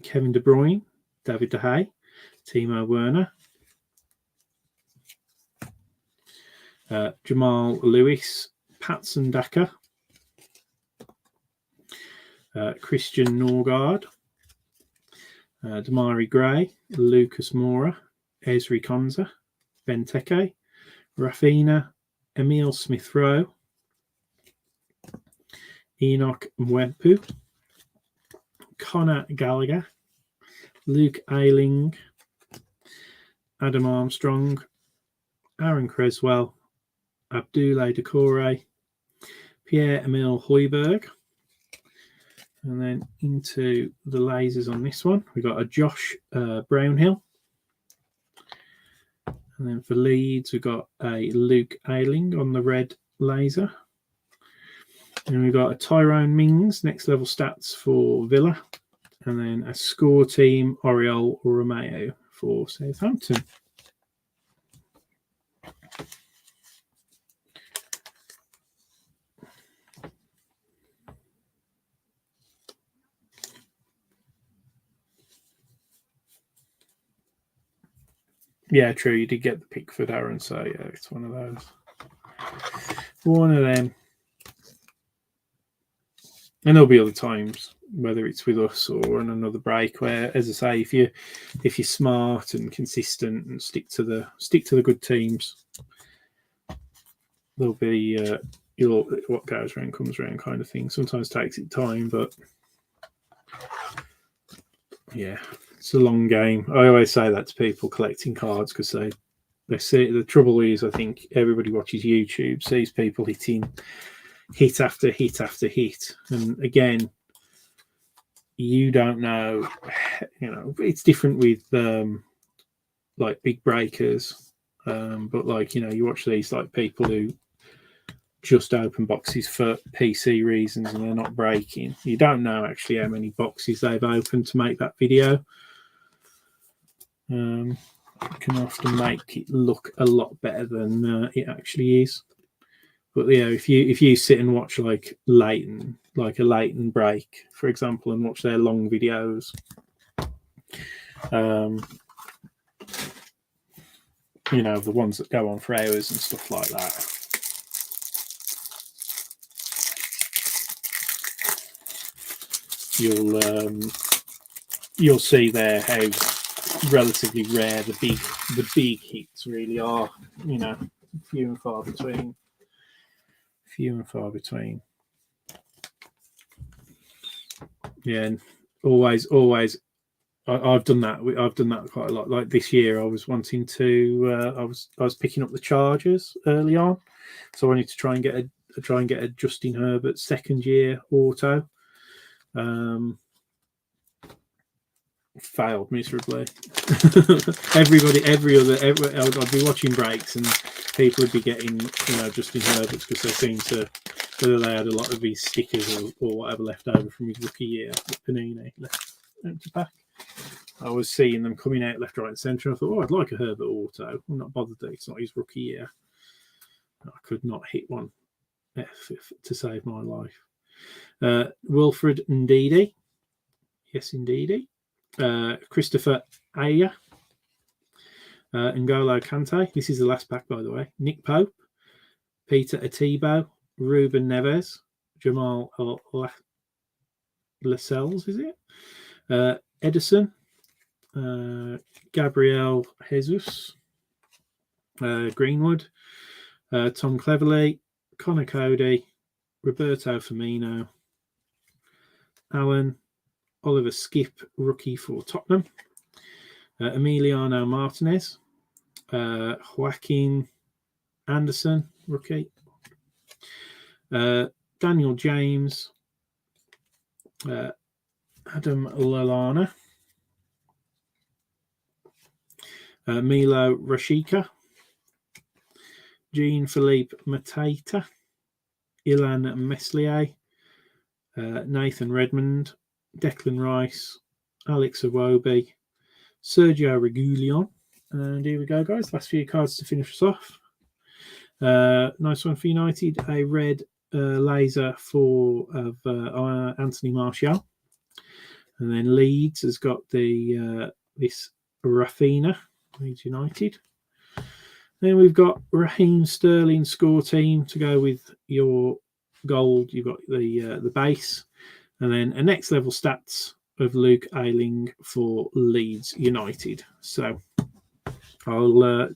Kevin De Bruyne, David De Gea, Timo Werner, Jamal Lewis, Patson Daka, Christian Norgard, Damari Gray, Lucas Moura, Esri Konza, Benteke, Rafinha, Emil Smith-Rowe, Enoch Mwempu, Connor Gallagher, Luke Ayling, Adam Armstrong, Aaron Creswell, Abdoulaye Doucouré, Pierre-Emile Højbjerg. And then into the lasers on this one, we've got a Josh Brownhill. And then for Leeds, we've got a Luke Ayling on the red laser. And we've got a Tyrone Mings, next level stats for Villa. And then a score team, Oriol Romeo for Southampton. Yeah, true. You did get the Pickford, Aaron. So yeah, it's one of those. One of them. And there'll be other times, whether it's with us or on another break, where, as I say, if you're smart and consistent and stick to the good teams, there'll be what goes around comes around kind of thing. Sometimes takes it time, but yeah, it's a long game. I always say that to people collecting cards because they see the trouble is I think everybody watches YouTube, sees people hitting hit after hit after hit, and again, you don't know. It's different with like big breakers, but like you watch these like people who just open boxes for PC reasons and they're not breaking. You don't know actually how many boxes they've opened to make that video. It can often make it look a lot better than it actually is. But yeah, if you sit and watch like a Leighton break, for example, and watch their long videos, the ones that go on for hours and stuff like that. You'll see there how relatively rare the big hits really are. Few and far between. Yeah, and always. I've done that. I've done that quite a lot. Like this year, I was wanting to. I was picking up the Chargers early on, so I wanted to try and get a Justin Herbert second year auto. Failed miserably. I'd be watching breaks and people would be getting Justin Herberts because they seem to, whether they had a lot of his stickers or whatever left over from his rookie year that Panini left empty pack. I was seeing them coming out left, right, and centre. I thought, I'd like a Herbert auto. I'm not bothered that it's not his rookie year. I could not hit one to save my life. Wilfred Ndidi. Yes, indeedy. Christopher Aya. N'Golo Kante. This is the last pack, by the way. Nick Pope. Peter Atibo. Ruben Neves. Jamal Lascelles, is it? Edison, Gabriel Jesus, Greenwood, Tom Cleverley, Connor Cody, Roberto Firmino, Alan, Oliver Skip, rookie for Tottenham, Emiliano Martinez, Joaquin Anderson, rookie, Daniel James, Adam Lallana, Milo Rashika, Jean-Philippe Mateta, Ilan Meslier, Nathan Redmond, Declan Rice, Alex Iwobi, Sergio Reguilon. And here we go, guys. Last few cards to finish us off. Nice one for United. A red laser for Anthony Martial. And then Leeds has got the this Rafinha, Leeds United. Then we've got Raheem Sterling score team to go with your gold. You've got the base, and then a next level stats of Luke Ayling for Leeds United. So I'll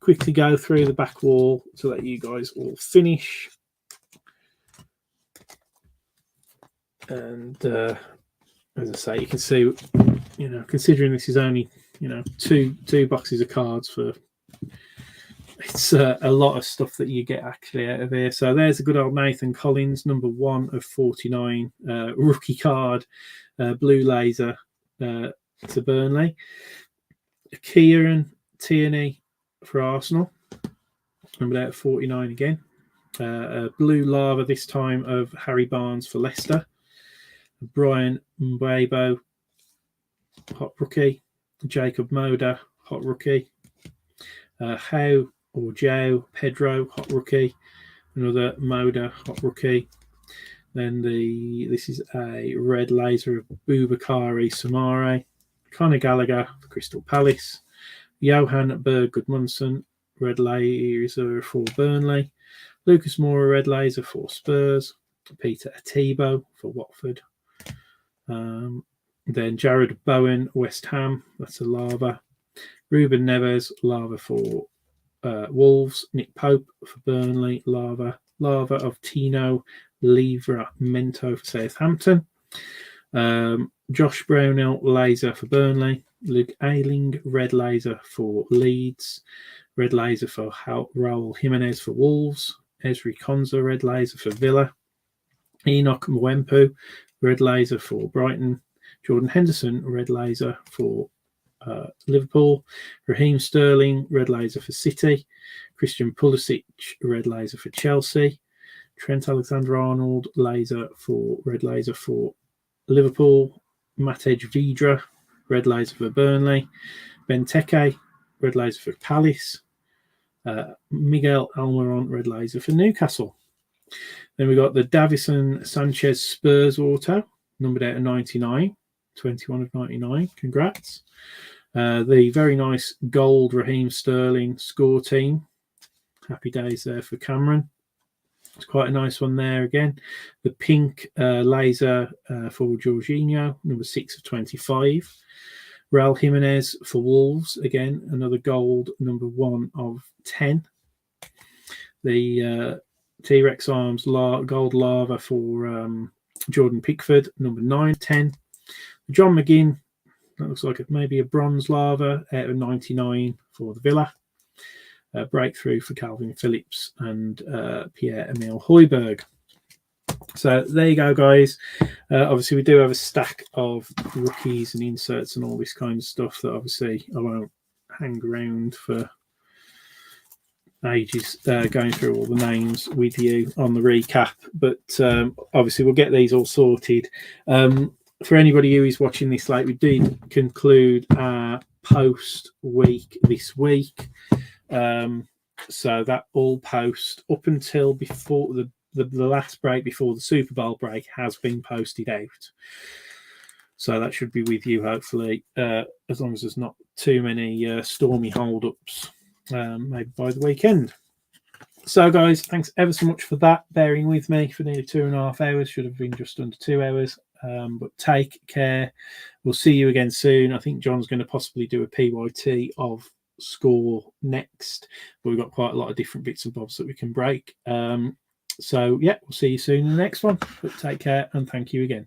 quickly go through the back wall to let you guys all finish. And as I say, you can see, considering this is only, two boxes of cards for. It's a lot of stuff that you get actually out of here. So there's a good old Nathan Collins, number 1 of 49, rookie card, blue laser to Burnley. Kieran Tierney for Arsenal, number out of 49 again. Blue lava this time of Harry Barnes for Leicester. Brian Mbeumo, hot rookie. Jacob Moda, hot rookie. How or Joe Pedro, hot rookie. Another Moda, hot rookie. Then this is a red laser of Boubakary Samare. Conor Gallagher for Crystal Palace. Johan Berg Gudmundsson, red laser for Burnley. Lucas Moura, red laser for Spurs. Peter Atibo for Watford. Then Jared Bowen, West Ham, that's a lava. Ruben Neves, lava for Wolves. Nick Pope for Burnley, lava. Lava of Tino Livramento for Southampton. Josh Brownell, laser for Burnley. Luke Ayling, red laser for Leeds. Red laser for Raul Jimenez for Wolves. Esri Konza, red laser for Villa. Enoch Mwempu, red laser for Brighton. Jordan Henderson, red laser for Liverpool. Raheem Sterling, red laser for City. Christian Pulisic, red laser for Chelsea. Trent Alexander-Arnold, red laser for Liverpool. Matej Vidra, red laser for Burnley. Benteke, red laser for Palace. Miguel Almiron, red laser for Newcastle. Then we got the Davison Sanchez Spurs auto, numbered out of 99, 21 of 99. Congrats. The very nice gold Raheem Sterling score team. Happy days there for Cameron. It's quite a nice one there again. The pink laser for Jorginho, number 6 of 25. Raul Jimenez for Wolves, again, another gold, number 1 of 10. The T-Rex Arms gold lava for Jordan Pickford, number 9, 10. John McGinn, that looks like maybe a bronze lava out of 99 for the Villa. Breakthrough for Calvin Phillips and Pierre-Emile Højbjerg. So there you go, guys. Obviously, we do have a stack of rookies and inserts and all this kind of stuff that obviously I won't hang around for ages going through all the names with you on the recap. But obviously, we'll get these all sorted. For anybody who is watching this late, we did conclude our post week this week. So that all post up until before the last break before the Super Bowl break has been posted out. So that should be with you, hopefully, as long as there's not too many stormy hold-ups, maybe by the weekend. So, guys, thanks ever so much for that, bearing with me for nearly 2.5 hours. Should have been just under 2 hours. But take care. We'll see you again soon. I think John's going to possibly do a PYT of score next, but we've got quite a lot of different bits and bobs that we can break. So, yeah, we'll see you soon in the next one. But take care and thank you again.